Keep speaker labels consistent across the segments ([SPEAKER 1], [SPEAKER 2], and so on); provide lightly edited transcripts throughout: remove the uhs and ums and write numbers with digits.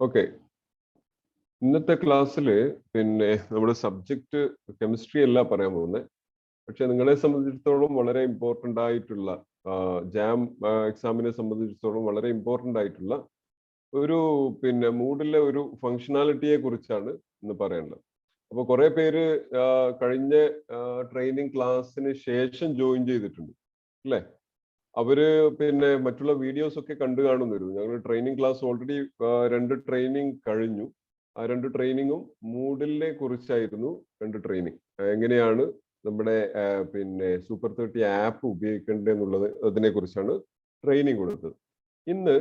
[SPEAKER 1] Okay, ഇന്നത്തെ ക്ലാസ്സിൽ നമ്മുടെ സബ്ജക്റ്റ് കെമിസ്ട്രി അല്ല പറയാൻ പോകുന്നത്. പക്ഷെ നിങ്ങളെ സംബന്ധിച്ചിടത്തോളം വളരെ ഇമ്പോർട്ടൻ്റ് ആയിട്ടുള്ള ജാം എക്സാമിനെ സംബന്ധിച്ചിടത്തോളം വളരെ ഇമ്പോർട്ടൻ്റ് ആയിട്ടുള്ള ഒരു മൂഡിലെ ഒരു ഫങ്ഷണാലിറ്റിയെ കുറിച്ചാണ് ഇന്ന് പറയാനുള്ളത്. അപ്പോൾ കുറെ പേര് കഴിഞ്ഞ ട്രെയിനിങ് ക്ലാസ്സിന് ശേഷം ജോയിൻ ചെയ്തിട്ടുണ്ട് അല്ലേ? അവര് മറ്റുള്ള വീഡിയോസ് ഒക്കെ കണ്ടു കാണുന്നു. ഞങ്ങൾ ട്രെയിനിങ് ക്ലാസ് ഓൾറെഡി 2 ട്രെയിനിങ് കഴിഞ്ഞു. ആ 2 ട്രെയിനിങ്ങും മൂഡിലിനെ കുറിച്ചായിരുന്നു. 2 ട്രെയിനിങ് എങ്ങനെയാണ് നമ്മുടെ സൂപ്പർ 30 ആപ്പ് ഉപയോഗിക്കേണ്ടത് എന്നുള്ളത് അതിനെ കുറിച്ചാണ് ട്രെയിനിങ് കൊടുത്തത്. ഇന്ന്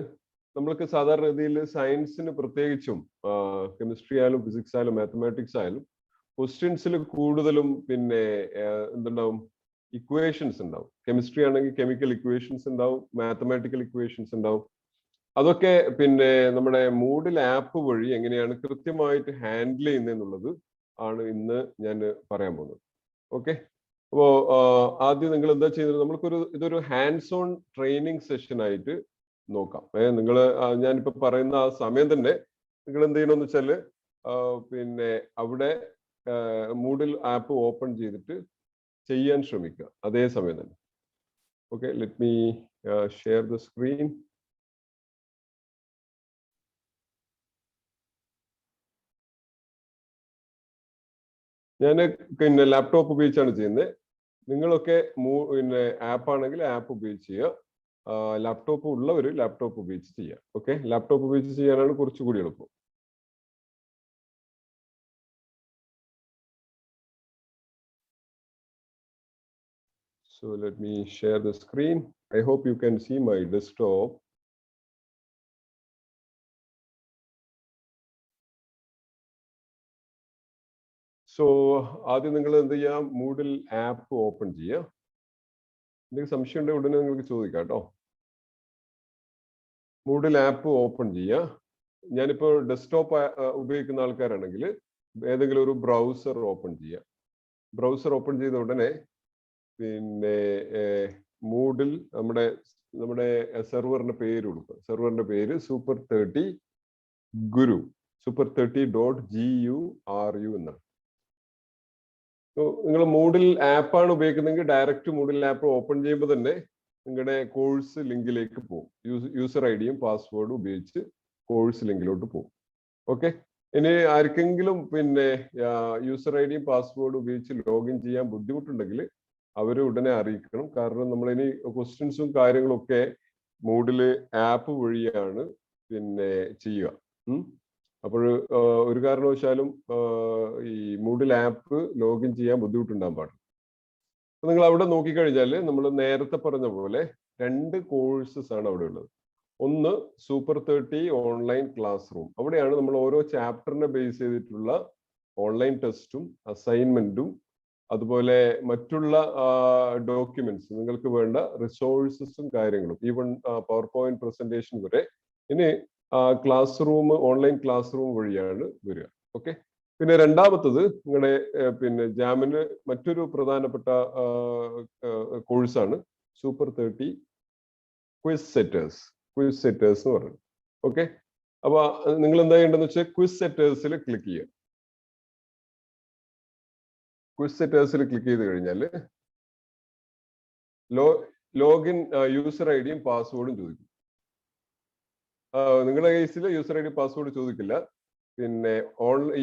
[SPEAKER 1] നമ്മൾക്ക് സാധാരണ രീതിയിൽ സയൻസിന് പ്രത്യേകിച്ചും കെമിസ്ട്രി ആയാലും ഫിസിക്സ് ആയാലും മാത്തമാറ്റിക്സ് ആയാലും ക്വസ്റ്റ്യൻസിൽ കൂടുതലും എന്തുണ്ടാവും, ഇക്വേഷൻസ് ഉണ്ടാവും. കെമിസ്ട്രി ആണെങ്കിൽ കെമിക്കൽ ഇക്വേഷൻസ് ഉണ്ടാവും, മാത്തമാറ്റിക്കൽ ഇക്വേഷൻസ് ഉണ്ടാവും. അതൊക്കെ നമ്മുടെ മൂഡിൽ ആപ്പ് വഴി എങ്ങനെയാണ് കൃത്യമായിട്ട് ഹാൻഡിൽ ചെയ്യുന്നതെന്നുള്ളത് ആണ് ഇന്ന് ഞാൻ പറയാൻ പോകുന്നത്. ഓക്കെ, അപ്പോൾ ആദ്യം നിങ്ങൾ എന്താ ചെയ്യുന്നത്, ഇതൊരു ഹാൻഡ്സ് ഓൺ ട്രെയിനിങ് സെഷൻ ആയിട്ട് നോക്കാം. ഞാനിപ്പോ പറയുന്ന ആ സമയം തന്നെ നിങ്ങൾ എന്ത് ചെയ്യണമെന്ന് വെച്ചാൽ അവിടെ മൂഡിൽ ആപ്പ് ഓപ്പൺ ചെയ്തിട്ട് ചെയ്യാൻ ശ്രമിക്കുക അതേ സമയം തന്നെ. Okay, let me share the screen. ഞാൻ ലാപ്ടോപ്പ് ഉപയോഗിച്ചാണ് ചെയ്യുന്നത്. നിങ്ങളൊക്കെ ആപ്പ് ആണെങ്കിൽ ആപ്പ് ഉപയോഗിച്ച് ചെയ്യുക. ലാപ്ടോപ്പ് ഉള്ളവർ ലാപ്ടോപ്പ് ഉപയോഗിച്ച് ചെയ്യുക. ഓക്കെ, ലാപ്ടോപ്പ് ഉപയോഗിച്ച് ചെയ്യാനാണ് കുറച്ചുകൂടി എളുപ്പം. So let me share the screen. I hope you can see my desktop. So ആദ്യം നിങ്ങൾ എന്ത് ചെയ്യാം, മൂഡിൽ ആപ്പ് ഓപ്പൺ ചെയ്യുക. എന്തെങ്കിലും സംശയം ഉണ്ടെങ്കിൽ ഉടനെ നിങ്ങൾക്ക് ചോദിക്കാം കേട്ടോ. മൂഡിൽ ആപ്പ് ഓപ്പൺ ചെയ്യുക. ഞാനിപ്പോൾ ഡെസ്ക്ടോപ്പ് ഉപയോഗിക്കുന്ന ആൾക്കാരാണെങ്കിൽ ഏതെങ്കിലും ഒരു ബ്രൗസർ ഓപ്പൺ ചെയ്യുക. ബ്രൗസർ ഓപ്പൺ ചെയ്ത ഉടനെ മൂഡിൽ നമ്മുടെ സെർവറിന്റെ പേര് കൊടുക്കുക. സെർവറിന്റെ പേര് സൂപ്പർ 30 ഗുരു, super30.guru എന്നാണ്. നിങ്ങൾ മൂഡിൽ ആപ്പാണ് ഉപയോഗിക്കുന്നതെങ്കിൽ ഡയറക്റ്റ് മൂഡിൽ ആപ്പ് ഓപ്പൺ ചെയ്യുമ്പോൾ തന്നെ നിങ്ങളുടെ കോഴ്സ് ലിങ്കിലേക്ക് പോകും. യൂസർ ഐ ഡിയും പാസ്വേഡും ഉപയോഗിച്ച് കോഴ്സ് ലിങ്കിലോട്ട് പോകും. ഓക്കെ, ഇനി ആർക്കെങ്കിലും യൂസർ ഐ ഡിയും പാസ്വേഡും ഉപയോഗിച്ച് ലോഗിൻ ചെയ്യാൻ ബുദ്ധിമുട്ടുണ്ടെങ്കിൽ അവരെ ഉടനെ അറിയിക്കണം. കാരണം നമ്മളിനി ക്വസ്റ്റ്യൻസും കാര്യങ്ങളും ഒക്കെ മൂഡില് ആപ്പ് വഴിയാണ് ചെയ്യുക. അപ്പോൾ ഒരു കാരണവശാലും ഈ മൂഡിൽ ആപ്പ് ലോഗിൻ ചെയ്യാൻ ബുദ്ധിമുട്ടുണ്ടാകാൻ പാടില്ല. അപ്പൊ നിങ്ങൾ അവിടെ നോക്കിക്കഴിഞ്ഞാൽ നമ്മൾ നേരത്തെ പറഞ്ഞ പോലെ 2 കോഴ്സസ് ആണ് അവിടെ ഉള്ളത്. ഒന്ന് സൂപ്പർ 30 ഓൺലൈൻ ക്ലാസ് റൂം. അവിടെയാണ് നമ്മൾ ഓരോ ചാപ്റ്ററിനെ ബേസ് ചെയ്തിട്ടുള്ള ഓൺലൈൻ ടെസ്റ്റും അസൈൻമെന്റും അതുപോലെ മറ്റുള്ള ഡോക്യുമെന്റ്സ്, നിങ്ങൾക്ക് വേണ്ട റിസോഴ്സസും കാര്യങ്ങളും, ഈവൻ പവർ പോയിന്റ് പ്രസന്റേഷൻ വരെ ഇനി class room, online class room വഴിയാണ് വരിക. ഓക്കെ, പിന്നെ രണ്ടാമത്തത് നിങ്ങളുടെ ജാമിന് മറ്റൊരു പ്രധാനപ്പെട്ട കോഴ്സാണ് സൂപ്പർ 30 ക്വിസ് സെറ്റേഴ്സ് എന്ന് പറയുന്നത്. ഓക്കെ, അപ്പൊ നിങ്ങൾ എന്താ ചെയ്യേണ്ടതെന്ന് വെച്ചാൽ ക്വിസ് സെറ്റേഴ്സിൽ ക്ലിക്ക് ചെയ്യുക. ക്വിസ് സെറ്റേഴ്സിൽ ക്ലിക്ക് ചെയ്ത് കഴിഞ്ഞാൽ ലോഗിൻ യൂസർ ഐ ഡിയും പാസ്വേഡും ചോദിക്കും. നിങ്ങളുടെ കേസിൽ യൂസർ ഐ ഡി പാസ്വേഡ് ചോദിക്കില്ല.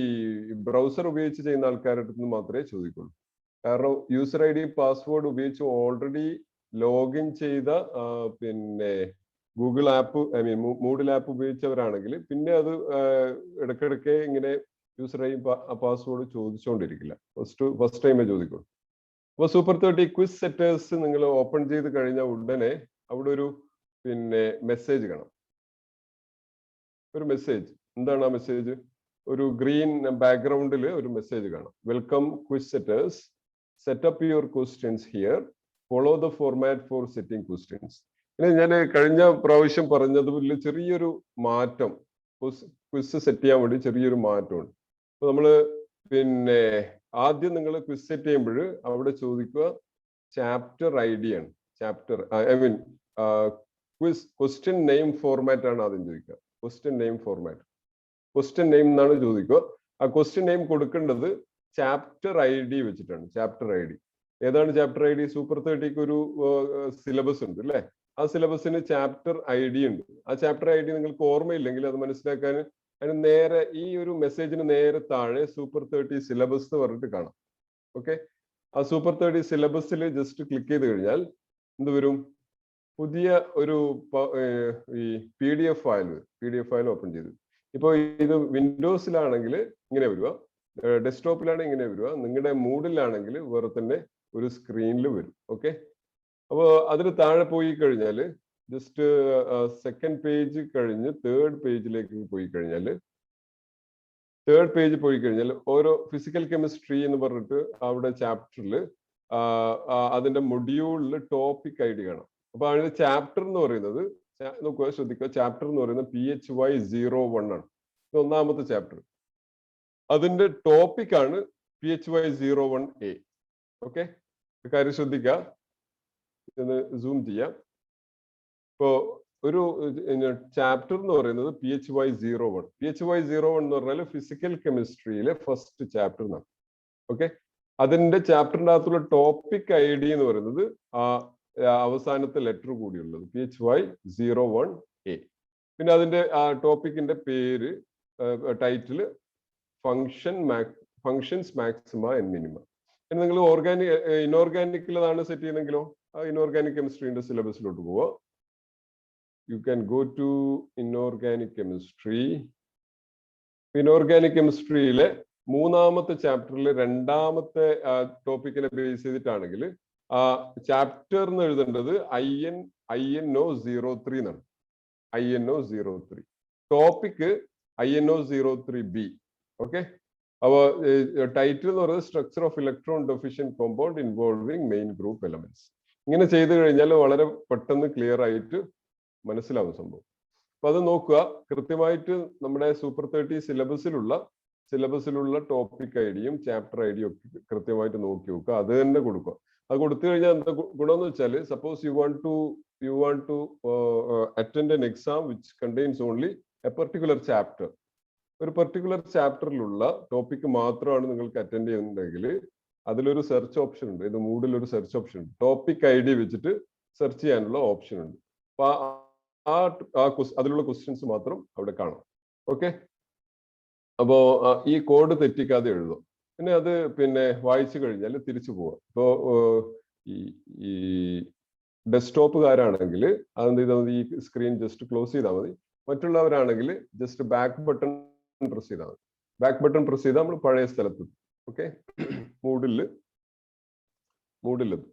[SPEAKER 1] ഈ ബ്രൗസർ ഉപയോഗിച്ച് ചെയ്യുന്ന ആൾക്കാരുടെ അടുത്ത് നിന്ന് മാത്രമേ ചോദിക്കുള്ളൂ. കാരണം യൂസർ ഐ ഡി പാസ്വേഡ് ഉപയോഗിച്ച് ഓൾറെഡി ലോഗിൻ ചെയ്ത ഗൂഗിൾ ആപ്പ്, മൂഡിൽ ആപ്പ് ഉപയോഗിച്ചവരാണെങ്കിൽ പിന്നെ അത് ഇടയ്ക്കിടയ്ക്ക് ഇങ്ങനെ യൂസർ ഐ ഡി പാസ്വേഡ് ചോദിച്ചുകൊണ്ടിരിക്കില്ല. ഫസ്റ്റ് ടൈമേ ചോദിക്കുള്ളൂ. അപ്പോൾ സൂപ്പർ 30 ക്വിസ് സെറ്റേഴ്സ് നിങ്ങൾ ഓപ്പൺ ചെയ്ത് കഴിഞ്ഞാൽ ഉടനെ അവിടെ ഒരു മെസ്സേജ് കാണാം. ഒരു മെസ്സേജ്, എന്താണ് ആ മെസ്സേജ്? ഒരു ഗ്രീൻ ബാക്ക്ഗ്രൗണ്ടിൽ ഒരു മെസ്സേജ് കാണാം. Welcome quiz setters, setup your questions here, follow the format four setting questions. പിന്നെ ഞാൻ കഴിഞ്ഞ പ്രാവശ്യം പറഞ്ഞതുപോലെ ചെറിയൊരു മാറ്റം, ക്വിസ് സെറ്റ് ചെയ്യാൻ വേണ്ടി ചെറിയൊരു മാറ്റമുണ്ട്. അപ്പൊ നമ്മള് ആദ്യം നിങ്ങൾ ക്വിസ് സെറ്റ് ചെയ്യുമ്പോൾ അവിടെ ചോദിക്കുക ചാപ്റ്റർ ഐ ഡി ആണ്. ചാപ്റ്റർ ക്വസ്റ്റ്യൻ നെയിം ഫോർമാറ്റ് ആണ് ആദ്യം ചോദിക്കുക. Question name format. Question name എന്നാണ് ചോദിക്കുക. ആ ക്വസ്റ്റ്യൻ നെയിം കൊടുക്കേണ്ടത് ചാപ്റ്റർ ID വെച്ചിട്ടാണ്. ചാപ്റ്റർ ID ഏതാണ്? ചാപ്റ്റർ ID സൂപ്പർ 30ക്ക് ഒരു സിലബസ് ഉണ്ട് അല്ലെ? ആ സിലബസിന് ചാപ്റ്റർ ID ഉണ്ട്. ആ ചാപ്റ്റർ ID നിങ്ങൾക്ക് ഓർമ്മയില്ലെങ്കിൽ അത് മനസ്സിലാക്കാൻ അതിന് നേരെ ഈ ഒരു മെസ്സേജിന് നേരെ താഴെ സൂപ്പർ 30 സിലബസ് എന്ന് പറഞ്ഞിട്ട് കാണാം. ഓക്കെ, ആ സൂപ്പർ 30 സിലബസിൽ ജസ്റ്റ് ക്ലിക്ക് ചെയ്ത് കഴിഞ്ഞാൽ എന്ത് വരും? പുതിയ ഒരു ഈ PDF ഫയൽ ഓപ്പൺ ചെയ്തു. ഇപ്പോൾ ഇത് വിൻഡോസിലാണെങ്കിൽ ഇങ്ങനെ വരിക, ഡെസ്ക്ടോപ്പിലാണെങ്കിൽ ഇങ്ങനെ വരിക, നിങ്ങളുടെ മൂഡിലാണെങ്കിൽ വേറെ തന്നെ ഒരു സ്ക്രീനിൽ വരും. ഓക്കെ, അപ്പോൾ അതിന് താഴെ പോയി കഴിഞ്ഞാൽ ജസ്റ്റ് സെക്കൻഡ് പേജ് കഴിഞ്ഞ് തേർഡ് പേജിലേക്ക് പോയി കഴിഞ്ഞാൽ ഓരോ ഫിസിക്കൽ കെമിസ്ട്രി എന്ന് പറഞ്ഞിട്ട് അവിടെ ചാപ്റ്ററിൽ അതിന്റെ മൊഡ്യൂളിൽ ടോപ്പിക് ID കാണാം. അപ്പൊ അതിന്റെ ചാപ്റ്റർ എന്ന് പറയുന്നത് നോക്കുക, ശ്രദ്ധിക്കുക, ചാപ്റ്റർ എന്ന് പറയുന്നത് PHY01 ആണ്. ഇത് ഒന്നാമത്തെ ചാപ്റ്റർ. അതിന്റെ ടോപ്പിക് ആണ് PHY01A. ഓക്കെ, കാര്യം ശ്രദ്ധിക്കുക, ഇതൊന്ന് സൂം ചെയ്യാം. ഇപ്പോ ഒരു ചാപ്റ്റർ എന്ന് പറയുന്നത് PHY01. PHY01 എന്ന് പറഞ്ഞാൽ ഫിസിക്കൽ കെമിസ്ട്രിയിലെ ഫസ്റ്റ് ചാപ്റ്റർ എന്നാണ്. ഓക്കെ, അതിന്റെ ചാപ്റ്ററിന്റെ അകത്തുള്ള ടോപ്പിക് ID എന്ന് പറയുന്നത് അവസാനത്തെ ലെറ്റർ കൂടിയുള്ളത് PHY01A. പിന്നെ അതിന്റെ ടോപ്പിക്കിന്റെ പേര്, title functions maxima and minima. പിന്നെ നിങ്ങൾ ഇനോർഗാനിക്കിലാണ് സെറ്റ് ചെയ്യുന്നെങ്കിലോ ഇനോർഗാനിക് കെമിസ്ട്രിന്റെ സിലബസിലോട്ട് പോവുക. You can go to inorganic chemistry. Inorganic കെമിസ്ട്രിയിലെ മൂന്നാമത്തെ ചാപ്റ്ററിൽ രണ്ടാമത്തെ ടോപ്പിക്കിനെ ബേസ് ചെയ്തിട്ടാണെങ്കിൽ ചാപ്റ്റർ എന്ന് എഴുതേണ്ടത് INO03 എന്നാണ്. INO03. Topic INO03B. ഓക്കെ, അപ്പോൾ ടൈറ്റിൽ എന്ന് പറയുന്നത് structure of electron deficient compound involving main group elements. ഇങ്ങനെ ചെയ്തു കഴിഞ്ഞാൽ വളരെ പെട്ടെന്ന് ക്ലിയർ ആയിട്ട് മനസ്സിലാവും സംഭവം. അപ്പൊ അത് നോക്കുക, കൃത്യമായിട്ട് നമ്മുടെ സൂപ്പർ 30 സിലബസിലുള്ള ടോപ്പിക് ID-യും ചാപ്റ്റർ ID-യും ഒക്കെ കൃത്യമായിട്ട് നോക്കി നോക്കുക. അത് തന്നെ കൊടുക്കുക. അത് കൊടുത്തു കഴിഞ്ഞാൽ എന്താ ഗുണമെന്ന് വെച്ചാൽ, suppose you want to attend an exam which contains only a particular chapter. ഒരു പെർട്ടിക്കുലർ ചാപ്റ്ററിലുള്ള ടോപ്പിക് മാത്രമാണ് നിങ്ങൾക്ക് അറ്റൻഡ് ചെയ്യുന്നുണ്ടെങ്കിൽ അതിലൊരു സെർച്ച് ഓപ്ഷൻ ഉണ്ട്. ഇത് മൂഡിൽ ഒരു സെർച്ച് ഓപ്ഷൻ ഉണ്ട്. ടോപ്പിക് ID വെച്ചിട്ട് സെർച്ച് ചെയ്യാനുള്ള ഓപ്ഷൻ ഉണ്ട്. അപ്പൊ അതിലുള്ള ക്വസ്റ്റ്യൻസ് മാത്രം അവിടെ കാണാം. ഓക്കെ, അപ്പോ ഈ കോഡ് തെറ്റിക്കാതെ എഴുതും. പിന്നെ അത് വായിച്ചു കഴിഞ്ഞാൽ തിരിച്ചു പോവാം. ഇപ്പോ ഈ ഡെസ്ക്ടോപ്പുകാരാണെങ്കിൽ അതെന്ത് ചെയ്താൽ ഈ സ്ക്രീൻ ജസ്റ്റ് ക്ലോസ് ചെയ്താൽ മതി. മറ്റുള്ളവരാണെങ്കിൽ ജസ്റ്റ് ബാക്ക് ബട്ടൺ പ്രസ് ചെയ്താൽ മതി. ബാക്ക് ബട്ടൺ പ്രസ് ചെയ്താൽ നമ്മൾ പഴയ സ്ഥലത്ത്. ഓക്കെ, മൂഡിലെത്തും.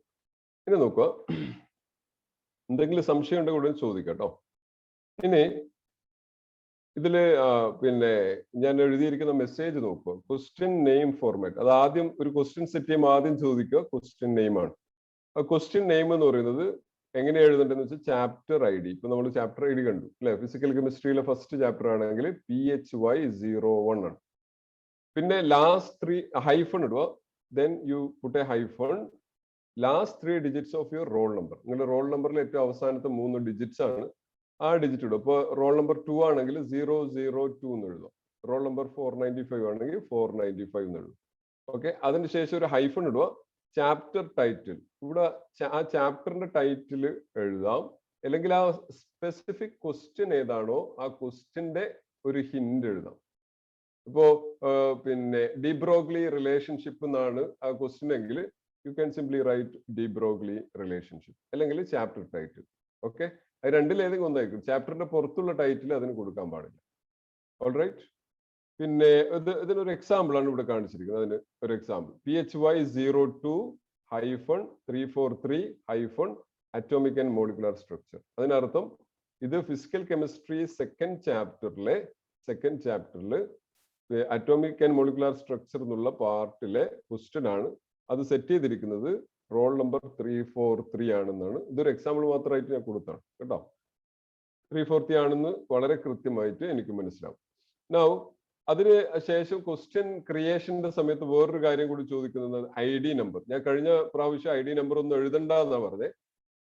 [SPEAKER 1] ഇനി നോക്കുക, എന്തെങ്കിലും സംശയം ഉണ്ടെങ്കിൽ ഉടനെ ചോദിക്കാം കേട്ടോ. ഇനി ഇതില് ഞാൻ എഴുതിയിരിക്കുന്ന മെസ്സേജ് നോക്കുക. Question name format. അത് ആദ്യം ഒരു ക്വസ്റ്റ്യൻ സെറ്റ് ചെയ്യുമ്പോൾ ആദ്യം ചോദിക്കുക ക്വസ്റ്റ്യൻ നെയിം ആണ്. ആ ക്വസ്റ്റ്യൻ നെയിം എന്ന് പറയുന്നത് എങ്ങനെ എഴുതേണ്ടതെന്ന് വെച്ചാൽ ചാപ്റ്റർ ID. ഇപ്പൊ നമ്മൾ ചാപ്റ്റർ ID കണ്ടു അല്ലെ? ഫിസിക്കൽ കെമിസ്ട്രിയിലെ ഫസ്റ്റ് ചാപ്റ്റർ ആണെങ്കിൽ PHY01 ആണ്. പിന്നെ ലാസ്റ്റ് 3 ഹൈഫൺ ഇടുക. Then you put a hyphen. Last 3 digits of your roll number. നിങ്ങളുടെ റോൾ നമ്പറിൽ ഏറ്റവും അവസാനത്തെ 3 ഡിജിറ്റ്സ് ആണ്. ആ ഡിജിറ്റ് ഇടുക. ഇപ്പോൾ റോൾ നമ്പർ 2 ആണെങ്കിൽ 002 എന്ന് എഴുതാം. റോൾ നമ്പർ 495 ആണെങ്കിൽ 495 എന്ന് എഴുതും. ഓക്കെ, അതിനുശേഷം ഒരു ഹൈഫൺ ഇടുക. ചാപ്റ്റർ ടൈറ്റിൽ, ഇവിടെ ആ ചാപ്റ്ററിന്റെ ടൈറ്റിൽ എഴുതാം. അല്ലെങ്കിൽ ആ സ്പെസിഫിക് ക്വസ്റ്റ്യൻ ഏതാണോ ആ ക്വസ്റ്റ്യന്റെ ഒരു ഹിന്റ് എഴുതാം. ഇപ്പോ ഡി ബ്രോഗ്ലി റിലേഷൻഷിപ്പ് എന്നാണ് ആ ക്വസ്റ്റ്യൻ എങ്കിൽ you can simply write de Broglie relationship, അല്ലെങ്കിൽ ചാപ്റ്റർ ടൈറ്റിൽ. ഓക്കെ, അത് രണ്ടിലേതെങ്കിലും ഒന്നായിരിക്കും. ചാപ്റ്ററിന്റെ പുറത്തുള്ള ടൈറ്റിൽ അതിന് കൊടുക്കാൻ പാടില്ല. ഓൾറൈറ്റ്, പിന്നെ ഇതിനൊരു എക്സാമ്പിൾ ആണ് ഇവിടെ കാണിച്ചിരിക്കുന്നത്. അതിന് ഒരു example PHY02-343- atomic and molecular structure. അതിനർത്ഥം ഇത് ഫിസിക്കൽ കെമിസ്ട്രി സെക്കൻഡ് ചാപ്റ്ററിൽ അറ്റോമിക് ആൻഡ് മോളിക്കുലർ സ്ട്രക്ചർ എന്നുള്ള പാർട്ടിലെ ക്വസ്റ്റ്യൻ ആണ്. അത് സെറ്റ് ചെയ്തിരിക്കുന്നത് റോൾ നമ്പർ 343 ആണെന്നാണ്. ഇതൊരു എക്സാമ്പിൾ മാത്രമായിട്ട് ഞാൻ കൊടുത്താണ് കേട്ടോ. 343 ആണെന്ന് വളരെ കൃത്യമായിട്ട് എനിക്ക് മനസ്സിലാവും. നൗ അതിന് ശേഷം ക്വസ്റ്റ്യൻ ക്രിയേഷന്റെ സമയത്ത് വേറൊരു കാര്യം കൂടി ചോദിക്കുന്നത് ID നമ്പർ. ഞാൻ കഴിഞ്ഞ പ്രാവശ്യം ID നമ്പർ ഒന്നും എഴുതണ്ട എന്നാ പറഞ്ഞത്.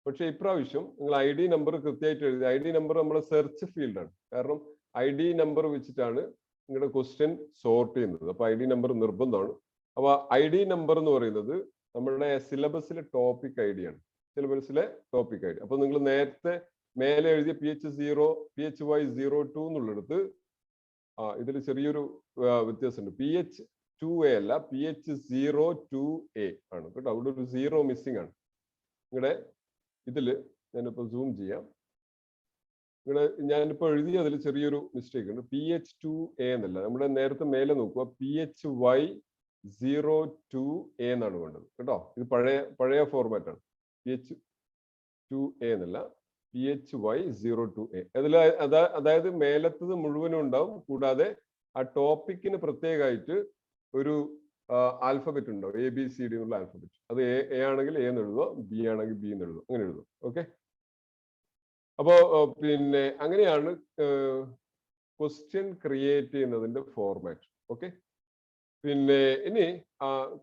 [SPEAKER 1] പക്ഷെ ഇപ്രാവശ്യം നിങ്ങൾ ID നമ്പർ കൃത്യമായിട്ട് എഴുതി. ID നമ്പർ നമ്മുടെ സെർച്ച് ഫീൽഡാണ്. കാരണം ID നമ്പർ വെച്ചിട്ടാണ് നിങ്ങളുടെ ക്വസ്റ്റ്യൻ സോർട്ട് ചെയ്യുന്നത്. അപ്പൊ ID നമ്പർ നിർബന്ധമാണ്. അപ്പൊ ID നമ്പർ എന്ന് പറയുന്നത് നമ്മുടെ സിലബസിലെ ടോപ്പിക് ID ആണ്. സിലബസിലെ ടോപ്പിക് ID. അപ്പൊ നിങ്ങൾ നേരത്തെ മേലെ എഴുതിയ PH0 PHY02 എന്നുള്ളിടത്ത് ഇതിൽ ചെറിയൊരു വ്യത്യാസമുണ്ട്. PH2A അല്ല, PH02A ആണ് കേട്ടോ. അവിടെ ഒരു 0 മിസ്സിംഗ് ആണ്. നിങ്ങളുടെ ഇതില് ഞാനിപ്പോ സൂം ചെയ്യാം. ഞാനിപ്പോ എഴുതി അതിൽ ചെറിയൊരു മിസ്റ്റേക്ക് ഉണ്ട്. PH2A എന്നല്ല, നമ്മുടെ നേരത്തെ മേലെ നോക്കുക PHY02A എന്നാണ് വേണ്ടത് കേട്ടോ. ഇത് പഴയ ഫോർമാറ്റ് ആണ്. PH2A എന്നല്ല, PHY02A. അതായത് മേലത്തത് മുഴുവനും ഉണ്ടാവും. കൂടാതെ ആ ടോപ്പിക്കിന് പ്രത്യേകമായിട്ട് ഒരു ആൽഫബറ്റ് ഉണ്ടാവും. ABCD എന്നുള്ള ആൽഫബറ്റ്. അത് A ആണെങ്കിൽ A എന്ന് എഴുതുക, B ആണെങ്കിൽ B എന്ന് എഴുതുക, അങ്ങനെ എഴുതും. ഓക്കെ. അപ്പോ പിന്നെ അങ്ങനെയാണ് ക്വസ്റ്റ്യൻ ക്രിയേറ്റ് ചെയ്യുന്നതിന്റെ ഫോർമാറ്റ്. ഓക്കെ. പിന്നെ ഇനി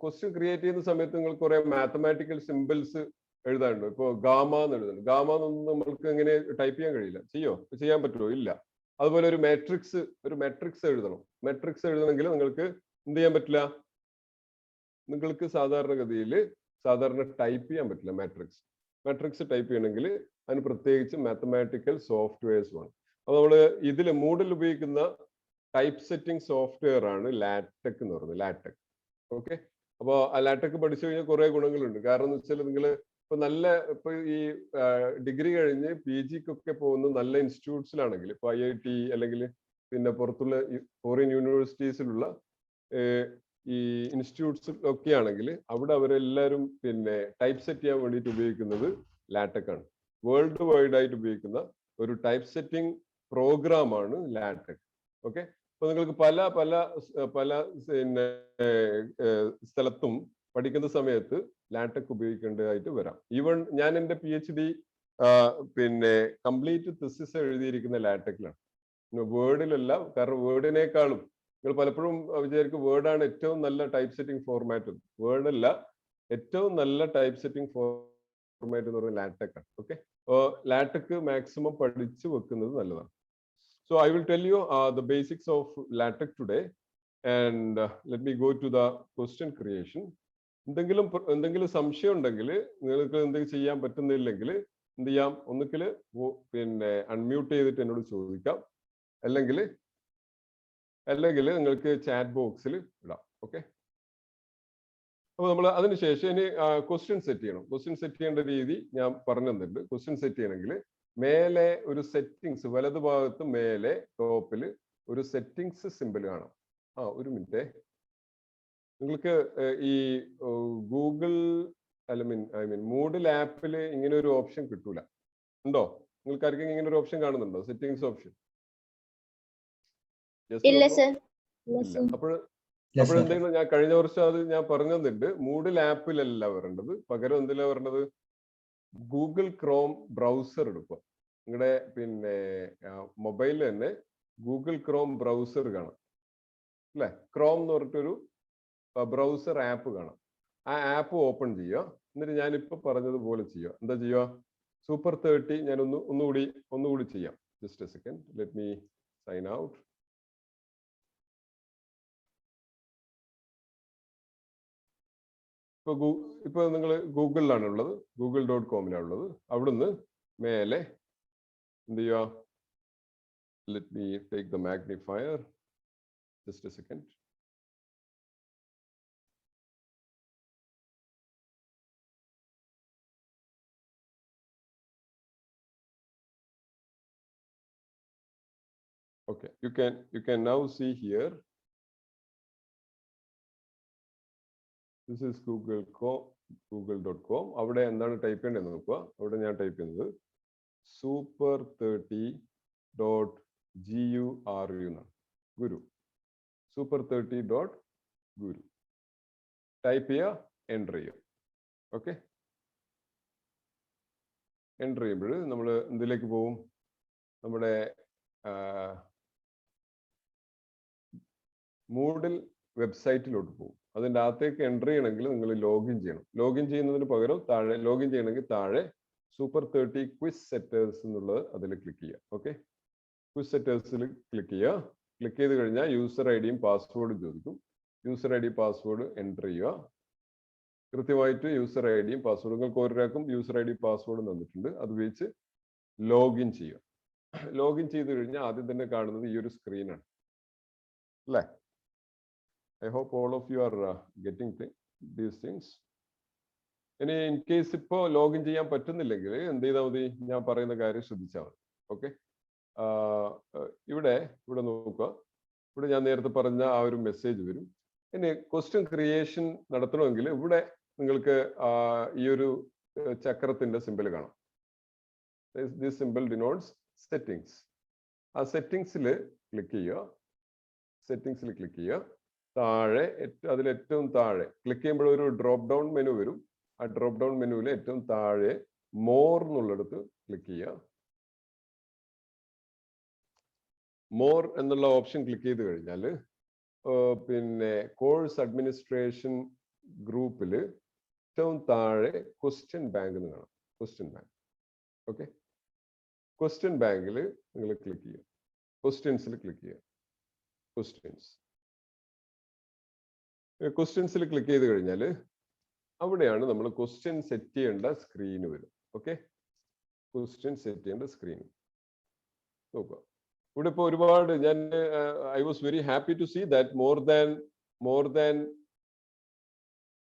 [SPEAKER 1] ക്വസ്റ്റ്യൻ ക്രിയേറ്റ് ചെയ്യുന്ന സമയത്ത് നിങ്ങൾക്ക് കുറെ മാത്തമാറ്റിക്കൽ സിമ്പിൾസ് എഴുതാനുണ്ട്. ഇപ്പൊ ഗാമ എന്ന് എഴുതുന്നുണ്ട്. ഗാമ എന്നൊന്നും നമ്മൾക്ക് എങ്ങനെ ടൈപ്പ് ചെയ്യാൻ കഴിയില്ല. ചെയ്യാൻ പറ്റുമോ? ഇല്ല. അതുപോലെ ഒരു മെട്രിക്സ് എഴുതണം. മെട്രിക്സ് എഴുതണമെങ്കിൽ നിങ്ങൾക്ക് എന്ത് ചെയ്യാൻ പറ്റില്ല? നിങ്ങൾക്ക് സാധാരണ ടൈപ്പ് ചെയ്യാൻ പറ്റില്ല. മെട്രിക്സ് ടൈപ്പ് ചെയ്യണമെങ്കിൽ അതിന് പ്രത്യേകിച്ച് മാത്തമാറ്റിക്കൽ സോഫ്റ്റ്വെയർസ് വേണം. അപ്പൊ നമ്മള് ഇതിൽ മൂഡിൽ ഉപയോഗിക്കുന്ന ടൈപ്പ് സെറ്റിംഗ് സോഫ്റ്റ്വെയർ ആണ് ലാറ്റെക് എന്ന് പറയുന്നത്. ലാറ്റെക്. ഓക്കെ. അപ്പോൾ ആ ലാറ്റെക് പഠിച്ചു കഴിഞ്ഞാൽ കുറെ ഗുണങ്ങളുണ്ട്. കാരണം എന്ന് വെച്ചാൽ നിങ്ങൾ ഇപ്പൊ ഈ ഡിഗ്രി കഴിഞ്ഞ് PGക്കൊക്കെ പോകുന്ന നല്ല ഇൻസ്റ്റിറ്റ്യൂട്ട്സിലാണെങ്കിൽ, ഇപ്പൊ IIT അല്ലെങ്കിൽ പിന്നെ പുറത്തുള്ള ഫോറിൻ യൂണിവേഴ്സിറ്റീസിലുള്ള ഈ ഇൻസ്റ്റിറ്റ്യൂട്ട്സ് ഒക്കെ ആണെങ്കിൽ അവിടെ അവരെല്ലാവരും പിന്നെ ടൈപ്പ് സെറ്റ് ചെയ്യാൻ വേണ്ടിയിട്ട് ഉപയോഗിക്കുന്നത് ലാറ്റെക് ആണ്. വേൾഡ് വൈഡ് ആയിട്ട് ഉപയോഗിക്കുന്ന ഒരു ടൈപ്പ് സെറ്റിംഗ് പ്രോഗ്രാം ആണ് ലാറ്റെക്. ഓക്കെ. അപ്പൊ നിങ്ങൾക്ക് പല പിന്നെ സ്ഥലത്തും പഠിക്കുന്ന സമയത്ത് ലാറ്റെക് ഉപയോഗിക്കേണ്ടതായിട്ട് വരാം. ഈവൻ ഞാൻ എൻ്റെ PhD പിന്നെ കംപ്ലീറ്റ് തെസിസ് എഴുതിയിരിക്കുന്ന ലാറ്റെക്കിലാണ്, വേർഡിലല്ല. കാരണം വേർഡിനേക്കാളും നിങ്ങൾ പലപ്പോഴും വിചാരിക്കും വേർഡാണ് ഏറ്റവും നല്ല ടൈപ്പ് സെറ്റിംഗ് ഫോർമാറ്റ്. വേർഡല്ല, ഏറ്റവും നല്ല ടൈപ്പ് സെറ്റിംഗ് ഫോർമാറ്റ് എന്ന് പറയുന്നത് ലാറ്റെക് ആണ്. ഓക്കെ. ലാറ്റെക് മാക്സിമം പഠിച്ചു വെക്കുന്നത് നല്ലതാണ്. So I will tell you the basics of LaTeX today, and let me go to the question creation. എന്തെങ്കിലും സംശയം ഉണ്ടെങ്കിൽ, നിങ്ങൾക്ക് എന്തെങ്കിലും ചെയ്യാൻ പറ്റുന്നില്ലെങ്കിൽ എന്ത് ചെയ്യാം? ഒന്നുകിൽ പിന്നെ അൺമ്യൂട്ട് ചെയ്തിട്ട് എന്നോട് ചോദിക്കാം, അല്ലെങ്കിൽ നിങ്ങൾക്ക് ചാറ്റ് ബോക്സിൽ ഇടാം. ഓക്കെ. അപ്പൊ നമ്മൾ അതിനുശേഷം ഇനി ക്വസ്റ്റ്യൻ സെറ്റ് ചെയ്യണം. ക്വസ്റ്റ്യൻ സെറ്റ് ചെയ്യേണ്ട രീതി ഞാൻ പറഞ്ഞു തന്നിട്ടുണ്ട്. ക്വസ്റ്റ്യൻ സെറ്റ് ചെയ്യണമെങ്കിൽ മേലെ ഒരു സെറ്റിംഗ്സ്, വലതുഭാഗത്ത് മേലെ ടോപ്പിൽ ഒരു സെറ്റിംഗ്സ് സിമ്പിൾ കാണാം. ഒരു മിനിറ്റ്. നിങ്ങൾക്ക് ഈ ഗൂഗിൾ മൂഡിൽ ആപ്പിൽ ഇങ്ങനെ ഒരു ഓപ്ഷൻ കിട്ടൂല. ഉണ്ടോ? നിങ്ങൾക്ക് ആർക്കെങ്കിലും ഇങ്ങനെ ഒരു ഓപ്ഷൻ കാണുന്നുണ്ടോ? Settings option? അപ്പോഴെന്തെങ്കിലും ഞാൻ കഴിഞ്ഞ വർഷം അത് ഞാൻ പറഞ്ഞു തന്നിട്ടുണ്ട്. മൂഡിൽ ആപ്പിലല്ല വരേണ്ടത്. പകരം എന്തിലാ വരേണ്ടത്? ഗൂഗിൾ ക്രോം ബ്രൗസർ എടുക്കുക. നിങ്ങളുടെ പിന്നെ മൊബൈലിൽ തന്നെ ഗൂഗിൾ ക്രോം ബ്രൗസർ കാണാം അല്ലെ? ക്രോം എന്ന് പറഞ്ഞിട്ടൊരു ബ്രൗസർ ആപ്പ് കാണാം. ആ ആപ്പ് ഓപ്പൺ ചെയ്യുക. എന്നിട്ട് ഞാനിപ്പോ പറഞ്ഞതുപോലെ ചെയ്യുക. എന്താ ചെയ്യുക? സൂപ്പർ 30 ഞാൻ ഒന്നുകൂടി ചെയ്യാം. Just a second. Let me sign out. ഇപ്പൊ നിങ്ങൾ ഗൂഗിളിലാണ് ഉള്ളത്, google.com ഉള്ളത്. അവിടുന്ന് മേലെ എന്ത് ചെയ്യുക? Let me take the magnifier. Just a second. Okay, you can now see here. This is google.com. അവിടെ എന്താണ് ടൈപ്പ് ചെയ്യേണ്ടതെന്ന് നോക്കുക. അവിടെ ഞാൻ ടൈപ്പ് ചെയ്യുന്നത് super30.guru എന്നാണ്. ഗുരു. super30.guru. ടൈപ്പ് ചെയ്യുക, എൻ്റർ ചെയ്യുക. ഓക്കെ. എൻ്റർ ചെയ്യുമ്പോൾ നമ്മൾ എന്തിലേക്ക് പോകും? നമ്മുടെ മൂഡിൽ വെബ്സൈറ്റിലോട്ട് പോകും. അതിൻ്റെ അകത്തേക്ക് എൻ്റർ ചെയ്യണമെങ്കിൽ നിങ്ങൾ ലോഗിൻ ചെയ്യണം. ലോഗിൻ ചെയ്യുന്നതിന് പകരം ലോഗിൻ ചെയ്യണമെങ്കിൽ താഴെ super30 ക്വിസ് സെറ്റേഴ്സ് എന്നുള്ളത് അതിൽ ക്ലിക്ക് ചെയ്യുക. ഓക്കെ. ക്വിസ് സെറ്റേഴ്സിൽ ക്ലിക്ക് ചെയ്യുക. ക്ലിക്ക് ചെയ്ത് കഴിഞ്ഞാൽ യൂസർ ഐ ഡിയും പാസ്വേഡും ചോദിക്കും. User I D password enter ചെയ്യുക. കൃത്യമായിട്ട് യൂസർ ഐ ഡിയും പാസ്വേഡും നിങ്ങൾക്ക് ഓരോരാൾക്കും യൂസർ ഐ ഡി പാസ്വേഡും തന്നിട്ടുണ്ട്. അത് ഉപയോഗിച്ച് ലോഗിൻ ചെയ്യുക. ലോഗിൻ ചെയ്ത് കഴിഞ്ഞാൽ ആദ്യം തന്നെ കാണുന്നത് ഈ ഒരു സ്ക്രീനാണ് അല്ലേ? I hope all of you are getting these things. ഇനി ഇൻ കേസ് ഇപ്പോൾ ലോഗിൻ ചെയ്യാൻ പറ്റുന്നില്ലെങ്കിൽ എന്ത് ചെയ്താൽ മതി? ഞാൻ പറയുന്ന കാര്യം ശ്രദ്ധിച്ചാൽ മതി. ഓക്കെ, ഇവിടെ നോക്കുക. ഇവിടെ ഞാൻ നേരത്തെ പറഞ്ഞ ആ ഒരു മെസ്സേജ് വരും. ഇനി ക്വസ്റ്റ്യൻ ക്രിയേഷൻ നടത്തണമെങ്കിൽ ഇവിടെ നിങ്ങൾക്ക് ഈ ഒരു ചക്രത്തിന്റെ സിമ്പിൾ കാണാം. This simple denotes settings. ആ സെറ്റിംഗ്സിൽ ക്ലിക്ക് ചെയ്യുക. സെറ്റിംഗ്സിൽ ക്ലിക്ക് ചെയ്യുക. താഴെ അതിലേറ്റവും താഴെ ക്ലിക്ക് ചെയ്യുമ്പോൾ ഒരു ഡ്രോപ്പ് ഡൗൺ മെനു വരും. ആ ഡ്രോപ്പ് ഡൗൺ മെനുവിൽ ഏറ്റവും താഴെ മോർ എന്നുള്ളിടത്ത് ക്ലിക്ക് ചെയ്യുക. മോർ എന്നുള്ള ഓപ്ഷൻ ക്ലിക്ക് ചെയ്ത് കഴിഞ്ഞാൽ പിന്നെ കോഴ്സ് അഡ്മിനിസ്ട്രേഷൻ ഗ്രൂപ്പിൽ ഏറ്റവും താഴെ ക്വസ്റ്റ്യൻ ബാങ്ക് എന്ന് കാണാം. Question bank. ഓക്കെ, ക്വസ്റ്റ്യൻ ബാങ്കിൽ നിങ്ങൾ ക്ലിക്ക് ചെയ്യുക. ക്വസ്റ്റ്യൻസിൽ ക്ലിക്ക് ചെയ്യുക. ക്വസ്റ്റ്യൻസിൽ ക്ലിക്ക് ചെയ്ത് കഴിഞ്ഞാൽ അവിടെയാണ് നമ്മൾ ക്വസ്റ്റ്യൻ സെറ്റ് ചെയ്യേണ്ട സ്ക്രീൻ വരും. ഓക്കെ, ക്വസ്റ്റ്യൻ സെറ്റ് ചെയ്യേണ്ട സ്ക്രീൻ നോക്കുക. ഇവിടെ ഇപ്പോൾ ഒരുപാട് I was very happy to see that more than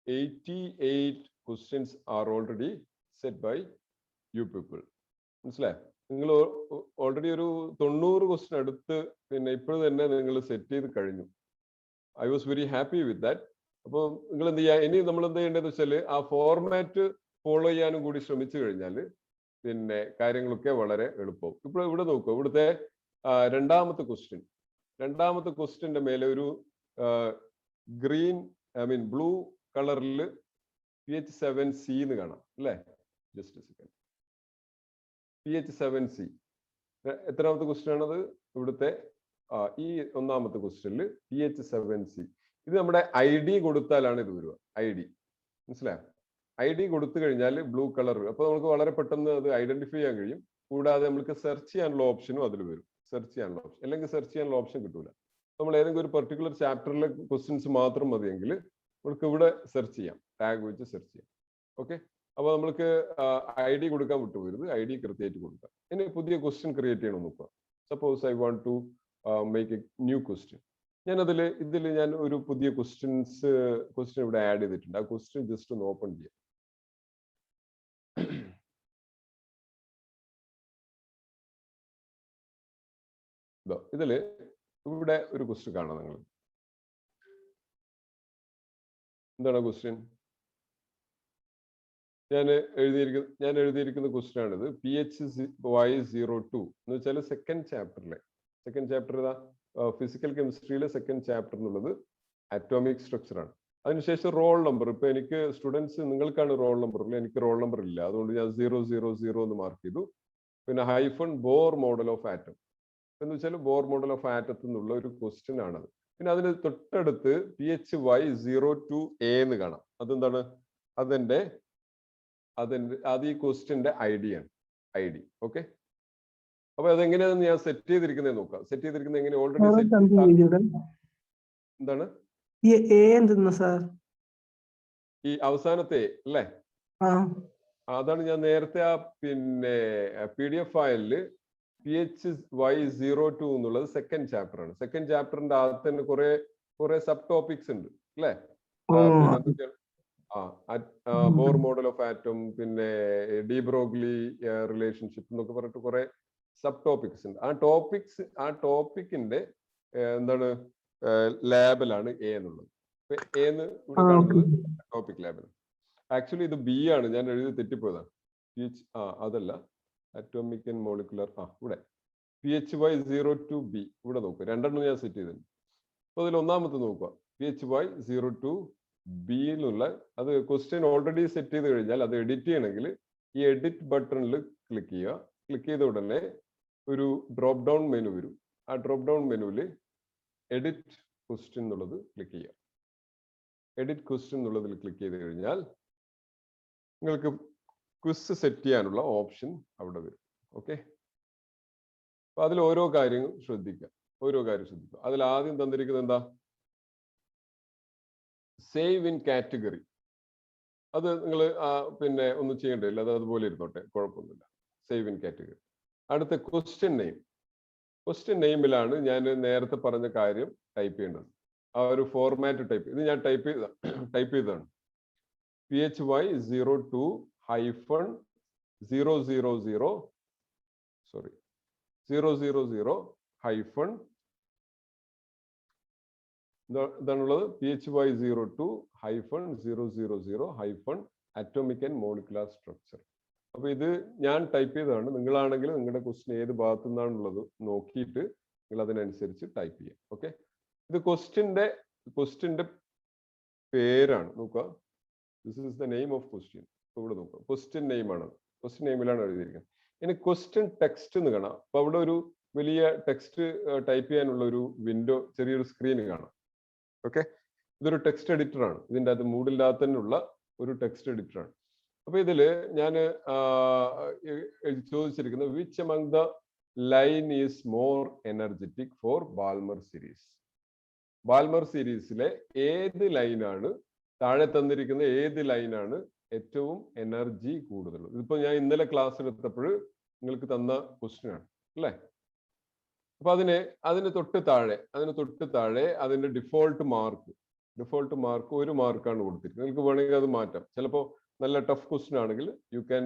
[SPEAKER 1] 88 questions are already set by you people. മനസ്സിലായോ? നിങ്ങൾ ഓൾറെഡി ഒരു 90 ക്വസ്റ്റ്യൻ അടുത്ത് പിന്നെ ഇപ്പോൾ തന്നെ നിങ്ങൾ സെറ്റ് ചെയ്ത് കഴിഞ്ഞു. I was very happy with that. അപ്പോൾ നിങ്ങൾ എന്ത് ചെയ്യുക? ഇനി നമ്മൾ എന്ത് ചെയ്യേണ്ടതെന്ന് വെച്ചാൽ ആ ഫോർമാറ്റ് ഫോളോ ചെയ്യാനും കൂടി ശ്രമിച്ചു കഴിഞ്ഞാൽ പിന്നെ കാര്യങ്ങളൊക്കെ വളരെ എളുപ്പവും. ഇപ്പോൾ ഇവിടെ നോക്കുക. ഇവിടുത്തെ രണ്ടാമത്തെ ക്വസ്റ്റ്യന്റെ മേലെ ഒരു ഗ്രീൻ ബ്ലൂ കളറിൽ PH7C എന്ന് കാണാം അല്ലേ? Just second. PH7C എത്രാമത്തെ ക്വസ്റ്റ്യൻ ആണത്? ഇവിടുത്തെ ഈ ഒന്നാമത്തെ ക്വസ്റ്റ്യനിൽ PH7C. ഇത് നമ്മുടെ ID കൊടുത്താലാണ് ഇത് വരിക. ID മനസ്സിലായോ? ID കൊടുത്തു കഴിഞ്ഞാൽ ബ്ലൂ കളർ. അപ്പൊ നമുക്ക് വളരെ പെട്ടെന്ന് അത് ഐഡന്റിഫൈ ചെയ്യാൻ കഴിയും. കൂടാതെ നമുക്ക് സെർച്ച് ചെയ്യാനുള്ള ഓപ്ഷനും അതിൽ വരും. സെർച്ച് ചെയ്യാനുള്ള ഓപ്ഷൻ അല്ലെങ്കിൽ സെർച്ച് ചെയ്യാനുള്ള ഓപ്ഷൻ കിട്ടൂല. നമ്മൾ ഏതെങ്കിലും ഒരു പെർട്ടിക്കുലർ ചാപ്റ്ററിലെ ക്വസ്റ്റ്യൻസ് മാത്രം മതിയെങ്കിൽ നമുക്ക് ഇവിടെ സെർച്ച് ചെയ്യാം. ടാഗ് വെച്ച് സെർച്ച് ചെയ്യാം. ഓക്കെ, അപ്പോൾ നമ്മൾക്ക് ID കൊടുക്കാൻ വിട്ടുപോകരുത്. ID കൃത്യമായിട്ട് കൊടുക്കാം. ഇനി പുതിയ ക്വസ്റ്റ്യൻ ക്രിയേറ്റ് ചെയ്യണം നോക്കുക. Suppose I want to make a new question. ഇതിൽ ഞാൻ ഒരു പുതിയ ക്വസ്റ്റ്യൻ ഇവിടെ ആഡ് ചെയ്തിട്ടുണ്ട്. ആ ക്വസ്റ്റ്യൻ ജസ്റ്റ് ഒന്ന് ഓപ്പൺ ചെയ്യാം. ഇതില് ഇവിടെ ഒരു ക്വസ്റ്റ്യൻ കാണാം. നിങ്ങൾ എന്താണ് ക്വസ്റ്റ്യൻ? ഞാൻ എഴുതിയിരിക്കുന്ന ക്വസ്റ്റ്യൻ ആണിത്. PHY02 എന്ന് വെച്ചാൽ സെക്കൻഡ് ചാപ്റ്റർ ഏതാ? ഫിസിക്കൽ കെമിസ്ട്രിയിലെ സെക്കൻഡ് ചാപ്റ്റർ എന്നുള്ളത് അറ്റോമിക് സ്ട്രക്ചർ ആണ്. അതിനുശേഷം റോൾ നമ്പർ. ഇപ്പൊ എനിക്ക് സ്റ്റുഡൻസ് നിങ്ങൾക്കാണ് റോൾ നമ്പർ ഉള്ളത്, എനിക്ക് റോൾ നമ്പർ ഇല്ല. അതുകൊണ്ട് ഞാൻ 000 എന്ന് മാർക്ക് ചെയ്തു. പിന്നെ hyphen Bohr model of atom എന്ന് വെച്ചാൽ ബോർ മോഡൽ ഓഫ് ആറ്റത്തിൽ നിന്നുള്ള ഒരു ക്വസ്റ്റ്യൻ ആണത്. പിന്നെ അതിന് തൊട്ടടുത്ത് PHY02A എന്ന് കാണാം. അതെന്താണ്? അത് ഈ ക്വസ്റ്റ്യന്റെ ID ആണ്. ID. ഓക്കെ, അപ്പൊ അതെങ്ങനെയാണെന്ന് ഞാൻ സെറ്റ് ചെയ്തിരിക്കുന്നത് നോക്കാം. സെറ്റ് ചെയ്തിരിക്കുന്നത് എങ്ങനെ? ഓൾറെഡി എന്താണ് ഈ അവസാനത്തെ അല്ലേ? അതാണ് ഞാൻ നേരത്തെ ആ പിന്നെ PDF ഫയലില് PHY02 എന്നുള്ളത് സെക്കൻഡ് ചാപ്റ്റർ ആണ്. സെക്കൻഡ് ചാപ്റ്ററിന്റെ അകത്ത് തന്നെ കുറെ സബ് ടോപ്പിക്സ് ഉണ്ട് അല്ലേ? ബോർ മോഡൽ ഓഫ് ആറ്റം, പിന്നെ ഡി ബ്രോഗ്ലി റിലേഷൻഷിപ്പ് എന്നൊക്കെ പറഞ്ഞിട്ട് കുറെ സബ് ടോപ്പിക്സ് ഉണ്ട്. ആ ടോപ്പിക്കിന്റെ എന്താണ് ലാബിലാണ് A എന്നുള്ളത്. A എന്ന് ഇവിടെ കാണുന്നത് ടോപ്പിക് ലാബിൽ. ആക്ച്വലി ഇത് B ആണ്. ഞാൻ എഴുതി തെറ്റിപ്പോയതാണ്. അതല്ല, അറ്റോമിക് ആൻഡ് മോളിക്കുലർ. ഇവിടെ PHY02B. ഇവിടെ നോക്കുക. രണ്ടെണ്ണം ഞാൻ സെറ്റ് ചെയ്തിട്ടുണ്ട്. അപ്പൊ അതിൽ ഒന്നാമത്തെ നോക്കുക. PHY02B എന്നുള്ള അത് ക്വസ്റ്റ്യൻ ഓൾറെഡി സെറ്റ് ചെയ്ത് കഴിഞ്ഞാൽ അത് എഡിറ്റ് ചെയ്യണമെങ്കിൽ ഈ എഡിറ്റ് ബട്ടണിൽ ക്ലിക്ക് ചെയ്യുക. ക്ലിക്ക് ചെയ്ത ഉടനെ ഒരു ഡ്രോപ്പ് ഡൗൺ മെനു വരും. ആ ഡ്രോപ്പ് ഡൗൺ മെനുവിൽ എഡിറ്റ് ക്വസ്റ്റ്യൻ എന്നുള്ളത് ക്ലിക്ക് ചെയ്യുക. എഡിറ്റ് ക്വസ്റ്റ്യൻ എന്നുള്ളതിൽ ക്ലിക്ക് ചെയ്ത് കഴിഞ്ഞാൽ നിങ്ങൾക്ക് ക്വിസ് സെറ്റ് ചെയ്യാനുള്ള ഓപ്ഷൻ അവിടെ വരും. ഓക്കെ, അപ്പൊ അതിൽ ഓരോ കാര്യങ്ങളും ശ്രദ്ധിക്കുക. ഓരോ കാര്യം ശ്രദ്ധിക്കുക. അതിൽ ആദ്യം തന്നിരിക്കുന്നത് എന്താ? Save in category. അത് നിങ്ങൾ പിന്നെ ഒന്നും ചെയ്യേണ്ടതില്ല, അത് അതുപോലെ ഇരുന്നോട്ടെ, കുഴപ്പമൊന്നുമില്ല. Save in category. അടുത്ത ക്വസ്റ്റ്യൻ നെയിം. ക്വസ്റ്റ്യൻ നെയിമിലാണ് ഞാൻ നേരത്തെ പറഞ്ഞ കാര്യം ടൈപ്പ് ചെയ്യേണ്ടത്. ആ ഒരു ഫോർമാറ്റ് ടൈപ്പ് ഇത് ഞാൻ ടൈപ്പ് ചെയ്തതാണ്. PHY02-000 സോറി 000 ഹൈഫൺ ഇതാണുള്ളത്. PHY02-000 atomic and molecular structure. അപ്പൊ ഇത് ഞാൻ ടൈപ്പ് ചെയ്തതാണ്. നിങ്ങളാണെങ്കിൽ നിങ്ങളുടെ ക്വസ്റ്റ്യൻ ഏത് ഭാഗത്തു നിന്നാണുള്ളത് നോക്കിയിട്ട് നിങ്ങൾ അതിനനുസരിച്ച് ടൈപ്പ് ചെയ്യാം. ഓക്കെ, ഇത് ക്വസ്റ്റ്യന്റെ പേരാണ്. നോക്കുക, this is the name of question. ഇവിടെ നോക്കുക, ക്വസ്റ്റ്യൻ നെയിം ആണ്. ക്വസ്റ്റ്യൻ നെയിമിലാണ് എഴുതിയിരിക്കുന്നത്. ഇനി ക്വസ്റ്റ്യൻ ടെക്സ്റ്റ് എന്ന് കാണാം. അപ്പൊ അവിടെ ഒരു വലിയ ടെക്സ്റ്റ് ടൈപ്പ് ചെയ്യാനുള്ള ഒരു വിൻഡോ, ചെറിയൊരു സ്ക്രീൻ കാണാം. ഓക്കെ, ഇതൊരു ടെക്സ്റ്റ് എഡിറ്റർ ആണ്. ഇതിൻ്റെ അത് മൂഡില്ലാത്ത തന്നെയുള്ള ഒരു ടെക്സ്റ്റ് എഡിറ്റർ ആണ്. അപ്പൊ ഇതില് ഞാൻ ചോദിച്ചിരിക്കുന്നത് which among the line is more energetic for Balmer series. Balmer സീരീസിലെ ഏത് ലൈനാണ്, താഴെ തന്നിരിക്കുന്ന ഏത് ലൈനാണ് ഏറ്റവും എനർജി കൂടുതൽ? ഇതിപ്പോ ഞാൻ ഇന്നലെ ക്ലാസ് എടുത്തപ്പോൾ നിങ്ങൾക്ക് തന്ന ക്വസ്റ്റ്യൻ ആണ് അല്ലേ? അപ്പൊ അതിന് തൊട്ട് താഴെ അതിന്റെ ഡിഫോൾട്ട് മാർക്ക് 1 മാർക്കാണ് കൊടുത്തിരിക്കുന്നത്. നിങ്ങൾക്ക് വേണമെങ്കിൽ അത് മാറ്റാം. ചിലപ്പോൾ നല്ല ടഫ് ക്വസ്റ്റ്യൻ ആണെങ്കിൽ you can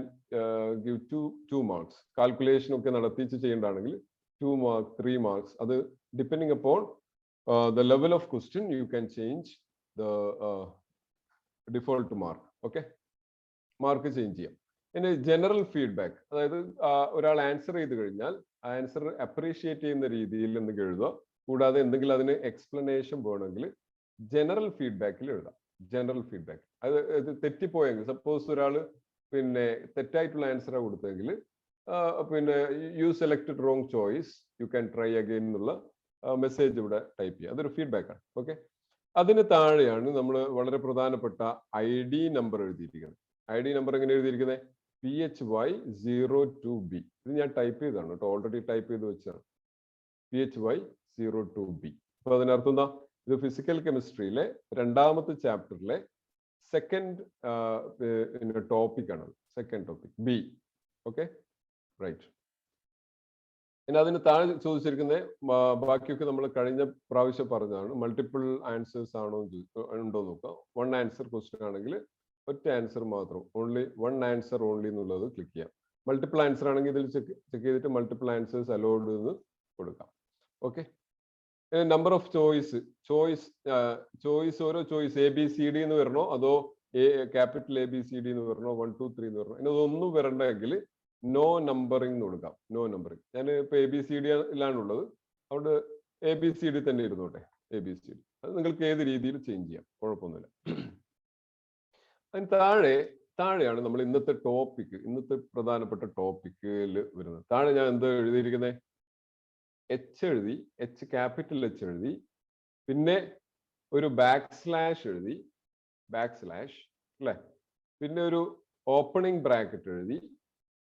[SPEAKER 1] give 2 marks. Calculation ഒക്കെ നടത്തിച്ച് ചെയ്യേണ്ടതാണെങ്കിൽ 2 മാർക്ക് 3 മാർക്സ്. അത് depending upon the level of question you can change the default mark. Okay, mark change ചെയ്യാം. ഇനി ജനറൽ ഫീഡ്ബാക്ക്, അതായത് ഒരാൾ ആൻസർ ചെയ്ത് കഴിഞ്ഞാൽ ആൻസർ അപ്രീഷിയേറ്റ് ചെയ്യുന്ന രീതിയിൽ എന്തെങ്കിലും എഴുതുക. കൂടാതെ എന്തെങ്കിലും അതിന് എക്സ്പ്ലനേഷൻ വേണമെങ്കിൽ ജനറൽ ഫീഡ്ബാക്കിൽ എഴുതാം. ജനറൽ ഫീഡ്ബാക്ക് അത് തെറ്റിപ്പോയെങ്കിൽ, സപ്പോസ് ഒരാൾ പിന്നെ തെറ്റായിട്ടുള്ള ആൻസറാണ് കൊടുത്തെങ്കിൽ പിന്നെ you selected wrong choice, you can try again എന്നുള്ള മെസ്സേജ് ഇവിടെ ടൈപ്പ് ചെയ്യുക. അതൊരു ഫീഡ്ബാക്ക് ആണ്. ഓക്കെ, അതിന് താഴെയാണ് നമ്മൾ വളരെ പ്രധാനപ്പെട്ട ID നമ്പർ എഴുതിയിരിക്കുന്നത്. ID നമ്പർ എങ്ങനെ എഴുതിയിരിക്കുന്നത്? PHY02B. ഇത് ഞാൻ ടൈപ്പ് ചെയ്തതാണ് കേട്ടോ, ഓൾറെഡി ടൈപ്പ് ചെയ്ത് വെച്ചാണ്. PHY02B. അപ്പൊ അതിനർത്ഥം എന്താ? ഇത് ഫിസിക്കൽ കെമിസ്ട്രിയിലെ 2ാമത്തെ ചാപ്റ്ററിലെ സെക്കൻഡ് ടോപ്പിക് ആണ്. Second topic B. Okay, right. ഇനി അതിന് താഴെ ചോദിച്ചിരിക്കുന്നത് ബാക്കിയൊക്കെ നമ്മൾ കഴിഞ്ഞ പ്രാവശ്യം പറഞ്ഞതാണ്. മൾട്ടിപ്പിൾ ആൻസേഴ്സ് ആണോ ഉണ്ടോ നോക്കുക. 1 ആൻസർ ക്വസ്റ്റ്യൻ ആണെങ്കിൽ ഒറ്റ ആൻസർ മാത്രം, ഓൺലി 1 ആൻസർ ഓൺലി എന്നുള്ളത് ക്ലിക്ക് ചെയ്യാം. മൾട്ടിപ്പിൾ ആൻസർ ആണെങ്കിൽ ഇതിൽ ചെക്ക് ചെയ്തിട്ട് മൾട്ടിപ്പിൾ ആൻസേഴ്സ് അലോഡ് എന്ന് കൊടുക്കാം. ഓക്കെ, നമ്പർ ഓഫ് ചോയ്സ് ഓരോ ചോയ്സ് ABCD എന്ന് വരണോ അതോ ക്യാപിറ്റൽ ABCD എന്ന് വരണോ, 1 2 3 എന്ന് വരണോ? ഇനി അതൊന്നും വരണ്ടെങ്കിൽ നോ നമ്പറിംഗ് എന്ന് കൊടുക്കാം. No numbering. ഞാൻ ഇപ്പൊ ABCD-യിലാണുള്ളത്, അവിടെ ABCD തന്നെ ഇരുന്നോട്ടെ. ABCD അത് നിങ്ങൾക്ക് ഏത് രീതിയിൽ ചേഞ്ച് ചെയ്യാം, കുഴപ്പമൊന്നുമില്ല. അതിന് താഴെയാണ് നമ്മൾ ഇന്നത്തെ പ്രധാനപ്പെട്ട ടോപ്പിക്കിൽ വരുന്നത്. താഴെ ഞാൻ എന്താ എഴുതിയിരിക്കുന്നത്? H എഴുതി, ക്യാപിറ്റൽ H എഴുതി, പിന്നെ ഒരു / എഴുതി, അല്ലേ? പിന്നെ ഒരു ഓപ്പണിംഗ് ബ്രാക്കറ്റ് എഴുതി,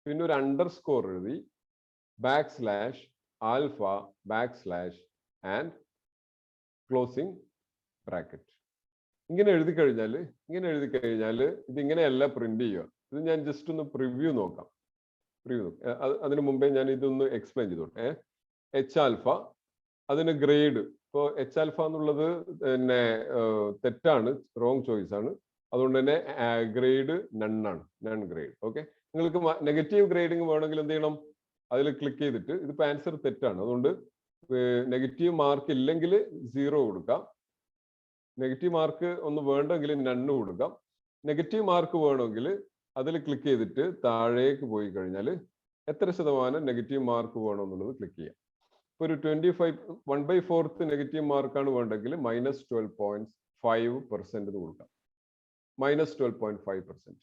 [SPEAKER 1] പിന്നെ ഒരു അണ്ടർസ്കോർ എഴുതി, \alpha ആൻഡ് ക്ലോസിംഗ് ബ്രാക്കറ്റ്. ഇങ്ങനെ എഴുതി കഴിഞ്ഞാൽ ഇത് ഇങ്ങനെയല്ല പ്രിന്റ് ചെയ്യുക. ഇത് ഞാൻ ജസ്റ്റ് ഒന്ന് പ്രിവ്യൂ നോക്കാം. അതിനു മുമ്പേ ഞാൻ ഇതൊന്ന് എക്സ്പ്ലെയിൻ ചെയ്തോട്ടെ. H-alpha, അതിന് ഗ്രേഡ്. ഇപ്പോൾ H-alpha എന്നുള്ളത് പിന്നെ തെറ്റാണ്, റോങ് ചോയ്സ് ആണ്. അതുകൊണ്ട് തന്നെ ഗ്രേഡ് നൺ ഗ്രേഡ്. ഓക്കെ, നിങ്ങൾക്ക് നെഗറ്റീവ് ഗ്രേഡിങ് വേണമെങ്കിൽ എന്ത് ചെയ്യണം? അതിൽ ക്ലിക്ക് ചെയ്തിട്ട്, ഇതിപ്പോൾ ആൻസർ തെറ്റാണ്, അതുകൊണ്ട് നെഗറ്റീവ് മാർക്ക് ഇല്ലെങ്കിൽ 0 കൊടുക്കാം. നെഗറ്റീവ് മാർക്ക് ഒന്ന് വേണ്ടെങ്കിൽ നണ്ണ് കൊടുക്കാം. നെഗറ്റീവ് മാർക്ക് വേണമെങ്കിൽ അതിൽ ക്ലിക്ക് ചെയ്തിട്ട് താഴേക്ക് പോയി കഴിഞ്ഞാൽ എത്ര ശതമാനം നെഗറ്റീവ് മാർക്ക് വേണമെന്നുള്ളത് ക്ലിക്ക് ചെയ്യാം. ഇപ്പോൾ ഒരു 1/4 നെഗറ്റീവ് മാർക്കാണ് വേണ്ടെങ്കിൽ -12.5% കൊടുക്കാം. -12.5%.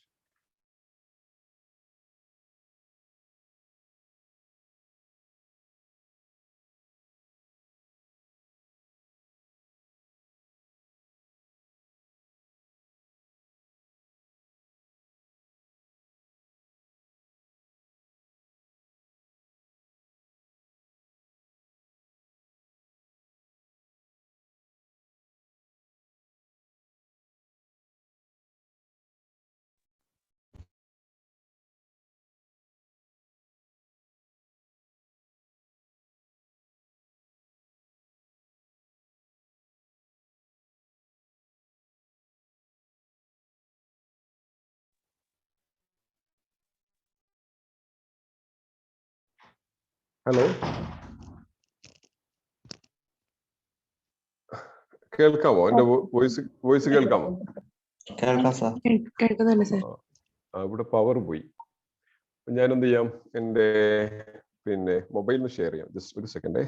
[SPEAKER 1] ഹലോ, കേൾക്കാമോ? എന്റെ വോയിസ് കേൾക്കാമോ?
[SPEAKER 2] കേൾക്കാം സാർ.
[SPEAKER 3] കേൾക്കുന്നുണ്ട് സാർ.
[SPEAKER 1] ഇവിടെ പവർ പോയി. ഞാൻ എന്ത് ചെയ്യാം, എൻ്റെ പിന്നെ മൊബൈലിൽ ഷെയർ ചെയ്യാം. ജസ്റ്റ് ഒരു സെക്കൻഡേ.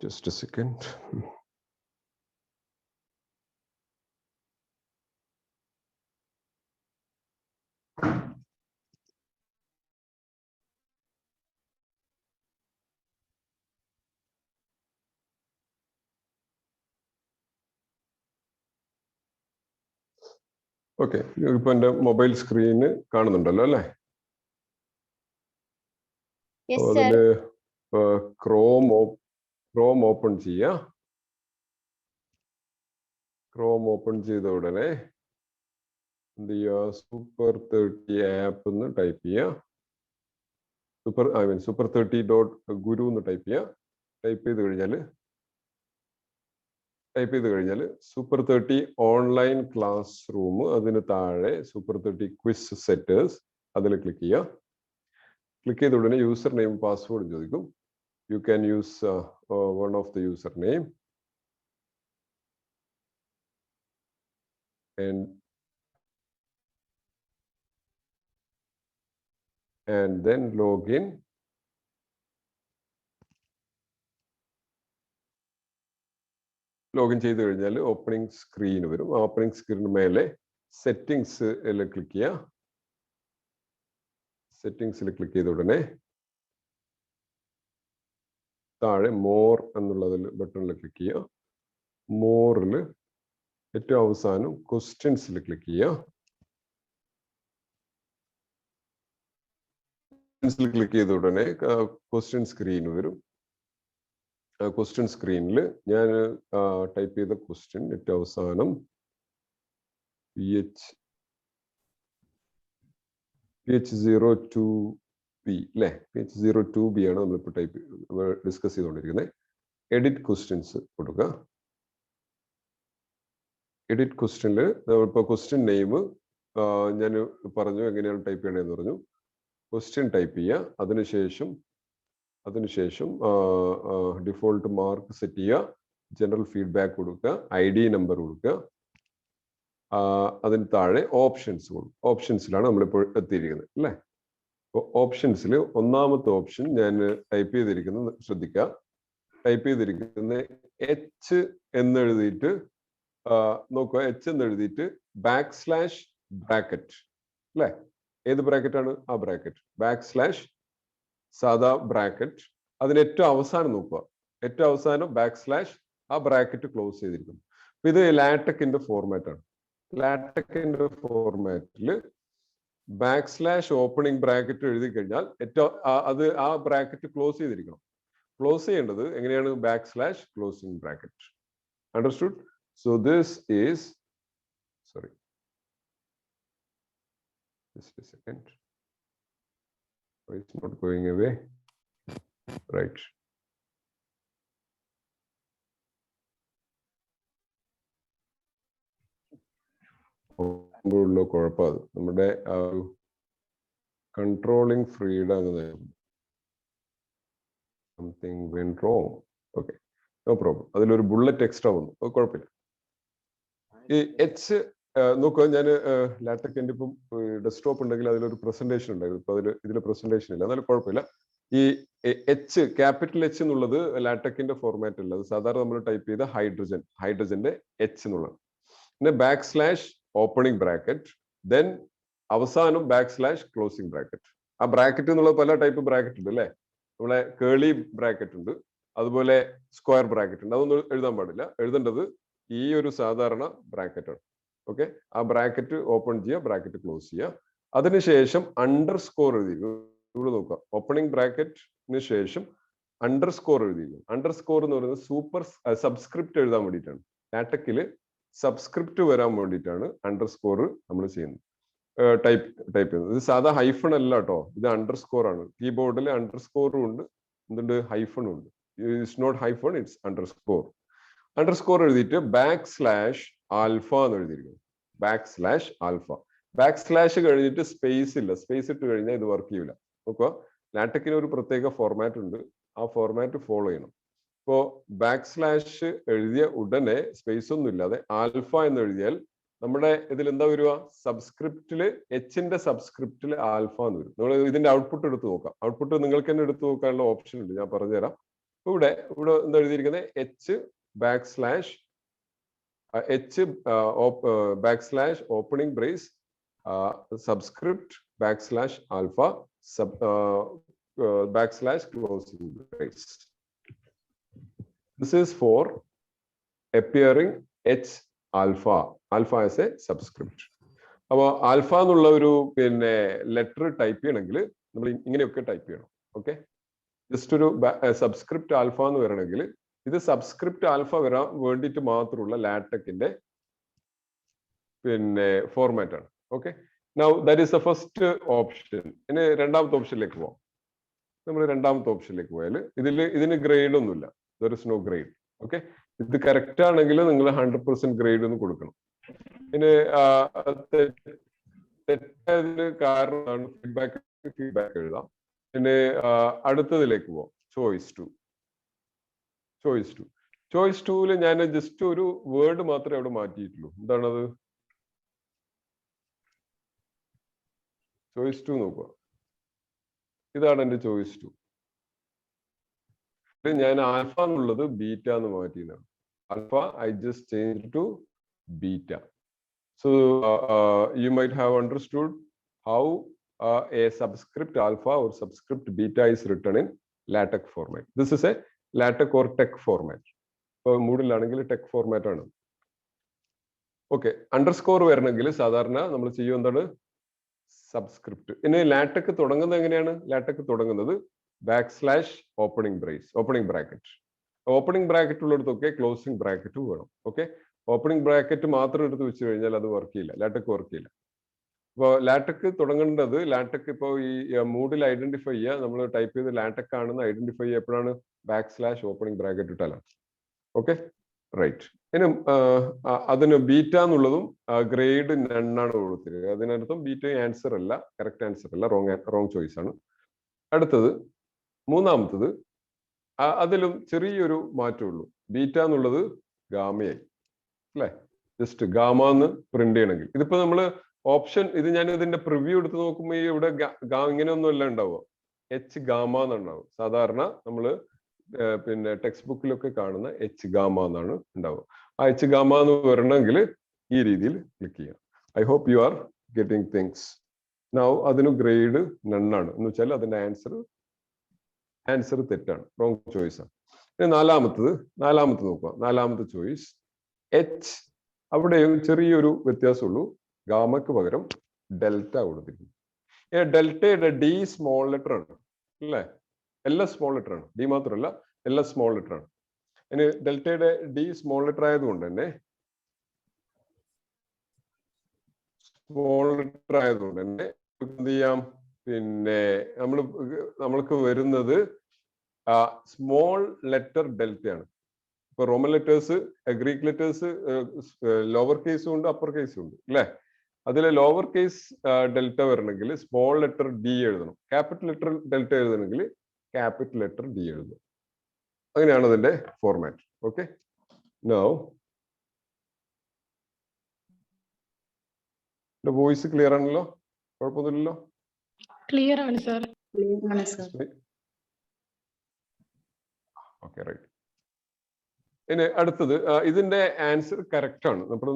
[SPEAKER 1] Just a second. ഓക്കെ, ഇപ്പൊ എന്റെ മൊബൈൽ സ്ക്രീന് കാണുന്നുണ്ടല്ലോ അല്ലേ? അതില് ക്രോം ഓപ്പൺ ചെയ്യാം. ക്രോം ഓപ്പൺ ചെയ്ത ഉടനെ എന്ത് ചെയ്യുക, സൂപ്പർ 30 ആപ്പ് എന്ന് ടൈപ്പ് ചെയ്യുക. സൂപ്പർ 30.guru എന്ന് ടൈപ്പ് ചെയ്യുക. ടൈപ്പ് ചെയ്ത് കഴിഞ്ഞാൽ സൂപ്പർ 30 ഓൺലൈൻ ക്ലാസ് റൂം, അതിന് താഴെ സൂപ്പർ 30 ക്വിസ് സെറ്റേഴ്സ്, അതിൽ ക്ലിക്ക് ചെയ്യുക. ക്ലിക്ക് ചെയ്ത ഉടനെ യൂസർ നെയിം പാസ്വേഡ് ചോദിക്കും. You can use one of the user name and then log in. Login ചെയ്ത് കഴിഞ്ഞാൽ ഓപ്പണിംഗ് സ്ക്രീൻ വരും. ഓപ്പണിംഗ് സ്ക്രീനിന് മേലെ സെറ്റിംഗ്സ് ക്ലിക്ക് ചെയ്യുക. സെറ്റിംഗ്സിൽ ക്ലിക്ക് ചെയ്ത ഉടനെ താഴെ മോർ എന്നുള്ളതിൽ ബട്ടണിൽ ക്ലിക്ക് ചെയ്യുക. മോറിൽ ഏറ്റവും അവസാനം ക്വസ്റ്റ്യൻസിൽ ക്ലിക്ക് ചെയ്യുക. ക്ലിക്ക് ചെയ്ത ഉടനെ ക്വസ്റ്റ്യൻ സ്ക്രീൻ വരും. ക്വസ്റ്റ്യൻ സ്ക്രീനിൽ ഞാൻ ടൈപ്പ് ചെയ്ത ക്വസ്റ്റ്യൻ ഏറ്റവും അവസാനം PH02B അല്ലേ? PH02B ആണ് നമ്മളിപ്പോൾ ഡിസ്കസ് ചെയ്തുകൊണ്ടിരിക്കുന്നത്. എഡിറ്റ് ക്വസ്റ്റ്യൻസ് കൊടുക്കുക. എഡിറ്റ് ക്വസ്റ്റ്യനിൽ ഇപ്പോൾ ക്വസ്റ്റ്യൻ നെയിം ഞാൻ പറഞ്ഞു എങ്ങനെയാണ് ടൈപ്പ് ചെയ്യണമെന്ന് പറഞ്ഞു. ക്വസ്റ്റ്യൻ ടൈപ്പ് ചെയ്യുക. അതിനുശേഷം ഡിഫോൾട്ട് മാർക്ക് സെറ്റ് ചെയ്യുക. ജനറൽ ഫീഡ്ബാക്ക് കൊടുക്കുക. ID നമ്പർ കൊടുക്കുക. അതിന് താഴെ ഓപ്ഷൻസിലാണ് നമ്മളിപ്പോൾ എത്തിയിരിക്കുന്നത് അല്ലേ? അപ്പോൾ ഓപ്ഷൻസിൽ ഒന്നാമത്തെ ഓപ്ഷൻ ഞാൻ ടൈപ്പ് ചെയ്തിരിക്കുന്നത് ശ്രദ്ധിക്കുക. ടൈപ്പ് ചെയ്തിരിക്കുന്നത് H എന്നെഴുതിയിട്ട് നോക്കുക. H എന്നെഴുതിയിട്ട് ബ്രാക്കറ്റ് അല്ലേ? ഏത് ബ്രാക്കറ്റാണ്? ആ ബ്രാക്കറ്റ് സാധാ ബ്രാക്കറ്റ്. അതിന് ഏറ്റവും അവസാനം നോക്കുക. ഏറ്റവും അവസാനം ആ ബ്രാക്കറ്റ് ക്ലോസ് ചെയ്തിരിക്കുന്നു. ഇത് ലാറ്റക്കിന്റെ ഫോർമാറ്റ് ആണ്. ലാറ്റക്കിന്റെ ഫോർമാറ്റിൽ ഓപ്പണിംഗ് ബ്രാക്കറ്റ് എഴുതി കഴിഞ്ഞാൽ അത് ആ ബ്രാക്കറ്റ് ക്ലോസ് ചെയ്തിരിക്കണം. ക്ലോസ് ചെയ്യേണ്ടത് എങ്ങനെയാണ്? Closing bracket. Understood? So this is just a second. It's not going away. Right. കുഴപ്പം നമ്മുടെ controlling freedom something went wrong. Okay, no problem. അതിലൊരു ബുള്ളറ്റ് എക്സ്ട്രാ വന്നു. കുഴപ്പമില്ല. ഈ H നോക്കുക. ഞാൻ ലാറ്റക്കിന്റെ ഇപ്പം ഡെസ്ക്ടോപ്പ് ഉണ്ടെങ്കിൽ അതിലൊരു പ്രസന്റേഷൻ ഉണ്ടായിരുന്നു. ഇപ്പൊ ഇതിൽ പ്രസന്റേഷൻ ഇല്ല. എന്നാലും കുഴപ്പമില്ല. ഈ എച്ച് ക്യാപിറ്റൽ എച്ച് എന്നുള്ളത് ലാറ്റക്കിന്റെ ഫോർമാറ്റ് അല്ല, അത് സാധാരണ നമ്മൾ ടൈപ്പ് ചെയ്ത ഹൈഡ്രജന്റെ എച്ച് എന്നുള്ളത്. പിന്നെ back slash opening bracket, then അവസാനം ബാക്ക് സ്ലാഷ് ക്ലോസിംഗ് ബ്രാക്കറ്റ്. ആ ബ്രാക്കറ്റ് എന്നുള്ളത് പല ടൈപ്പ് ബ്രാക്കറ്റ് ഉണ്ട് അല്ലെ, നമ്മളെ കേളി ബ്രാക്കറ്റ് ഉണ്ട്, അതുപോലെ സ്ക്വയർ ബ്രാക്കറ്റ് ഉണ്ട്. അതൊന്നും എഴുതാൻ പാടില്ല, എഴുതേണ്ടത് ഈ ഒരു സാധാരണ ബ്രാക്കറ്റ് ആണ്. ഓക്കെ, ആ ബ്രാക്കറ്റ് ഓപ്പൺ ചെയ്യുക, ബ്രാക്കറ്റ് ക്ലോസ് ചെയ്യുക. അതിനുശേഷം അണ്ടർ സ്കോർ എഴുതിയിരിക്കും. ഇവിടെ നോക്കുക, ഓപ്പണിംഗ് ബ്രാക്കറ്റിന് ശേഷം അണ്ടർ സ്കോർ എഴുതിയിരിക്കും. അണ്ടർ സ്കോർ എന്ന് പറയുന്നത് സബ്സ്ക്രിപ്റ്റ് എഴുതാൻ വേണ്ടിയിട്ടാണ്. ലാറ്റക്കില് സബ്സ്ക്രിപ്റ്റ് വരാൻ വേണ്ടിയിട്ടാണ് അണ്ടർ സ്കോർ നമ്മൾ ചെയ്യുന്നത്, ടൈപ്പ് ചെയ്യുന്നത്. ഇത് സാധാ ഹൈഫൺ അല്ല കേട്ടോ, ഇത് അണ്ടർ സ്കോർ ആണ്. കീബോർഡിൽ അണ്ടർ സ്കോറും ഉണ്ട്, എന്തുണ്ട്, ഹൈഫണും ഉണ്ട്. It's not hyphen, it's underscore. Underscore എഴുതിയിട്ട് ബാക്ക് സ്ലാഷ് ആൽഫ എന്ന് എഴുതിയിരിക്കുന്നു. Backslash alpha. Backslash കഴിഞ്ഞിട്ട് സ്പേസ് ഇല്ല, സ്പേസ് ഇട്ട് കഴിഞ്ഞാൽ ഇത് വർക്ക് ചെയ്യില്ല. നോക്കുക, ലാറ്റക്കിന് ഒരു പ്രത്യേക ഫോർമാറ്റ് ഉണ്ട്, ആ ഫോർമാറ്റ് ഫോളോ ചെയ്യണം. ഇപ്പോ ബാക്ക് സ്ലാഷ് എഴുതിയ ഉടനെ സ്പേസ് ഒന്നും ഇല്ലാതെ ആൽഫ എന്ന് എഴുതിയാൽ നമ്മുടെ ഇതിൽ എന്താ വരിക, സബ്സ്ക്രിപ്റ്റില് എച്ചിന്റെ സബ്സ്ക്രിപ്റ്റില് ആൽഫ എന്ന് വരും. നമ്മൾ ഇതിന്റെ ഔട്ട്പുട്ട് എടുത്ത് നോക്കാം. ഔട്ട്പുട്ട് നിങ്ങൾക്ക് തന്നെ എടുത്ത് നോക്കാനുള്ള ഓപ്ഷൻ ഉണ്ട്, ഞാൻ പറഞ്ഞുതരാം. ഇവിടെ എന്താ എഴുതിയിരിക്കുന്നത്, H back slash back slash opening brace subscript back slash alpha backslash closing brace. This is for appearing H alpha as a subscript. അപ്പോൾ ആൽഫ എന്നുള്ള ഒരു പിന്നെ ലെറ്റർ ടൈപ്പ് ചെയ്യണമെങ്കിൽ നമ്മൾ ഇങ്ങനെയൊക്കെ ടൈപ്പ് ചെയ്യണം. ഓക്കെ, ജസ്റ്റ് ഒരു സബ്സ്ക്രിപ്റ്റ് ആൽഫ എന്ന് വരണമെങ്കിൽ ഇത് സബ്സ്ക്രിപ്റ്റ് ആൽഫ വരാൻ വേണ്ടിയിട്ട് മാത്രമുള്ള ലാറ്റക്കിന്റെ പിന്നെ ഫോർമാറ്റ് ആണ്. Okay, now that is the first option. ഇനി രണ്ടാമത്തെ ഓപ്ഷനിലേക്ക് പോവാം. നമ്മൾ രണ്ടാമത്തെ ഓപ്ഷനിലേക്ക് പോയാൽ ഇതിന് ഗ്രേഡ് ഒന്നുമില്ല, there is no grade. Okay, ഇത് കറക്റ്റ് ആണെങ്കിൽ നിങ്ങൾ 100% ഗ്രേഡ് ഒന്ന് കൊടുക്കണം. പിന്നെ തെറ്റതിന് കാരണം ഫീഡ്ബാക്ക് എഴുതാം. പിന്നെ അടുത്തതിലേക്ക് പോവാം, ചോയ്സ് ടൂല് ഞാൻ ജസ്റ്റ് ഒരു വേർഡ് മാത്രമേ അവിടെ മാറ്റിയിട്ടുള്ളൂ. എന്താണത്, ചോയ്സ് 2 നോക്കുക. ഇതാണ് എന്റെ ചോയ്സ് 2. ഞാൻ ആൽഫ എന്നുള്ളത് ബീറ്റ എന്ന് മാറ്റിയതാണ്. Alpha I just change to beta. So you might have understood how a subscript alpha or subscript beta is written in LaTeX format. This is a LaTeX or TeX format. ഇപ്പോൾ മൂഡിലാണെങ്കിൽ TeX format ആണ്. Okay, underscore വരണമെങ്കിൽ സാധാരണ നമ്മൾ ചെയ്യും എന്താണ്, subscript. ഇനി ലാറ്റക് തുടങ്ങുന്നത് എങ്ങനെയാണ്, ലാറ്റക് തുടങ്ങുന്നത് backslash opening bracket. Opening bracket ഉള്ളിടത്തൊക്കെ ക്ലോസിംഗ് ബ്രാക്കറ്റും വേണം. ഓക്കെ, ഓപ്പണിംഗ് ബ്രാക്കറ്റ് മാത്രം എടുത്ത് വെച്ച് കഴിഞ്ഞാൽ അത് വർക്ക് ചെയ്യില്ല, ലാറ്റക് വർക്ക് ചെയ്യില്ല. അപ്പോൾ ലാറ്റക് തുടങ്ങേണ്ടത്, ലാറ്റക് ഇപ്പോൾ ഈ മൂഡിൽ ഐഡന്റിഫൈ ചെയ്യുക, നമ്മൾ ടൈപ്പ് ചെയ്ത് ലാറ്റക് ആണെന്ന് ഐഡന്റിഫൈ ചെയ്യുക എപ്പോഴാണ്, ബാക്ക് സ്ലാഷ് ഓപ്പണിംഗ് ബ്രാക്കറ്റ് ഇട്ടാലാണ്. Okay, right. ഇനി അതിന് ബീറ്റ എന്നുള്ളതും ഗ്രേഡ് നണ്ണാണ് കൊടുത്തിരിക്കുന്നത്. അതിനർത്ഥം ബീറ്റ ആൻസർ അല്ല, കറക്റ്റ് ആൻസർ അല്ല, റോങ് ചോയ്സ് ആണ്. അടുത്തത് മൂന്നാമത്തത്, അതിലും ചെറിയൊരു മാറ്റമുള്ളൂ. ബീറ്റ എന്നുള്ളത് ഗാമയായി അല്ലെ, ജസ്റ്റ് ഗാമ എന്ന് പ്രിന്റ് ചെയ്യണമെങ്കിൽ. ഇതിപ്പോ നമ്മള് ഓപ്ഷൻ, ഇത് ഞാൻ ഇതിന്റെ പ്രിവ്യൂ എടുത്ത് നോക്കുമ്പോൾ ഇവിടെ ഇങ്ങനെയൊന്നും അല്ല ഉണ്ടാവുക, എച്ച് ഗാമ എന്നുണ്ടാവും. സാധാരണ നമ്മള് പിന്നെ ടെക്സ്റ്റ് ബുക്കിലൊക്കെ കാണുന്ന എച്ച് ഗാമ എന്നാണ് ഉണ്ടാവുക. ആ എച്ച് ഗാമ എന്ന് വരണമെങ്കിൽ ഈ രീതിയിൽ ക്ലിക്ക് ചെയ്യാം. I hope you are getting things now. അതിന് ഗ്രേഡ് നണ്ണാണ് എന്ന് വെച്ചാൽ അതിന്റെ ആൻസർ തെറ്റാണ്, റോങ് ചോയ്സ് ആണ്. ഇനി നാലാമത്തെ നോക്കുക. നാലാമത്തെ ചോയ്സ് എച്ച്, അവിടെയും ചെറിയൊരു വ്യത്യാസമുള്ളൂ. ഗാമക്ക് പകരം ഡെൽറ്റ കൊടുത്തിരിക്കുന്നു. ഡെൽറ്റയുടെ ഡി സ്മോൾ ലെറ്റർ ആണ് അല്ലേ, എല്ലാം സ്മോൾ ലെറ്റർ ആണ്, ഡി മാത്രമല്ല എല്ലാം സ്മോൾ ലെറ്റർ ആണ്. ഇനി ഡെൽറ്റയുടെ ഡി സ്മോൾ ലെറ്റർ ആയതുകൊണ്ട് തന്നെ എന്ത് ചെയ്യാം, പിന്നെ നമ്മൾക്ക് വരുന്നത് സ്മോൾ ലെറ്റർ ഡെൽറ്റയാണ്. ഇപ്പൊ Roman letters, Greek letters lower കേസും ഉണ്ട് അപ്പർ കേസും ഉണ്ട് അല്ലെ. അതിലെ ലോവർ കേസ് ഡെൽറ്റ വരണമെങ്കിൽ സ്മോൾ ലെറ്റർ ഡി എഴുതണം, ക്യാപിറ്റൽ ലെറ്റർ ഡെൽറ്റ എഴുതണമെങ്കിൽ ക്യാപിറ്റൽ ലെറ്റർ ഡി എഴുതണം. അങ്ങനെയാണ് അതിന്റെ format. Okay, now voice clear ആണല്ലോ, കുഴപ്പമൊന്നുമില്ലല്ലോ?
[SPEAKER 3] ക്ലിയർ ആണ് സർ.
[SPEAKER 1] Okay right. ഇനി അടുത്തത് ഇതിന്റെ ആൻസർ കറക്റ്റ് ആണ്. നമ്മൾ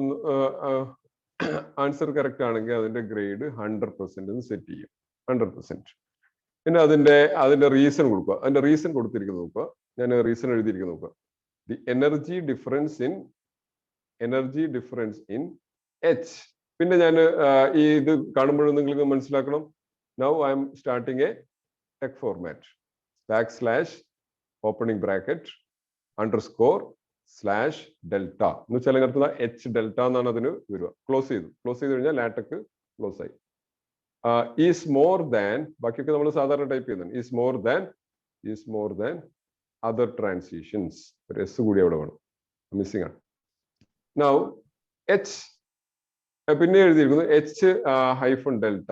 [SPEAKER 1] ആൻസർ കറക്റ്റ് ആണെങ്കിൽ അതിന്റെ ഗ്രേഡ് 100% സെറ്റ് ചെയ്യും. 100%. പിന്നെ അതിന്റെ റീസൺ കൊടുക്കുക. അതിന്റെ റീസൺ കൊടുത്തിരിക്കുന്നത് നോക്കുക. ഞാൻ റീസൺ എഴുതിയിരിക്കുന്നത് നോക്കുക. The energy difference in H. പിന്നെ ഞാൻ ഈ ഇത് കാണുമ്പോഴും നിങ്ങൾക്ക് മനസ്സിലാക്കണം. Now I M starting A tech format. \Opening bracket _/delta എന്ന് വെച്ചാൽ അതിനകത്ത് എച്ച് ഡെൽറ്റ എന്നാണ് അതിന് വരിക. ക്ലോസ് ചെയ്ത് കഴിഞ്ഞാൽ ലാറ്റക്ക് ക്ലോസ് ആയി. ഈസ് മോർ ദാൻ, ബാക്കിയൊക്കെ നമ്മൾ സാധാരണ ടൈപ്പ് ചെയ്യുന്നുണ്ട്. Is more than other transitions. ഒരു എസ് കൂടി അവിടെ വേണം, മിസ്സിംഗ് ആണ്. നൗ എച്ച് പിന്നെ എഴുതിയിരിക്കുന്നു H-ഡെൽറ്റ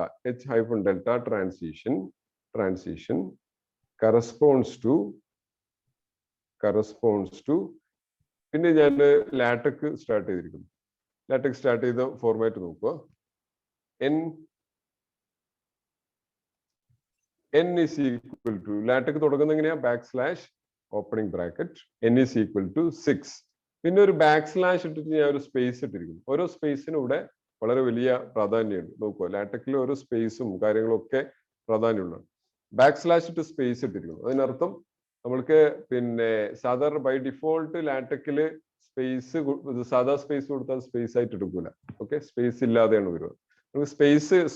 [SPEAKER 1] ട്രാൻസിഷൻ കറസ്പോണ്ട്സ് ടു പിന്നെ ഞാൻ ലാറ്റക്ക് സ്റ്റാർട്ട് ചെയ്തിരിക്കുന്നു. ലാറ്റക്ക് സ്റ്റാർട്ട് ചെയ്ത ഫോർമാറ്റ് നോക്കുക. n is equal to, ലാറ്റക്ക് തുടങ്ങുന്നത് എങ്ങനെയാ? \Opening bracket n is equal to 6. പിന്നെ ഒരു \/ ഇട്ടിട്ട് ഞാൻ ഒരു സ്പേസ് ഇട്ടിരിക്കുന്നു. ഓരോ സ്പേസിനും ഇവിടെ വളരെ വലിയ പ്രാധാന്യമുണ്ട്. നോക്കുക, ലാറ്റക്കിൽ ഓരോ സ്പേസും കാര്യങ്ങളും ഒക്കെ പ്രാധാന്യമുള്ളതാണ്. \/ ഇട്ട് സ്പേസ് ഇട്ടിരിക്കുന്നു. അതിനർത്ഥം നമ്മൾക്ക് പിന്നെ സാധാരണ ബൈ ഡിഫോൾട്ട് ലാറ്റക്കില് സ്പേസ് സാധാ സ്പേസ് കൊടുത്താൽ സ്പേസ് ആയിട്ട് എടുക്കൂല. ഓക്കെ, സ്പേസ് ഇല്ലാതെയാണ് വരുന്നത്. നമുക്ക്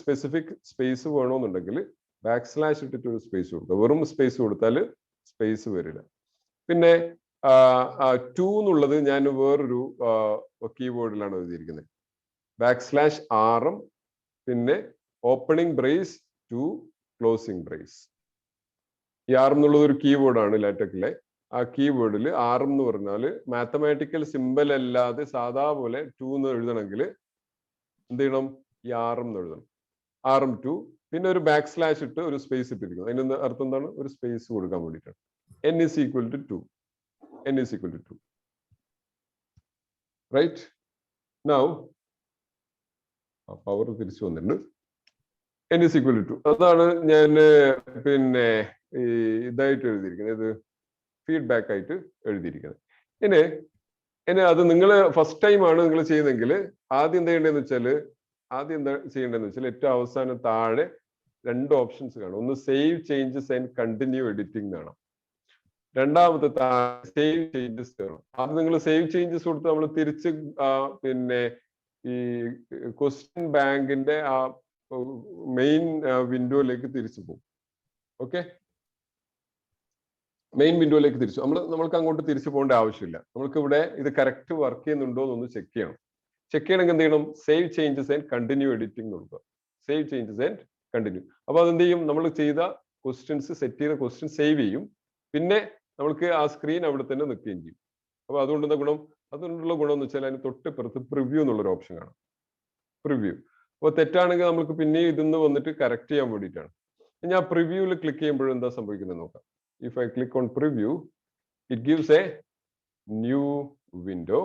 [SPEAKER 1] സ്പെസിഫിക് സ്പേസ് വേണമെന്നുണ്ടെങ്കിൽ \/ ഇട്ടിട്ട് ഒരു സ്പേസ് കൊടുക്കുക. വെറും സ്പേസ് കൊടുത്താൽ സ്പേസ് വരില്ല. പിന്നെ 2 എന്നുള്ളത് ഞാൻ വേറൊരു കീവേഡിലാണ് എഴുതിയിരിക്കുന്നത്. \rm പിന്നെ opening brace to closing brace. ഈ ആർ എന്നുള്ളത് ഒരു കീവേഡാണ് ലാറ്റക്കിലെ. ആ കീവേഡിൽ ആർഎം എന്ന് പറഞ്ഞാൽ മാത്തമാറ്റിക്കൽ സിമ്പൽ അല്ലാതെ സാധാ പോലെ 2 എന്ന് എഴുതണമെങ്കിൽ എന്ത് ചെയ്യണം? ഈ ആർഎം എന്ന് എഴുതണം. RM2 പിന്നെ ഒരു \/ ഇട്ട് ഒരു സ്പേസ് ഇട്ടിരിക്കുന്നു. അതിന്റെ അർത്ഥം എന്താണ്? ഒരു സ്പേസ് കൊടുക്കാൻ വേണ്ടിയിട്ടാണ്. n is equal to 2. Right. Now power തിരിച്ചു വന്നിട്ടുണ്ട്. n is equal to 2. അതാണ് ഞാൻ പിന്നെ ഇതായിട്ട് എഴുതിയിരിക്കുന്നത്. ഇത് ഫീഡ്ബാക്ക് ആയിട്ട് എഴുതിയിരിക്കുന്നത്. ഇനി അത് നിങ്ങൾ ഫസ്റ്റ് ടൈം ആണ് നിങ്ങൾ ചെയ്യുന്നതെങ്കിൽ ആദ്യം എന്താ ചെയ്യേണ്ടതെന്ന് വെച്ചാൽ ഏറ്റവും അവസാനം താഴെ 2 ഓപ്ഷൻസ് കാണും. ഒന്ന് save changes and continue editing ആണ്. രണ്ടാമത്തെ സേവ് ചേഞ്ചസ് കാണും. അത് നിങ്ങൾ സേവ് ചേഞ്ചസ് കൊടുത്ത് നമ്മൾ തിരിച്ച് പിന്നെ ഈ ക്വസ്റ്റ്യൻ ബാങ്കിന്റെ ആ മെയിൻ വിൻഡോയിലേക്ക് തിരിച്ചു പോകും. ഓക്കെ, മെയിൻ വിൻഡോയിലേക്ക് തിരിച്ചു. നമ്മൾക്ക് അങ്ങോട്ട് തിരിച്ചു പോകേണ്ട ആവശ്യമില്ല. നമ്മൾക്ക് ഇവിടെ ഇത് കറക്റ്റ് വർക്ക് ചെയ്യുന്നുണ്ടോ എന്നൊന്ന് ചെക്ക് ചെയ്യണം. ചെക്ക് ചെയ്യണമെങ്കിൽ എന്ത് ചെയ്യണം? Save changes and continue editing കൊടുക്കുക. Save changes and continue. അപ്പൊ അതെന്ത് ചെയ്യും? നമ്മൾ ചെയ്ത ക്വസ്റ്റ്യൻസ്, സെറ്റ് ചെയ്ത ക്വസ്റ്റ്യൻ സേവ് ചെയ്യും. പിന്നെ നമ്മൾക്ക് ആ സ്ക്രീൻ അവിടെ തന്നെ നിൽക്കുകയും ചെയ്യും. അപ്പൊ അതുകൊണ്ടുള്ള ഗുണം എന്ന് വെച്ചാൽ അതിന് തൊട്ടിപ്പുറത്ത് പ്രിവ്യൂ എന്നുള്ളൊരു ഓപ്ഷൻ കാണാം. പ്രിവ്യൂ. അപ്പോൾ തെറ്റാണെങ്കിൽ നമുക്ക് പിന്നെ ഇതിന്ന് വന്നിട്ട് കറക്റ്റ് ചെയ്യാൻ വേണ്ടിയിട്ടാണ്. ഞാൻ പ്രിവ്യൂവിൽ ക്ലിക്ക് ചെയ്യുമ്പോഴും എന്താ സംഭവിക്കുന്നത് നോക്കാം. If I click on preview, it gives a new window.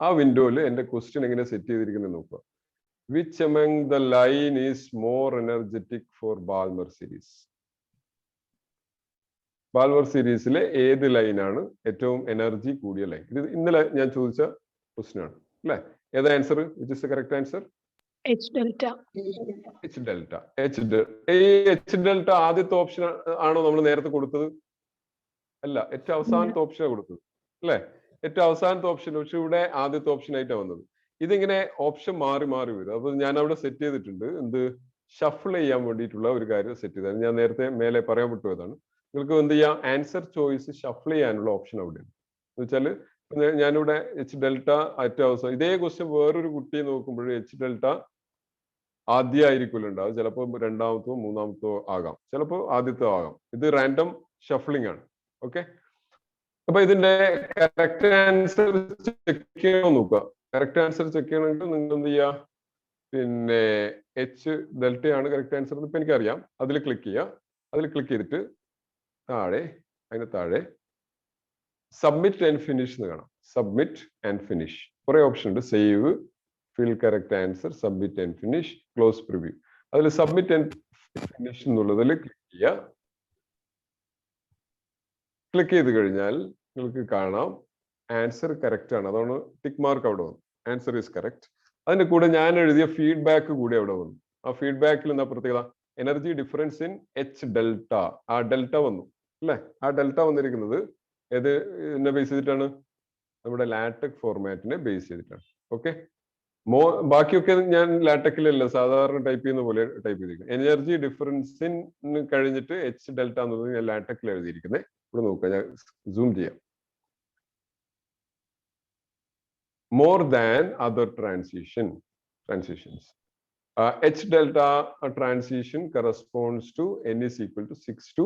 [SPEAKER 1] ആ വിൻഡോയിൽ എന്റെ ക്വസ്റ്റ്യൻ എങ്ങനെ സെറ്റ് ചെയ്തിരിക്കുന്നത് നോക്കുക. Which among the line is more energetic for Balmer series? ബാൽമർ സീരീസിലെ ഏത് ലൈനാണ് ഏറ്റവും എനർജി കൂടിയ ലൈൻ? ഇത് ഇന്നലെ ഞാൻ ചോദിച്ച ക്വസ്റ്റ്യൻ ആണ് അല്ലെ? ഏതാ answer? Which is the correct answer?
[SPEAKER 3] H delta. ആദ്യത്തെ ഓപ്ഷൻ ആണോ നമ്മൾ നേരത്തെ കൊടുത്തത്? അല്ല, ഏറ്റവും അവസാനത്തെ ഓപ്ഷനാണ് കൊടുത്തത് അല്ലെ? ഏറ്റവും അവസാനത്തെ ഓപ്ഷൻ. പക്ഷെ ഇവിടെ ആദ്യത്തെ ഓപ്ഷൻ ആയിട്ടാണ് വന്നത്. ഇതിങ്ങനെ ഓപ്ഷൻ മാറി വരും. അപ്പൊ ഞാൻ അവിടെ സെറ്റ് ചെയ്തിട്ടുണ്ട് എന്ത്? ഷഫിൾ ചെയ്യാൻ വേണ്ടിയിട്ടുള്ള ഒരു കാര്യം സെറ്റ് ചെയ്തതാണ്. ഞാൻ നേരത്തെ മേലെ പറയാൻ വിട്ടുപോയതാണ്. നിങ്ങൾക്ക് എന്ത് ചെയ്യാം? ആൻസർ ചോയ്സ് ഷഫിൾ ചെയ്യാനുള്ള ഓപ്ഷൻ അവിടെ ഉണ്ട്. എന്ന് വെച്ചാല് ഞാനിവിടെ H-ഡെൽറ്റ ഏറ്റവും അവസാനം. ഇതേ ക്വസ്റ്റ്യൻ വേറൊരു കുട്ടിയെ നോക്കുമ്പോൾ H-ഡെൽറ്റ ആദ്യമായിരിക്കും ഉണ്ടാവും. ചിലപ്പോൾ രണ്ടാമത്തോ മൂന്നാമത്തോ ആകാം, ചിലപ്പോൾ ആദ്യത്തോ ആകാം. ഇത് റാൻഡം ഷഫ്ലിംഗ് ആണ്. ഓക്കെ, അപ്പൊ ഇതിന്റെ കറക്റ്റ് ആൻസർ ചെക്ക് ചെയ്യണം നോക്കുക. കറക്റ്റ് ആൻസർ ചെക്ക് ചെയ്യണമെങ്കിൽ നിങ്ങൾ എന്ത് ചെയ്യുക? പിന്നെ H-ഡെൽറ്റ ആണ് കറക്റ്റ് ആൻസർ എന്ന് ഇപ്പൊ എനിക്കറിയാം. അതിൽ ക്ലിക്ക് ചെയ്യുക. അതിൽ ക്ലിക്ക് ചെയ്തിട്ട് അതിന് താഴെ സബ്മിറ്റ് ആൻഡ് ഫിനിഷ് എന്ന് കാണാം. സബ്മിറ്റ് ആൻഡ് ഫിനിഷ് കുറെ ഓപ്ഷൻ ഉണ്ട്. Save, fill correct answer, submit and finish, close preview. അതിൽ സബ്മിറ്റ് ആൻഡ് ഫിനിഷ് എന്നുള്ളതിൽ ക്ലിക്ക് ചെയ്യുക. ക്ലിക്ക് ചെയ്ത് കഴിഞ്ഞാൽ നിങ്ങൾക്ക് കാണാം ആൻസർ കറക്റ്റ് ആണ്. അതാണ് ടിക്ക് മാർക്ക് അവിടെ വന്നു. Answer is correct. അതിന്റെ കൂടെ ഞാൻ എഴുതിയ ഫീഡ്ബാക്ക് കൂടി അവിടെ വന്നു. ആ ഫീഡ്ബാക്കിൽ എന്താ പ്രത്യേകത? Energy difference in H delta. ആ ഡെൽറ്റ വന്നു അല്ലെ? ആ ഡെൽറ്റ വന്നിരിക്കുന്നത് ഏത് എന്നെ ബേസ് ചെയ്തിട്ടാണ്? നമ്മുടെ ലാറ്റക് ഫോർമാറ്റിനെ ബേസ് ചെയ്തിട്ടാണ്. ഓക്കെ, ബാക്കിയൊക്കെ ഞാൻ ലാറ്റക്കിലല്ല സാധാരണ ടൈപ്പ് ചെയ്യുന്ന പോലെ ടൈപ്പ് ചെയ്തിരിക്കുന്നത്. എനർജി ഡിഫറൻസിന് കഴിഞ്ഞിട്ട് എച്ച് ഡെൽറ്റ എന്നുള്ളത് ഞാൻ ലാറ്റക്കിൽ എഴുതിയിരിക്കുന്നത്. ഇവിടെ നോക്കുക, ഞാൻ സൂം ചെയ്യാം. More than other transitions. H delta transition corresponds to n is equal to 6 to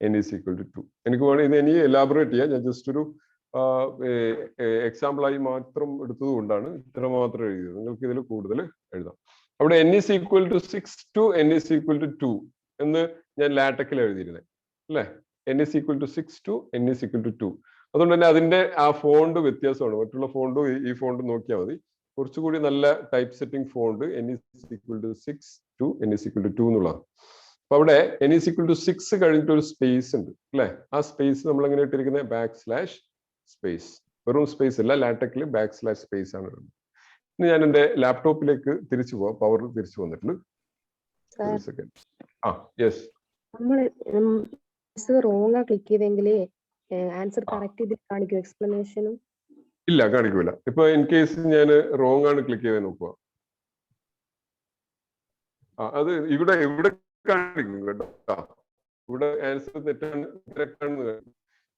[SPEAKER 3] n is equal to 2. എനിക്ക് വേണമെങ്കിൽ ഇത് ഇനി എലാബറേറ്റ് ചെയ്യാം. ഞാൻ ജസ്റ്റ് ഒരു എക്സാമ്പിൾ ആയി മാത്രം എടുത്തത് കൊണ്ടാണ് ഇത്ര മാത്രം എഴുതിയത്. നിങ്ങൾക്ക് ഇതിൽ കൂടുതൽ എഴുതാം. അവിടെ n is equal to 6 to n is equal to 2 എന്ന് ഞാൻ ലാറ്റക്കിൽ എഴുതിയിരുന്നത് അല്ലേ? n is equal to 6 to n is equal to 2. അതുകൊണ്ട് തന്നെ അതിന്റെ ആ ഫോണ്ട് വ്യത്യാസമാണ്. മറ്റുള്ള ഫോണ്ടും ഈ ഫോണ്ട് നോക്കിയാൽ മതി. കുറച്ചുകൂടി നല്ല type setting font n is equal to 6 to n is equal to 2 എന്നുള്ളതാണ്. അപ്പൊ അവിടെ n is equal to 6 കഴിഞ്ഞിട്ട് ഒരു സ്പേസ് ഉണ്ട് അല്ലെ? ആ സ്പേസ് നമ്മൾ എങ്ങനെ ഇട്ടിരിക്കുന്നത്? Back slash space. വെറും സ്പേസ് അല്ല, ലാറ്റക്കിൽ ബാക്ക് സ്ലാഷ് സ്പേസ് ആണ്. ഇനി ഞാൻ എന്റെ ലാപ്ടോപ്പിലേക്ക് തിരിച്ചു പോവാം. പവറിൽ തിരിച്ചു വന്നിട്ടുണ്ട്.
[SPEAKER 4] റോങ് ക്ലിക്ക് ചെയ്തെങ്കിൽ ആൻസർ കറക്റ്റ് ചെയ്ത് കാണിക്കും എക്സ്പ്ലനേഷനും?
[SPEAKER 3] ഇല്ല, കാണിക്കൂല. ഇപ്പൊ ഇൻ കേസ് ഞാൻ റോങ് ആണ് ക്ലിക്ക് ചെയ്ത് നോക്കുക, അത് ഇവിടെ കാണിക്കും കേട്ടോ. ഇവിടെ ആൻസർ തെറ്റാണ്.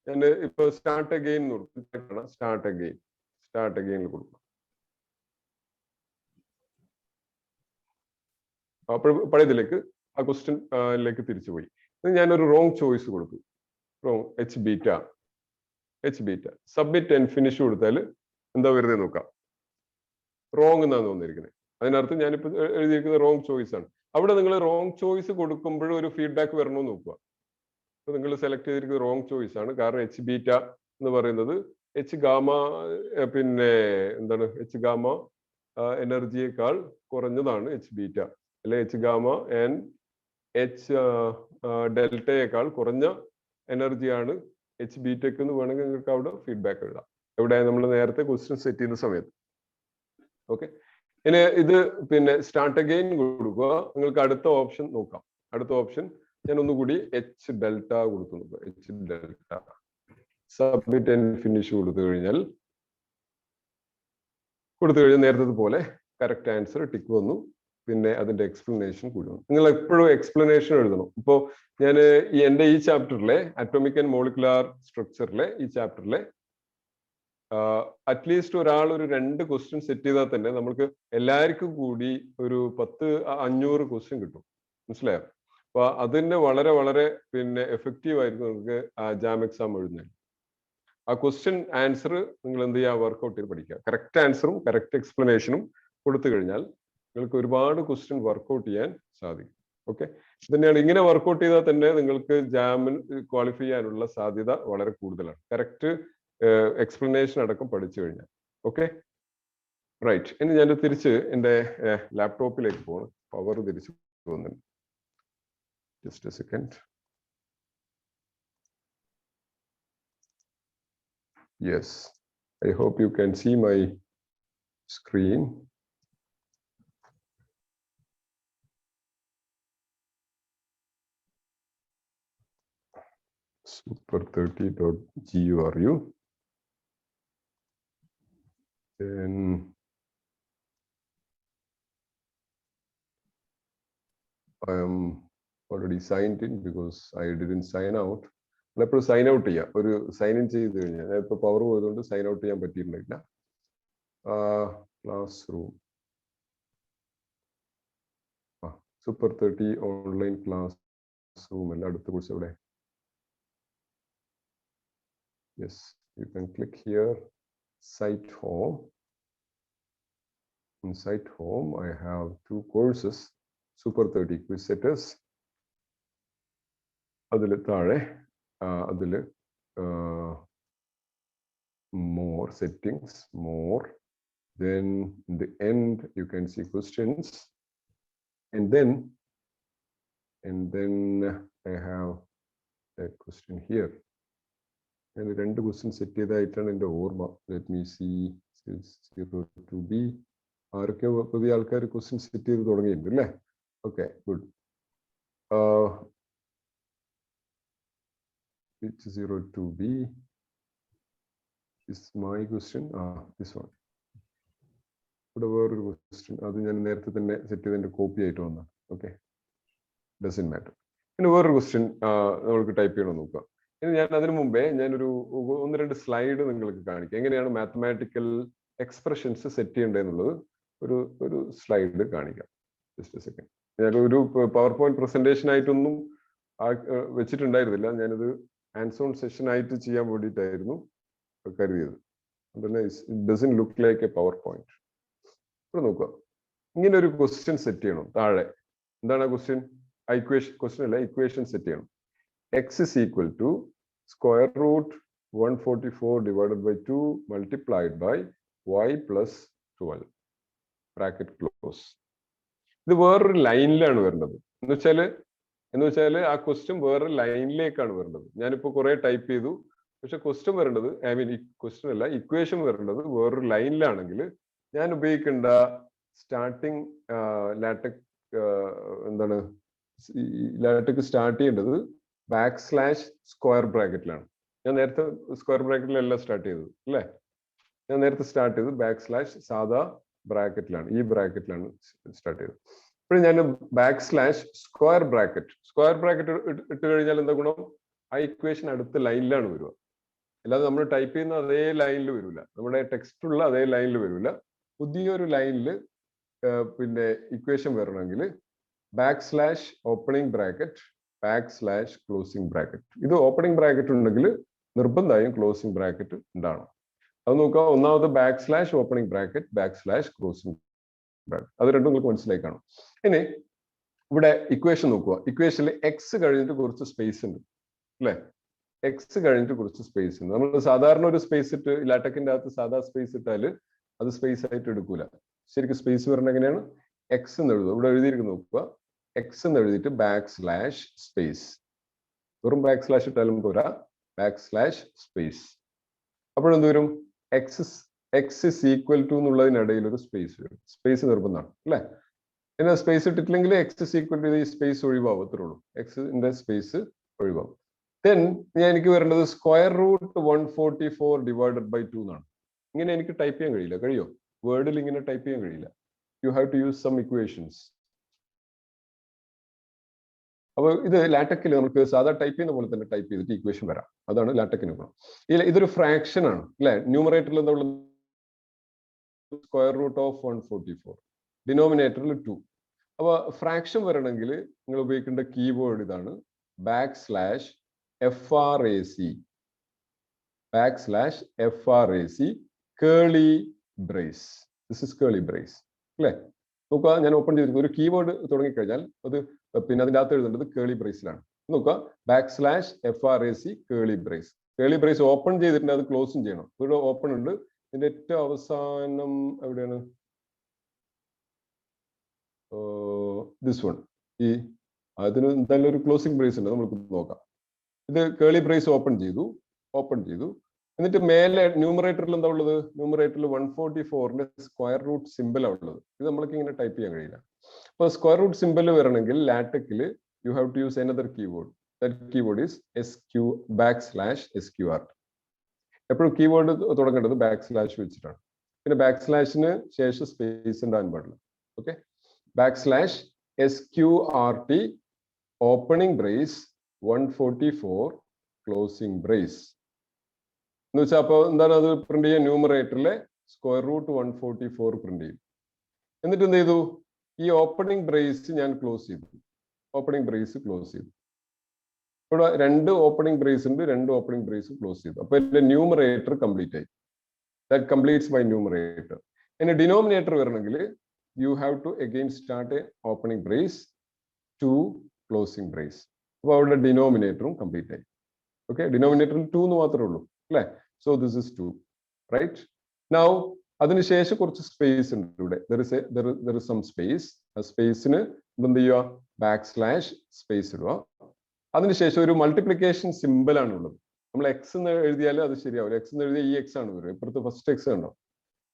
[SPEAKER 3] ഞാൻ ഇപ്പൊ സ്റ്റാർട്ട് അഗെയിൻ കൊടുക്കും. സ്റ്റാർട്ട് അഗെയിനിൽ കൊടുക്കും. അപ്പോൾ പഴയതിലേക്ക് ആ ക്വസ്റ്റ്യനിലേക്ക് തിരിച്ചുപോയി. ഞാനൊരു റോങ് ചോയ്സ് കൊടുത്തു. Wrong H beta submit and finish കൊടുത്താൽ എന്താ വരുന്നത് നോക്കാം. റോങ് എന്നാണ് തോന്നിയിരിക്കുന്നത്. അതിനർത്ഥം ഞാനിപ്പോ എഴുതിയിരിക്കുന്നത് റോങ് ചോയ്സ് ആണ്. അവിടെ നിങ്ങൾ റോങ് ചോയ്സ് കൊടുക്കുമ്പോഴും ഒരു ഫീഡ്ബാക്ക് വരണമെന്ന് നോക്കുക. അപ്പൊ നിങ്ങൾ സെലക്ട് ചെയ്തിരിക്കുന്നത് റോങ് ചോയ്സ് ആണ്. കാരണം എച്ച് ബീറ്റ എന്ന് പറയുന്നത് എച്ച് ഗാമ എച്ച് ഗാമ എനർജിയേക്കാൾ കുറഞ്ഞതാണ് എച്ച് ബീറ്റ, അല്ലെ എച്ച് ഗാമ ആൻഡ് എച്ച് ഡെൽറ്റയേക്കാൾ കുറഞ്ഞ എനർജിയാണ് എച്ച് ബീറ്റക്ക് എന്ന് വേണമെങ്കിൽ നിങ്ങൾക്ക് അവിടെ ഫീഡ്ബാക്ക് എഴുതാം. എവിടെ നമ്മൾ നേരത്തെ ക്വസ്റ്റ്യൻ സെറ്റ് ചെയ്യുന്ന സമയത്ത്. ഓക്കെ, ഇനി ഇത് സ്റ്റാർട്ട് അഗെയിൻ കൊടുക്കുക. നിങ്ങൾക്ക് അടുത്ത ഓപ്ഷൻ നോക്കാം. അടുത്ത ഓപ്ഷൻ ഞാൻ ഒന്നുകൂടി എച്ച് ഡെൽറ്റ കൊടുത്തു നോക്കുക. H delta submit and finish കൊടുത്തു കഴിഞ്ഞാൽ നേരത്തെ പോലെ കറക്റ്റ് ആൻസർ ടിക്ക് വന്നു. പിന്നെ അതിന്റെ എക്സ്പ്ലനേഷൻ കൂടി വന്നു. നിങ്ങൾ എപ്പോഴും എക്സ്പ്ലനേഷൻ എഴുതണം. ഇപ്പോൾ ഞാൻ എന്റെ ഈ ചാപ്റ്ററിലെ അറ്റോമിക് ആൻഡ് മോളിക്കുലാർ സ്ട്രക്ചറിലെ ഈ ചാപ്റ്ററിലെ അറ്റ്ലീസ്റ്റ് ഒരാൾ ഒരു 2 ക്വസ്റ്റ്യൻ സെറ്റ് ചെയ്താൽ തന്നെ നമുക്ക് എല്ലാവർക്കും കൂടി ഒരു 500 ക്വസ്റ്റ്യൻ കിട്ടും. മനസ്സിലായോ? അപ്പൊ അതിന് വളരെ വളരെ എഫക്റ്റീവ് ആയിരിക്കും നമുക്ക് ജാം എക്സാം എഴുതുന്നത്. ആ ക്വസ്റ്റ്യൻ ആൻസർ നിങ്ങൾ എന്ത് ചെയ്യുക? വർക്ക്ഔട്ട് ചെയ്ത് പഠിക്കുക. കറക്റ്റ് ആൻസറും കറക്റ്റ് എക്സ്പ്ലനേഷനും കൊടുത്തു കഴിഞ്ഞാൽ നിങ്ങൾക്ക് ഒരുപാട് ക്വസ്റ്റ്യൻ വർക്ക്ഔട്ട് ചെയ്യാൻ സാധിക്കും. ഓക്കെ, തന്നെയാണ്. ഇങ്ങനെ വർക്ക്ഔട്ട് ചെയ്താൽ തന്നെ നിങ്ങൾക്ക് ജാമിൽ ക്വാളിഫൈ ചെയ്യാനുള്ള സാധ്യത വളരെ കൂടുതലാണ്. കറക്റ്റ് എക്സ്പ്ലനേഷൻ അടക്കം പഠിച്ചു കഴിഞ്ഞാൽ. Okay, right. ഇനി ഞാൻ തിരിച്ച് എൻ്റെ ലാപ്ടോപ്പിലേക്ക് പോകണം. പവർ തിരിച്ചു പോകുന്നുണ്ട്. Just a second. Yes, I hope you can see my screen. super30.guru. Then I am already signed in because I didn't sign out. എപ്പോഴും സൈൻ ഔട്ട് ചെയ്യാം. ഒരു സൈൻ ഇൻ ചെയ്ത് കഴിഞ്ഞാൽ ഇപ്പൊ പവർ പോയതുകൊണ്ട് സൈൻ ഔട്ട് ചെയ്യാൻ പറ്റിയിട്ടുണ്ടായില്ല. Classroom super30 online classroom അല്ല, അടുത്ത കുറിച്ച് എവിടെ? Yes, you can click here, site home. In site home, I have 2 courses, super30 quiz setters. അതിൽ താഴെ അതിൽ more settings, more. Then in the end, you can see questions. And then I have a question here. ഞാൻ 2 question set ചെയ്തതായിട്ടാണ് എൻ്റെ ഓർമ്മ. Let me C 0 to b. ആരൊക്കെ പുതിയ ആൾക്കാർ question set ചെയ്ത് തുടങ്ങിയിട്ടുണ്ട് അല്ലേ? Okay, good. Which 0 to b is my question? This one. ഇവിടെ വേറൊരു ക്വസ്റ്റ്യൻ, അത് ഞാൻ നേരത്തെ തന്നെ സെറ്റ് ചെയ്തതിന്റെ കോപ്പി ആയിട്ട് വന്നതാണ്. Okay, doesn't matter. ഇനി വേറൊരു ക്വസ്റ്റ്യൻ നമുക്ക് ടൈപ്പ് ചെയ്യണം നോക്കുക. ഇനി ഞാൻ അതിനു മുമ്പേ ഞാനൊരു 1-2 സ്ലൈഡ് നിങ്ങൾക്ക് കാണിക്കാം. എങ്ങനെയാണ് മാത്തമാറ്റിക്കൽ എക്സ്പ്രഷൻസ് സെറ്റ് ചെയ്യേണ്ടതെന്നുള്ളത് ഒരു സ്ലൈഡ് കാണിക്കാം. Just a second. ഞാനൊരു പവർ പോയിന്റ് പ്രസന്റേഷൻ ആയിട്ടൊന്നും വെച്ചിട്ടുണ്ടായിരുന്നില്ല. ഞാനത് ഹാൻഡ്സ് ഓൺ സെഷൻ ആയിട്ട് ചെയ്യാൻ വേണ്ടിയിട്ടായിരുന്നു കരുതിയത്. It doesn't look like A power point. ഇവിടെ നോക്കുക, ഇങ്ങനെ ഒരു ക്വസ്റ്റ്യൻ സെറ്റ് ചെയ്യണം. താഴെ എന്താണ് ക്വസ്റ്റ്യൻ? ക്വസ്റ്റ്യൻ അല്ല, ഇക്വേഷൻ സെറ്റ് ചെയ്യണം. x is equal to square root 144 divided by 2 multiplied by y plus 12 bracket close. ഇത് വേറൊരു ലൈനിലാണ് വരുന്നത്. എന്ന് വെച്ചാല് ആ ക്വസ്റ്റ്യൻ വേറൊരു ലൈനിലേക്കാണ് വരുന്നത്. ഞാനിപ്പോ കുറെ ടൈപ്പ് ചെയ്തു, പക്ഷെ ക്വസ്റ്റ്യൻ വരേണ്ടത്, ക്വസ്റ്റ്യൻ അല്ല, ഇക്വേഷൻ വരേണ്ടത് വേറൊരു ലൈനിലാണെങ്കിൽ ഞാൻ ഉപയോഗിക്കേണ്ട സ്റ്റാർട്ടിങ് ലാറ്റക് എന്താണ്, ലാറ്റക് സ്റ്റാർട്ട് ചെയ്യേണ്ടത് \സ്ക്വയർ ബ്രാക്കറ്റിലാണ്. ഞാൻ നേരത്തെ സ്ക്വയർ ബ്രാക്കറ്റിലല്ല സ്റ്റാർട്ട് ചെയ്തത് അല്ലേ? ഞാൻ നേരത്തെ സ്റ്റാർട്ട് ചെയ്തത് സാധാ ബ്രാക്കറ്റിലാണ്, ഈ ബ്രാക്കറ്റിലാണ് സ്റ്റാർട്ട് ചെയ്തത്. ഇപ്പോൾ ഞാൻ \സ്ക്വയർ ബ്രാക്കറ്റ് ഇട്ട് കഴിഞ്ഞാൽ എന്താ ഗുണം? ആ ഇക്വേഷൻ അടുത്ത ലൈനിലാണ് വരിക. അല്ലാതെ നമ്മൾ ടൈപ്പ് ചെയ്യുന്ന അതേ ലൈനിൽ വരില്ല, നമ്മുടെ ടെക്സ്റ്റ് ഉള്ള അതേ ലൈനിൽ വരില്ല. പുതിയൊരു ലൈനിൽ പിന്നെ ഇക്വേഷൻ വരണമെങ്കിൽ \ഓപ്പണിംഗ് ബ്രാക്കറ്റ് \ക്ലോസിംഗ് ബ്രാക്കറ്റ്. ഇത് ഓപ്പണിംഗ് ബ്രാക്കറ്റ് ഉണ്ടെങ്കിൽ നിർബന്ധമായും ക്ലോസിംഗ് ബ്രാക്കറ്റ് ഉണ്ടാവണം. അത് നോക്കുക, ഒന്നാമത് \ഓപ്പണിംഗ് ബ്രാക്കറ്റ് \ക്ലോസിംഗ് ബ്രാക്കറ്റ്. അത് രണ്ടും നിങ്ങൾക്ക് മനസ്സിലായി കാണും. ഇനി ഇവിടെ ഇക്വേഷൻ നോക്കുക. ഇക്വേഷനിൽ എക്സ് കഴിഞ്ഞിട്ട് കുറച്ച് സ്പേസ് ഉണ്ട് അല്ലെ? എക്സ് കഴിഞ്ഞിട്ട് കുറച്ച് സ്പേസ് ഉണ്ട്. നമ്മൾ സാധാരണ ഒരു സ്പേസ് ഇട്ട് ലാറ്റക്കിന്റെ അകത്ത് സാധാ സ്പേസ് ഇട്ടാൽ അത് സ്പേസ് ആയിട്ട് എടുക്കൂല. ശരിക്കും സ്പേസ് വരുന്നത് എങ്ങനെയാണ്? എക്സ് എന്ന് എഴുതുക. ഇവിടെ എഴുതിയിരിക്കുന്ന നോക്കുക, എക്സ് എന്ന് എഴുതിയിട്ട് \സ്പേസ്. വെറും \സ്ലാഷ് ഇട്ടാലും പോരാ, \സ്പേസ്. അപ്പോഴെന്ത് വരും? എക്സ് ഇസ് ഈക്വൽ ടു എന്നുള്ളതിനിടയിൽ ഒരു സ്പേസ് വരും. സ്പേസ് നിർബന്ധമാണ് അല്ലെ? പിന്നെ സ്പേസ് ഇട്ടിട്ടില്ലെങ്കിൽ എക്സ് ഇസ് ഈക്വൽ ടു ഈ സ്പേസ് ഒഴിവാകും, അത്രേ ഉള്ളൂ. എക്സിന്റെ സ്പേസ് ഒഴിവാകും. ദെൻ എനിക്ക് വരേണ്ടത് √144 ഡിവൈഡഡ് ബൈ 2 എന്നാണ്. ഇങ്ങനെ എനിക്ക് ടൈപ്പ് ചെയ്യാൻ കഴിയില്ല. കഴിയോ? വേർഡിൽ ഇങ്ങനെ ടൈപ്പ് ചെയ്യാൻ കഴിയില്ല. You have to use some equations. അപ്പോൾ ഇത് ലാറ്റക്കിൽ നമുക്ക് സാധാ ടൈപ്പ് ചെയ്യുന്ന പോലെ തന്നെ ടൈപ്പ് ചെയ്തിട്ട് ഇക്വേഷൻ വരാം. അതാണ് ലാറ്റക്കിന് ഗുണം. ഇതൊരു ഫ്രാക്ഷൻ ആണ് അല്ലെ? ന്യൂമറേറ്ററിൽ എന്താ ഉള്ളത്? √144, ഡിനോമിനേറ്ററിൽ 2. അപ്പൊ ഫ്രാക്ഷൻ വരണമെങ്കിൽ നിങ്ങൾ ഉപയോഗിക്കേണ്ട കീവേഡ് ഇതാണ്, \frac Keli brace. This is Keli brace അല്ലെ? നോക്കുക, ഞാൻ ഓപ്പൺ ചെയ്തിരിക്കുന്നത് ഒരു കീവേഡ് തുടങ്ങിക്കഴിഞ്ഞാൽ അത് പിന്നെ അതിൻ്റെ അകത്ത് എഴുതേണ്ടത് കേളി ബ്രേസിലാണ്. നോക്കുക, \frac കേളി ബ്രേസ്. കേളി ബ്രേസ് ഓപ്പൺ ചെയ്തിട്ടുണ്ട്, അത് ക്ലോസും ചെയ്യണം. ഇവിടെ ഓപ്പൺ ഉണ്ട്. ഇതിന്റെ ഏറ്റവും അവസാനം എവിടെയാണ്? This one. ഈ അതിന് എന്തായാലും ഒരു ക്ലോസിംഗ് ബ്രേസ് ഉണ്ട്, നമുക്ക് നോക്കാം. ഇത് കേളി ബ്രേസ് ഓപ്പൺ ചെയ്തു. എന്നിട്ട് മേലെ ന്യൂമറേറ്ററിൽ എന്താ ഉള്ളത്? ന്യൂമറേറ്ററിൽ 144ന്റെ സ്ക്വയർ റൂട്ട് സിമ്പിളാണ് ഉള്ളത്. ഇത് നമ്മൾക്ക് ഇങ്ങനെ ടൈപ്പ് ചെയ്യാൻ കഴിയില്ല. അപ്പൊ സ്ക്വയർ റൂട്ട് സിമ്പിൾ വരണമെങ്കിൽ ലാറ്റക്കിൽ you have to use another keyword. That keyword is \sqrt. എപ്പോഴും കീവേഡ് തുടങ്ങേണ്ടത് \സ്ലാഷ് വെച്ചിട്ടാണ്. പിന്നെ \സ്ലാഷിന് ശേഷം സ്പേസ് ഉണ്ടാകാൻ പാടില്ല. Okay, \sqrt opening brace 144 closing brace എന്ന് വെച്ചാൽ അപ്പോൾ എന്താണ് അത് പ്രിന്റ് ചെയ്യുക? ന്യൂമറേറ്ററിലെ √144 പ്രിന്റ് ചെയ്യും. എന്നിട്ട് എന്ത് ചെയ്തു? ഈ ഓപ്പണിംഗ് ബ്രേസ് ഞാൻ ക്ലോസ് ചെയ്തു. ഇവിടെ 2 ഓപ്പണിംഗ് ബ്രേസ് ഉണ്ട്, 2 ഓപ്പണിംഗ് ബ്രേസ് ക്ലോസ് ചെയ്തു. അപ്പൊ എന്റെ ന്യൂമറേറ്റർ കംപ്ലീറ്റ് ആയി. That completes my numerator. ഇനി ഡിനോമിനേറ്റർ വരണമെങ്കിൽ you have to again start a opening brace 2 closing brace. അപ്പോൾ അവിടെ ഡിനോമിനേറ്ററും കംപ്ലീറ്റ് ആയി. ഓക്കെ, ഡിനോമിനേറ്ററിൽ 2 എന്ന് മാത്രമേ ഉള്ളൂ അല്ലേ? So this is 2, right? Now അതിനുശേഷം കുറച്ച് സ്പേസ് ഉണ്ട് ഇവിടെ. there is some space. ആ സ്പേസിന് എന്ത് ചെയ്യുക? \സ്പേസ് ഇടുക. അതിനുശേഷം ഒരു മൾട്ടിപ്ലിക്കേഷൻ സിമ്പിൾ ആണ് ഉള്ളത്. നമ്മൾ എക്സ് എന്ന് എഴുതിയാൽ അത് ശരിയാവില്ല. എക്സ് എന്ന് എഴുതിയാൽ ഈ എക്സ് ആണ് വരും. ഇപ്പുറത്ത് ഫസ്റ്റ് എക്സ് ഉണ്ടോ,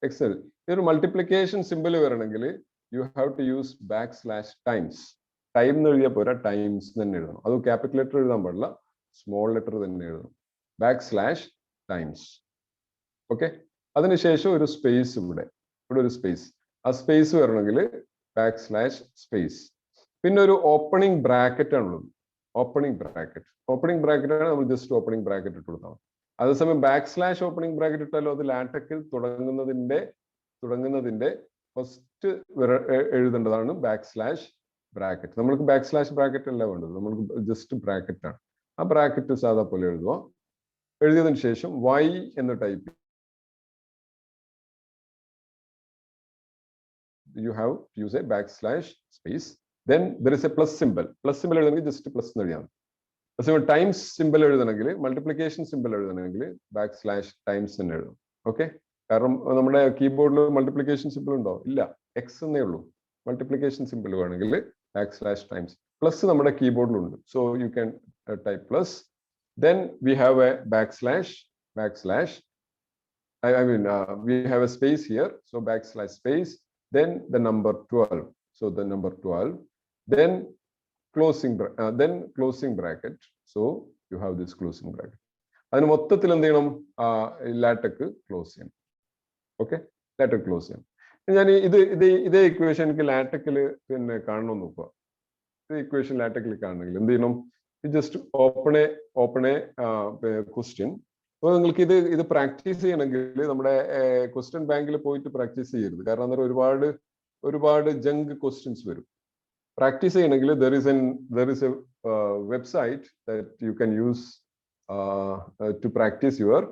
[SPEAKER 3] എക്സ്. ഇതൊരു മൾട്ടിപ്ലിക്കേഷൻ സിമ്പിൾ വരണമെങ്കിൽ you have to use \times. Time എന്ന് എഴുതിയാൽ പോരാ, ടൈംസ് തന്നെ എഴുതണം. അത് ക്യാപിറ്റൽ ലെറ്റർ എഴുതാൻ പാടില്ല, സ്മോൾ ലെറ്റർ തന്നെ എഴുതണം. \ടൈംസ്. ഓക്കെ. അതിനുശേഷം ഒരു സ്പേസ്, ഇവിടെ ഒരു സ്പേസ്. ആ സ്പേസ് വരണമെങ്കിൽ \സ്പേസ്. പിന്നെ ഒരു ഓപ്പണിംഗ് ബ്രാക്കറ്റ് ആണുള്ളത്. ഓപ്പണിംഗ് ബ്രാക്കറ്റ് ആണ്, നമ്മൾ ജസ്റ്റ് ഓപ്പണിംഗ് ബ്രാക്കറ്റ് ഇട്ട് കൊടുത്താൽ മതി. അതേസമയം ഓപ്പണിംഗ് ബ്രാക്കറ്റ് ഇട്ടാലോ അത് ലാറ്റക്കിൽ തുടങ്ങുന്നതിന്റെ ഫസ്റ്റ് എഴുതേണ്ടതാണ് \ബ്രാക്കറ്റ്. നമ്മൾക്ക് \ബ്രാക്കറ്റ് അല്ല വേണ്ടത്, നമ്മൾക്ക് ജസ്റ്റ് ബ്രാക്കറ്റ് ആണ്. ആ ബ്രാക്കറ്റ് സാധാ പോലെ എഴുതുക. എഴുതിയതിനു ശേഷം y എന്ന് type, you have to use a \space. Then there is a plus symbol. എഴുതണമെങ്കിൽ ജസ്റ്റ് പ്ലസ് എന്ന് എഴുതിയാൽ മതി. അതേസമയം ടൈംസ് സിമ്പിൾ എഴുതണമെങ്കിൽ, മൾട്ടിപ്ലിക്കേഷൻ സിമ്പിൾ എഴുതണമെങ്കിൽ \ടൈംസ് എന്ന് എഴുതും. ഓക്കെ. കാരണം നമ്മുടെ കീബോർഡിൽ മൾട്ടിപ്ലിക്കേഷൻ സിമ്പിൾ ഉണ്ടോ? ഇല്ല, എക്സ് എന്നേ ഉള്ളൂ. മൾട്ടിപ്ലിക്കേഷൻ സിമ്പിൾ വേണമെങ്കിൽ \ടൈംസ്. പ്ലസ് നമ്മുടെ കീബോർഡിലുണ്ട്, so you can type plus. Then we have a backslash. We have a space here, so \space. Then the number 12. So the number 12. Then closing bracket. So you have this closing bracket. അതിന് മൊത്തത്തിൽ എന്ത് ചെയ്യണം? ലാറ്റക്ക് close ചെയ്യണം. Okay, ലാറ്റക്ക് close ചെയ്യണം. ഞാൻ ഇതേ equation എനിക്ക് ലാറ്റക്കിൽ പിന്നെ കാണണമെന്ന് നോക്കുക. ഇത് ഇക്വേഷൻ ലാറ്റക്കിൽ കാണണമെങ്കിൽ എന്ത് ചെയ്യണം? Just open A question. അപ്പോൾ നിങ്ങൾക്ക് ഇത് പ്രാക്ടീസ് ചെയ്യണമെങ്കിൽ നമ്മുടെ ക്വസ്റ്റ്യൻ ബാങ്കിൽ പോയിട്ട് പ്രാക്ടീസ് ചെയ്യരുത്. കാരണം അന്നേരം ഒരുപാട് ജങ്ക് ക്വസ്റ്റ്യൻസ് വരും. പ്രാക്ടീസ് ചെയ്യണമെങ്കിൽ there is a website that you can use to practice your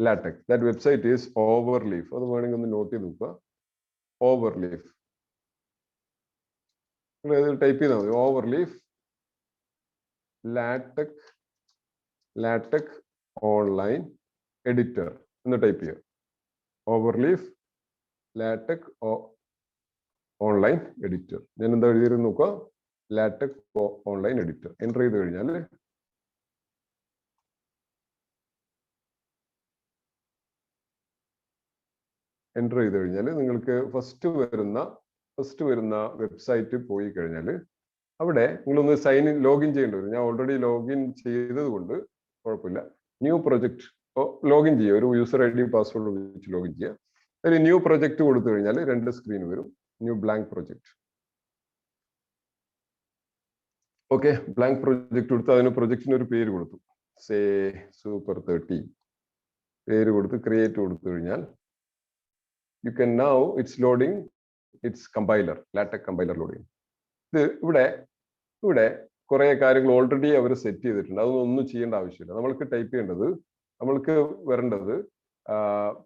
[SPEAKER 3] LaTeX. That website is Overleaf. അത് വേണമെങ്കിൽ ഒന്ന് നോട്ട് ചെയ്ത് നോക്കുക. Overleaf. ടൈപ്പ് ചെയ്താൽ മതി. Overleaf LaTeX ഓൺലൈൻ എഡിറ്റർ എന്ന് ടൈപ്പ് ചെയ്യുക. Overleaf LaTeX online editor. ഞാൻ എന്താ എഴുതിയിരുന്നു നോക്കുക, LaTeX ഓൺലൈൻ എഡിറ്റർ. എൻ്റർ ചെയ്ത് കഴിഞ്ഞാൽ നിങ്ങൾക്ക് ഫസ്റ്റ് വരുന്ന വെബ്സൈറ്റ് പോയി കഴിഞ്ഞാൽ അവിടെ നിങ്ങളൊന്ന് ലോഗിൻ ചെയ്യേണ്ടി വരും. ഞാൻ ഓൾറെഡി ലോഗിൻ ചെയ്തത് കൊണ്ട് കുഴപ്പമില്ല. ന്യൂ പ്രൊജക്ട് ലോഗിൻ ചെയ്യുക, ഒരു യൂസർ ID പാസ്വേഡ് ഉപയോഗിച്ച് ലോഗിൻ ചെയ്യുക. അതിൽ ന്യൂ പ്രൊജക്ട് കൊടുത്തു കഴിഞ്ഞാൽ 2 സ്ക്രീൻ വരും. New blank project. Okay, blank project കൊടുത്ത് അതിന് പ്രൊജക്റ്റിന് ഒരു പേര് കൊടുത്തു, സേ സൂപ്പർ 30 പേര് കൊടുത്ത് ക്രിയേറ്റ് കൊടുത്തു കഴിഞ്ഞാൽ you can now it's loading it's compiler, LaTeX compiler load ചെയ്യും. ഇത് ഇവിടെ കുറെ കാര്യങ്ങൾ ഓൾറെഡി അവർ സെറ്റ് ചെയ്തിട്ടുണ്ട്. അതൊന്നും ഒന്നും ചെയ്യേണ്ട ആവശ്യമില്ല. നമ്മൾക്ക് ടൈപ്പ് ചെയ്യേണ്ടത്, നമ്മൾക്ക് വരേണ്ടത്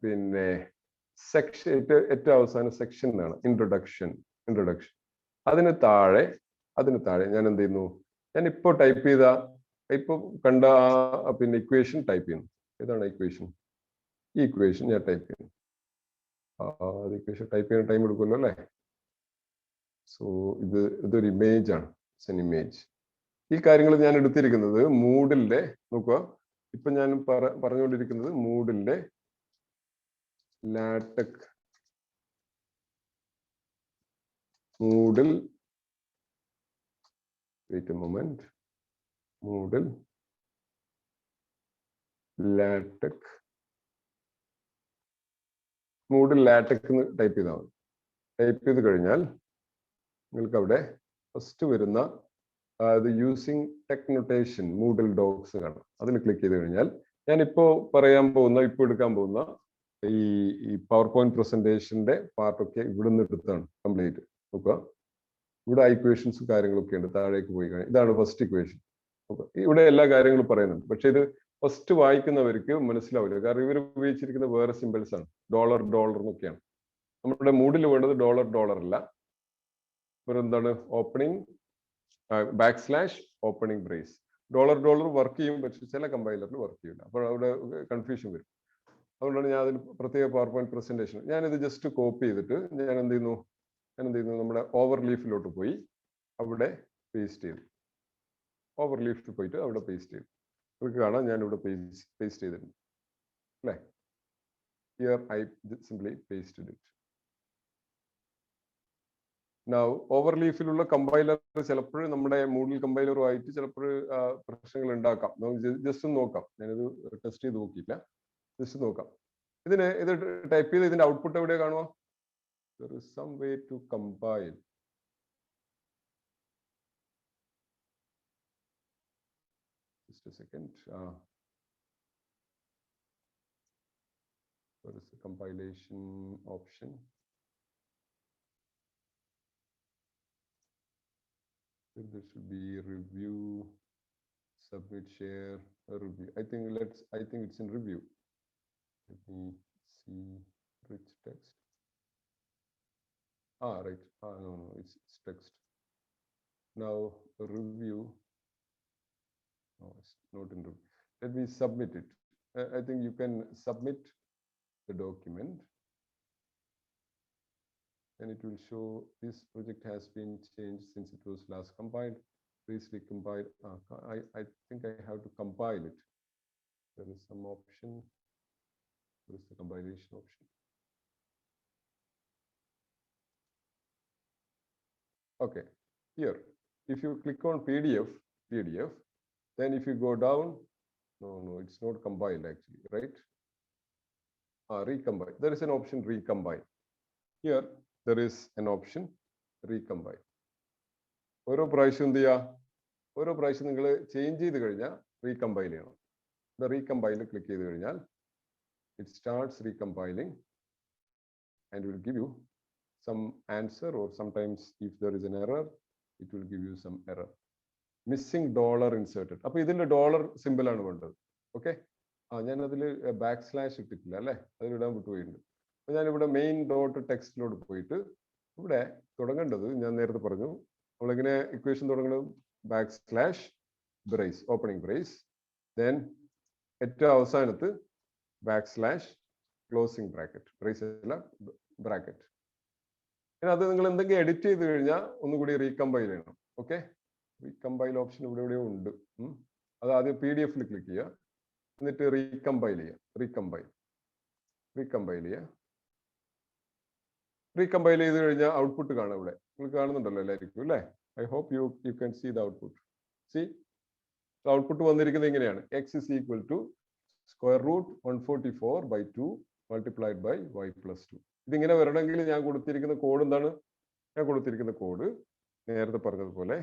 [SPEAKER 3] പിന്നെ സെക്ഷൻ, ഏറ്റവും അവസാനം സെക്ഷൻ എന്നാണ്, ഇൻട്രൊഡക്ഷൻ. അതിന് താഴെ ഞാൻ എന്ത് ചെയ്യുന്നു, ഞാൻ ഇപ്പോൾ കണ്ട പിന്നെ ഇക്വേഷൻ ടൈപ്പ് ചെയ്യുന്നു. ഏതാണ് ഇക്വേഷൻ? ഈ ഇക്വേഷൻ ഞാൻ ടൈപ്പ് ചെയ്യുന്നു. ഇക്വേഷൻ ടൈപ്പ് ചെയ്യാൻ ടൈം എടുക്കുമല്ലോ അല്ലേ? സോ ഇതൊരു ഇമേജ് ആണ്, ഇമേജ്. ഈ കാര്യങ്ങൾ ഞാൻ എടുത്തിരിക്കുന്നത് മൂഡിലെ, നോക്കുക, ഇപ്പൊ ഞാൻ പറഞ്ഞുകൊണ്ടിരിക്കുന്നത് മൂഡിലെ ലാറ്റെക്സ്, മൂഡിൽ വെയിറ്റ് എ മൊമെന്റ്, മൂഡിൽ ലാറ്റെക്സ് എന്ന് ടൈപ്പ് ചെയ്താൽ മതി. ടൈപ്പ് ചെയ്ത് കഴിഞ്ഞാൽ നിങ്ങൾക്ക് അവിടെ ഫസ്റ്റ് വരുന്ന യൂസിങ് ടെക് നൊട്ടേഷൻ മൂഡിൽ ഡോക്സ് കാണാം. അതിൽ ക്ലിക്ക് ചെയ്ത് കഴിഞ്ഞാൽ ഞാൻ ഇപ്പോൾ എടുക്കാൻ പോകുന്ന ഈ പവർ പോയിന്റ് പ്രസന്റേഷന്റെ പാർട്ടൊക്കെ ഇവിടെ നിന്ന് എടുത്താണ് കംപ്ലീറ്റ്. നോക്കുക, ഇവിടെ ഇക്വേഷൻസ് കാര്യങ്ങളൊക്കെ ഉണ്ട്. താഴേക്ക് പോയി കഴിഞ്ഞാൽ ഇതാണ് ഫസ്റ്റ് ഇക്വേഷൻ. ഇവിടെ എല്ലാ കാര്യങ്ങളും പറയുന്നുണ്ട്. പക്ഷെ ഇത് ഫസ്റ്റ് വായിക്കുന്നവർക്ക് മനസ്സിലാവില്ല, കാരണം ഇവർ ഉപയോഗിച്ചിരിക്കുന്ന വേറെ സിമ്പിൾസ് ആണ്. ഡോളർ എന്നൊക്കെയാണ്. നമ്മുടെ മൂഡിൽ വേണ്ടത് ഡോളർ അല്ല, എന്താണ്, opening opening brace. Dollar work ചെയ്യും, പക്ഷെ ചില കമ്പൈലറിൽ വർക്ക് ചെയ്യില്ല. അപ്പോൾ അവിടെ കൺഫ്യൂഷൻ വരും. അതുകൊണ്ടാണ് ഞാൻ അതിന് പ്രത്യേക പവർ പോയിന്റ് പ്രസന്റേഷൻ. ഞാനിത് ജസ്റ്റ് കോപ്പി ചെയ്തിട്ട് ഞാൻ എന്ത് ചെയ്യുന്നു, നമ്മുടെ ഓവർലീഫിലോട്ട് പോയി അവിടെ പേസ്റ്റ് ചെയ്തു. നിങ്ങൾക്ക് കാണാം ഞാൻ ഇവിടെ പേസ്റ്റ് ചെയ്തിട്ടുണ്ട് അല്ലേ. Here I simply pasted it. Now ഓവർലീഫിലുള്ള കമ്പൈലർ ചിലപ്പോഴും നമ്മുടെ മൂഡിൽ കമ്പൈലറുമായിട്ട് ചിലപ്പോൾ പ്രശ്നങ്ങൾ ഉണ്ടാക്കാം. നമുക്ക് ജസ്റ്റ് ഒന്ന് നോക്കാം. ഞാനിത് ടെസ്റ്റ് ചെയ്ത് നോക്കിയില്ല, ജസ്റ്റ് നോക്കാം. ഇത് ടൈപ്പ് ചെയ്ത് ഇതിന്റെ ഔട്ട്പുട്ട് എവിടെയാ കാണുക? There is some way to compile. Just a second. Where is the compilation option? There should be review, submit, share, review. I think it's in review. Let me see rich text. Right. No, it's text. Now review. No, it's not in review. Let me submit it. I think you can submit the document, and it will show this project has been changed since it was last compiled. Please recompile. I think I have to compile it. There is some option. There is the compilation option. Okay, here, if you click on PDF, then if you go down, no, it's not compiled actually, right? Recombine. There is an option recombine. Here, there is an option recombine. ഓരോ പ്രാവശ്യം എന്ത് ചെയ്യുക? ഓരോ പ്രാവശ്യം നിങ്ങൾ change ചെയ്ത് കഴിഞ്ഞാൽ റീകമ്പൈൽ ചെയ്യണം. റീകമ്പൈൽ ക്ലിക്ക് ചെയ്ത് കഴിഞ്ഞാൽ it starts recompiling and will give you some answer, or sometimes if there is an error, it will give you some error. Missing dollar inserted. അപ്പോൾ ഇതിൽ ഡോളർ സിമ്പിൾ ആണ് വേണ്ടത്. ഓക്കെ, ഞാൻ അതിൽ ബാക്ക് / ഇട്ടിട്ടില്ല അല്ലേ, അതിലിടാൻ വിട്ടുപോയിട്ടുണ്ട്. അപ്പോൾ ഞാനിവിടെ മെയിൻ ഡോട്ട് ടെക്സ്റ്റിലോട്ട് പോയിട്ട് ഇവിടെ തുടങ്ങേണ്ടത് ഞാൻ നേരത്തെ പറഞ്ഞു, നമ്മളിങ്ങനെ ഇക്വേഷൻ തുടങ്ങുന്നത് / ഓപ്പണിംഗ് ബ്രേസ്, ദെൻ ഏറ്റവും അവസാനത്ത് / ക്ലോസിംഗ് ബ്രാക്കറ്റ്, ബ്രേസ് അല്ല ബ്രാക്കറ്റ്. അത് നിങ്ങൾ എന്തെങ്കിലും എഡിറ്റ് ചെയ്ത് കഴിഞ്ഞാൽ ഒന്നുകൂടി റീകമ്പൈൽ ചെയ്യണം. ഓക്കെ, റീകമ്പൈൽ ഓപ്ഷൻ ഇവിടെ എവിടെയോ ഉണ്ട്. അത് ആദ്യം PDF ക്ലിക്ക് ചെയ്യുക, എന്നിട്ട് റീകമ്പൈൽ ചെയ്യുക. റീകമ്പൈൽ ചെയ്ത് കഴിഞ്ഞാൽ ഔട്ട്പുട്ട് കാണാം. ഇവിടെ നിങ്ങൾക്ക് കാണുന്നുണ്ടല്ലോ എല്ലാവർക്കും അല്ലേ? I hope you can see the output. See output വന്നിരിക്കുന്നത് ഇങ്ങനെയാണ്. x is equal to √144/2 multiplied by y plus 2. ഇതിങ്ങനെ വരണമെങ്കിൽ ഞാൻ കൊടുത്തിരിക്കുന്ന കോഡ് എന്താണ്? ഞാൻ കൊടുത്തിരിക്കുന്ന കോഡ് നേരത്തെ പറഞ്ഞതുപോലെ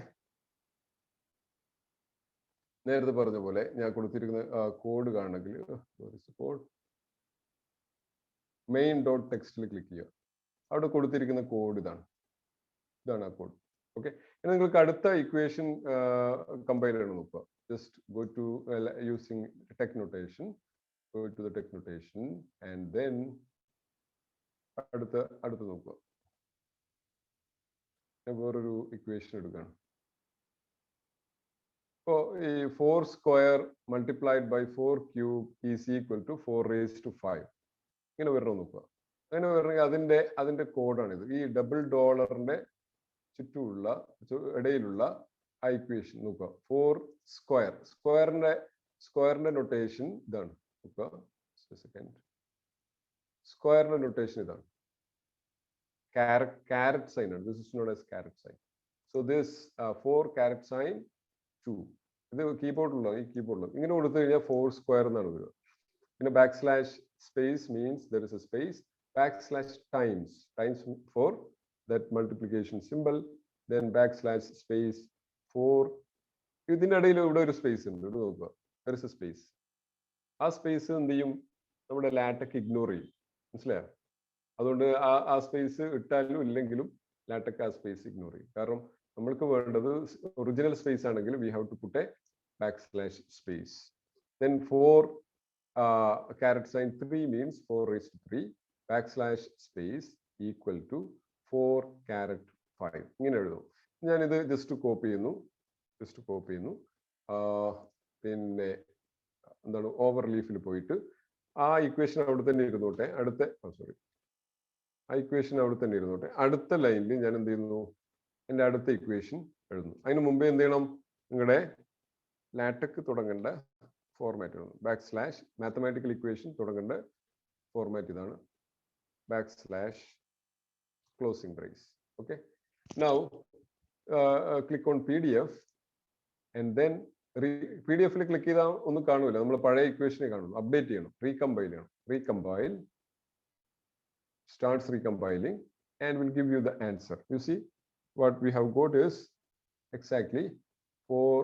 [SPEAKER 3] ഞാൻ കൊടുത്തിരിക്കുന്ന കോഡ് കാണണമെങ്കിൽ കോഡ് മെയിൻ ഡോട്ട് ടെക്സ്റ്റിൽ ക്ലിക്ക് ചെയ്യുക. അവിടെ കൊടുത്തിരിക്കുന്ന കോഡ് ഇതാണ് ആ കോഡ്. ഓക്കെ, ഇനി നിങ്ങൾക്ക് അടുത്ത ഇക്വേഷൻ കമ്പൈൽ ചെയ്യണം നോക്കുക. Just go to using TeX notation, go to the text notation, and then അടുത്ത നോക്കുക. ഞാൻ വേറൊരു ഇക്വേഷൻ എടുക്കുകയാണ്. ഇപ്പോൾ ഈ 4² multiplied by 4³ is equal to 4⁵. ഇങ്ങനെ വരണം നോക്കുക. അങ്ങനെ വരണമെങ്കിൽ അതിന്റെ കോഡാണിത്. ഈ ഡബിൾ ഡോളറിന്റെ ചുറ്റുമുള്ള ഇടയിലുള്ള ആ ഇക്വേഷൻ നോക്കുക. 4² സ്ക്വയറിന്റെ നൊട്ടേഷൻ ഇതാണ്. സ്ക്വയറിന്റെ നൊട്ടേഷൻ ഇതാണ്. caret sign. This is known as caret sign. So this 4 caret sign 2. ഇത് കീബോർഡിലുള്ള ഇങ്ങനെ കൊടുത്തു കഴിഞ്ഞാൽ 4² എന്നാണ് വരിക. പിന്നെ \space means there is a space. \times for that multiplication symbol. Then \space 4. ഇതിന്റെ ഇടയിൽ ഇവിടെ ഒരു സ്പേസ് ഉണ്ട്. ഇവിടെ നോക്കുക, there is a space. ആ സ്പേസ് എന്ത് ചെയ്യും? നമ്മുടെ ലാറ്റക് ഇഗ്നോർ ചെയ്യും. മനസ്സിലായോ? അതുകൊണ്ട് ആ സ്പേസ് ഇട്ടാലും ഇല്ലെങ്കിലും ലാറ്റക് ആ സ്പേസ് ഇഗ്നോർ ചെയ്യും. കാരണം നമ്മൾക്ക് വേണ്ടത് ഒറിജിനൽ സ്പേസ് ആണെങ്കിൽ we have to put a \space. Then 4 caret sign 3 means 4⁵. \space equal to 4 caret 5. ഇങ്ങനെ എഴുതും. ഞാനിത് ജസ്റ്റ് കോപ്പി ചെയ്യുന്നു. പിന്നെ എന്താണ്, ഓവർ ലീഫിൽ പോയിട്ട് ആ ഇക്വേഷൻ അവിടെ തന്നെ ഇരുന്നോട്ടെ. അടുത്ത ലൈനിൽ ഞാൻ എന്ത് ചെയ്യുന്നു? എൻ്റെ അടുത്ത ഇക്വേഷൻ എഴുതുന്നു. അതിന് മുമ്പേ എന്ത് ചെയ്യണം? നിങ്ങളുടെ ലാറ്റക് തുടങ്ങേണ്ട ഫോർമാറ്റ് ആണ്. ബാക്ക് സ്ലാഷ് മാത്തമാറ്റിക്കൽ ഇക്വേഷൻ തുടങ്ങേണ്ട ഫോർമാറ്റ് ഇതാണ്. Backslash closing brace. Okay, now click on PDF and then PDF ൽ ക്ലിക്ക് ചെയ്താൽ ഒന്നും കാണൂല, നമ്മൾ പഴയ ഇക്വേഷനെ കാണുള്ളൂ. അപ്ഡേറ്റ് ചെയ്യണം, റീകമ്പൈൽ ചെയ്യണം. റീകമ്പൈൽ starts recompiling and will give you the answer. You see what we have got is exactly 4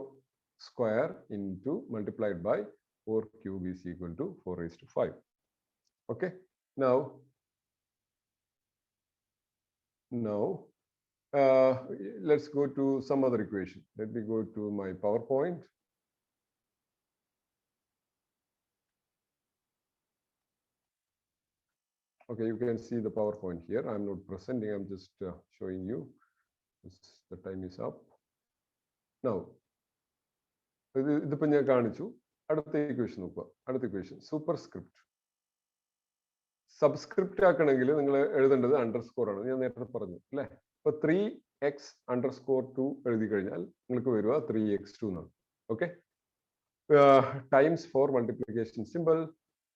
[SPEAKER 3] square into multiplied by 4 cube is equal to 4 raised to 5. Okay, now let's go to some other equation. Let me go to my PowerPoint. Okay, you can see the PowerPoint here. I'm not presenting, I'm just showing you. The time is up. Now, ഇതിപ്പോ ഞാൻ കാണിച്ചു. അടുത്ത equation നോക്കുക. അടുത്ത equation superscript. Subscript ആക്കണമെങ്കിൽ നിങ്ങൾ എഴുതേണ്ടത് underscore ആണ്. ഞാൻ നേരത്തെ പറഞ്ഞു അല്ലേ? ഇപ്പൊ 3x_2 എഴുതി കഴിഞ്ഞാൽ നിങ്ങൾക്ക് വരിക 3x2 എന്നാണ്. Okay, times for multiplication simple,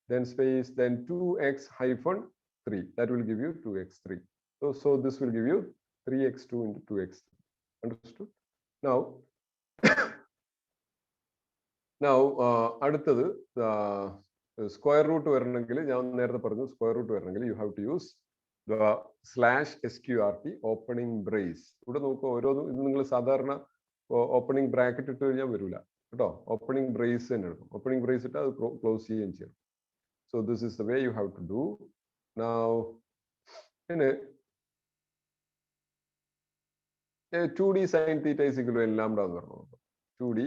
[SPEAKER 3] then space, then 2x-3. That will give you 2x3. So this will give you 3x2 into 2x3. Understood? Now അടുത്തത് സ്ക്വയർ റൂട്ട് വരണമെങ്കിൽ ഞാൻ നേരത്തെ പറഞ്ഞു, സ്ക്വയർ റൂട്ട് വരണമെങ്കിൽ you have to use the /sqrt opening brace. ഇവിടെ നോക്കുക, ഓരോന്നും ഇത് നിങ്ങൾ സാധാരണ ഓപ്പണിംഗ് ബ്രാക്കറ്റ് ഇട്ട് കഴിഞ്ഞാൽ വരില്ല കേട്ടോ. ഓപ്പണിംഗ് ബ്രേസ് തന്നെ എടുക്കും. ഓപ്പണിംഗ് ബ്രേസ് ഇട്ട് അത് ക്ലോസ് ചെയ്യുകയും ചെയ്യണം. So this is the way you have to do. Now in a 2d sin theta is equal to n lambda എന്ന് പറഞ്ഞു. 2d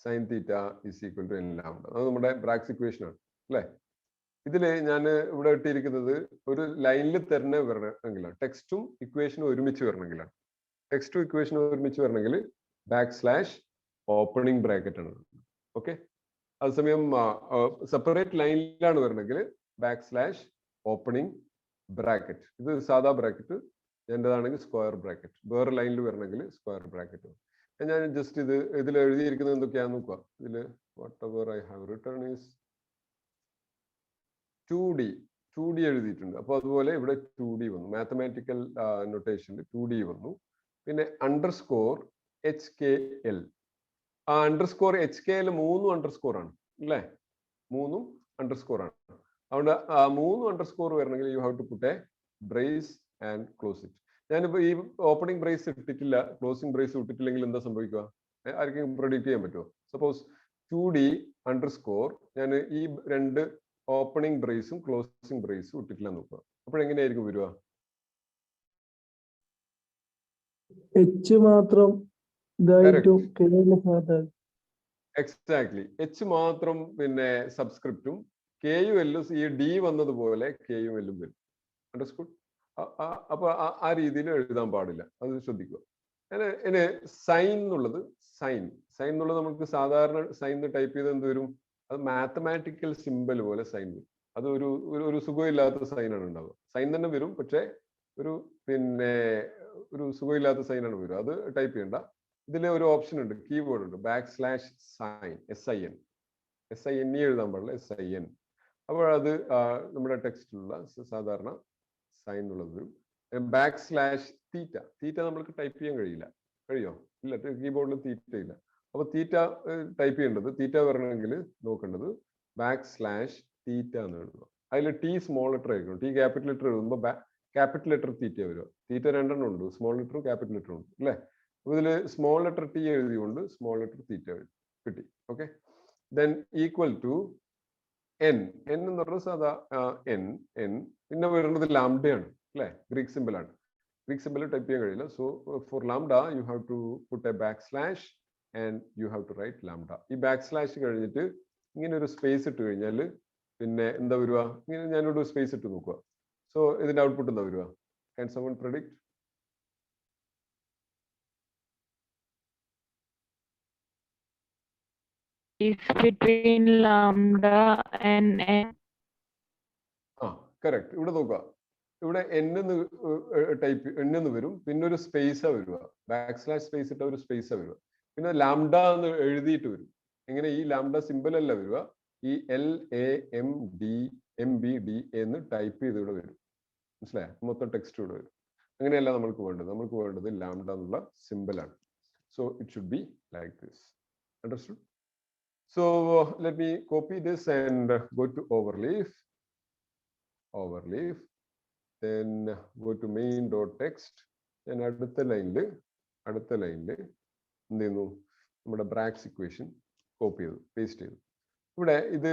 [SPEAKER 3] sin theta is equal to n lambda. അത് നമ്മുടെ Braggs equation ആണ് അല്ലേ? ഇതില് ഞാൻ ഇവിടെ ഇട്ടിരിക്കുന്നത് ഒരു ലൈനിൽ തന്നെ വരണമെങ്കിലാണ്, ടെക്സ്റ്റും ഇക്വേഷനും ഒരുമിച്ച് വരണമെങ്കിലാണ്. ടെക്സ്റ്റും ഇക്വേഷനും ഒരുമിച്ച് വരണമെങ്കിൽ / ഓപ്പണിംഗ് ബ്രാക്കറ്റ് ആണ്. ഓക്കെ, അതേസമയം സെപ്പറേറ്റ് ലൈനിലാണ് വരണമെങ്കിൽ / ഓപ്പണിംഗ് ബ്രാക്കറ്റ്. ഇത് സാധാ ബ്രാക്കറ്റ്, എന്റേതാണെങ്കിൽ സ്ക്വയർ ബ്രാക്കറ്റ്. വേറെ ലൈനിൽ വരണമെങ്കിൽ സ്ക്വയർ ബ്രാക്കറ്റ്. ഞാൻ ജസ്റ്റ് ഇതിൽ എഴുതിയിരിക്കുന്നത് എന്തൊക്കെയാന്ന് നോക്കുക. ഇതില് whatever I have written is 2d എഴുതിയിട്ടുണ്ട്. അപ്പൊ അതുപോലെ ഇവിടെ 2d വന്നു. മാത്തമാറ്റിക്കൽ നൊട്ടേഷനിൽ 2d വന്നു. പിന്നെ അണ്ടർസ്കോർ HKL. ആ അണ്ടർസ്കോർ HKL 3 അണ്ടർസ്കോർ ആണ് അല്ലേ? 3 അണ്ടർസ്കോർ ആണ്. അതുകൊണ്ട് 3 അണ്ടർസ്കോർ വരണമെങ്കിൽ you have to put a brace and close it. ഞാനിപ്പോ ഈ ഓപ്പണിംഗ് ബ്രേസ് ഇട്ടിട്ടില്ല, ക്ലോസിംഗ് ബ്രേസ് ഇട്ടിട്ടില്ലെങ്കിൽ എന്താ സംഭവിക്കുക? ആർക്കെങ്കിലും പ്രെഡിക്റ്റ് ചെയ്യാൻ പറ്റുമോ? സപ്പോസ് 2d അണ്ടർസ്കോർ ഞാൻ ഈ 2 ഓപ്പണിംഗ് ബ്രേസും ക്ലോസിംഗ് ബ്രേസും ഇട്ടിട്ടില്ല നോക്കുക. അപ്പോഴെങ്ങനെയായിരിക്കും വരിക?
[SPEAKER 5] H മാത്രം
[SPEAKER 3] എക്സാക്ട്ലി, H മാത്രം പിന്നെ സബ്സ്ക്രിപ്റ്റും കെയും എല്ലും ഈ ഡി വന്നതുപോലെ കെയും എല്ലും വരും. അണ്ടർസ്റ്റുഡ്? അപ്പൊ ആ രീതിയിൽ എഴുതാൻ പാടില്ല, അത് ശ്രദ്ധിക്കുക. ഇനി സൈൻ എന്നുള്ളത് സൈൻ എന്നുള്ളത് നമുക്ക് സാധാരണ സൈൻ ടൈപ്പ് ചെയ്ത് എന്ത് വരും? അത് മാത്തമാറ്റിക്കൽ സിമ്പൽ പോലെ സൈൻ വരും. അത് ഒരു സുഖമില്ലാത്ത സൈനാണ് ഉണ്ടാവുക. സൈൻ തന്നെ വരും, പക്ഷെ ഒരു സുഖമില്ലാത്ത സൈനാണ് വരും. അത് ടൈപ്പ് ചെയ്യണ്ട. ഇതിൽ ഒരു ഓപ്ഷൻ ഉണ്ട്, കീബോർഡ് ഉണ്ട്, /sign SIN എഴുതാൻ പാടില്ല, SIN. അപ്പോൾ അത് നമ്മുടെ ടെക്സ്റ്റിലുള്ള സാധാരണ സൈൻ എന്നുള്ളത് വരും. /θ നമ്മൾക്ക് ടൈപ്പ് ചെയ്യാൻ കഴിയോ? ഇല്ല, കീബോർഡിൽ തീറ്റ ഇല്ല. അപ്പൊ തീറ്റ ടൈപ്പ് ചെയ്യേണ്ടത്, തീറ്റ വരണമെങ്കിൽ നോക്കേണ്ടത് /θ എന്ന് എഴുതുക. അതിൽ ടി സ്മോൾ ലെറ്റർ ആയിരിക്കും. ടി ക്യാപിറ്റൽ ലെറ്റർ എഴുതുമ്പോൾ ക്യാപിറ്റൽ ലെറ്റർ തീറ്റ വരിക. തീറ്റ 2 ഉണ്ട്, സ്മോൾ ലെറ്ററും ക്യാപിറ്റൽ ലെറ്ററും ഉണ്ട് അല്ലേ? അപ്പൊ ഇതിൽ സ്മോൾ ലെറ്റർ ടി എഴുതിയുകൊണ്ട് സ്മോൾ ലെറ്റർ തീറ്റ കിട്ടി. Okay, then equal to n എന്ന് പറഞ്ഞത് സാധാ n. പിന്നെ വരുന്നത് ലാംഡയാണ് അല്ലെ? ഗ്രീക്ക് സിമ്പിൾ ആണ്. ഗ്രീക്ക് സിമ്പിൾ ടൈപ്പ് ചെയ്യാൻ കഴിയില്ല. So for lambda you have to put a / and you have to write lambda. ഈ / കഴിഞ്ഞിട്ട് ഇങ്ങനെ ഒരു സ്പേസ് ഇട്ട് കഴിഞ്ഞാൽ പിന്നെ എന്താ വരിക? ഇങ്ങനെ ഞാനിവിടെ സ്പേസ് ഇട്ട് നോക്കുക. സോ ഇതിന്റെ ഔട്ട്പുട്ട് എന്താ വരിക? Can someone predict?
[SPEAKER 6] Is between lambda and n.
[SPEAKER 3] Correct. ഇവിടെ നോക്കുക, ഇവിടെ n എന്ന് വരും, പിന്നെ ഒരു സ്പേസാ വരിക. / സ്പേസ് ഇട്ട ഒരു സ്പേസാ വരിക. പിന്നെ ലാംഡ എന്ന് എഴുതിയിട്ട് വരും. ഇങ്ങനെ ഈ ലാംഡ സിമ്പിൾ അല്ല വരിക, ഈ LAMD എന്ന് ടൈപ്പ് ചെയ്ത് ഇവിടെ വരും. മനസ്സിലായോ? മൊത്തം ടെക്സ്റ്റ് ഇവിടെ വരും. അങ്ങനെയല്ല നമ്മൾക്ക് വേണ്ടത്. നമ്മൾക്ക് വേണ്ടത് ലാംഡ എന്നുള്ള സിമ്പിൾ ആണ്. So it should be like this. Understood? So let me copy this and go to overleaf, then go to main.text. ഞാൻ അടുത്ത ലൈനിൽ എന്ത് ചെയ്യുന്നു, നമ്മുടെ ബ്രാക്സ് ഇക്വേഷൻ കോപ്പി ചെയ്തു, പേസ്റ്റ് ചെയ്തു. ഇവിടെ ഇത്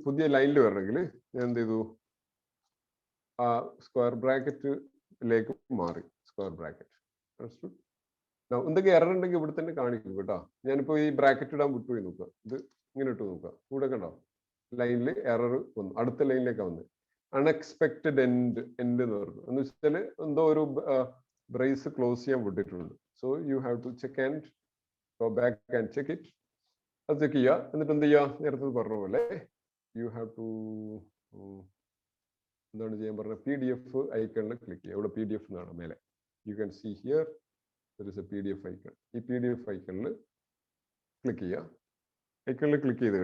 [SPEAKER 3] പുതിയ ലൈനിൽ വരണമെങ്കിൽ ഞാൻ എന്ത് ചെയ്തു, ആ സ്ക്വയർ ബ്രാക്കറ്റിലേക്ക് മാറി. Square bracket. അണ്ടർസ്റ്റുഡ്? എന്തൊക്കെ എറർ ഉണ്ടെങ്കിൽ ഇവിടെ തന്നെ കാണിക്കും കേട്ടോ. ഞാനിപ്പോ ഈ ബ്രാക്കറ്റ് ഇടാൻ വിട്ടുപോയി നോക്കുക. ഇത് ഇങ്ങനെ ഇട്ട് നോക്കുക. കൂടെ കണ്ടോ ലൈനിൽ എറർ വന്നു. അടുത്ത ലൈനിലേക്കാണ് വന്നത്. അൺഎക്സ്പെക്ടഡ് എൻഡ് എന്ന് പറഞ്ഞു. എന്ന് വെച്ചാൽ എന്തോ ഒരു ബ്രേസ് ക്ലോസ് ചെയ്യാൻ വിട്ടിട്ടുണ്ട്. So you have to check and go back and check it. അത് ചെക്ക് ചെയ്യുക. എന്നിട്ട് എന്ത് ചെയ്യുക, നേരത്തെ പറഞ്ഞ പോലെ യു ഹാവ് ടു എന്താണ് ചെയ്യാൻ പറഞ്ഞത്, PDF ഐക്കണിൽ ക്ലിക്ക് ചെയ്യുക. ഇവിടെ PDF എന്നാണ് മേലെ. You can see here there is a PDF icon. ഈ PDF ഐക്കണിൽ ക്ലിക്ക് ചെയ്യുക. ഐക്കണിൽ ക്ലിക്ക് ചെയ്ത്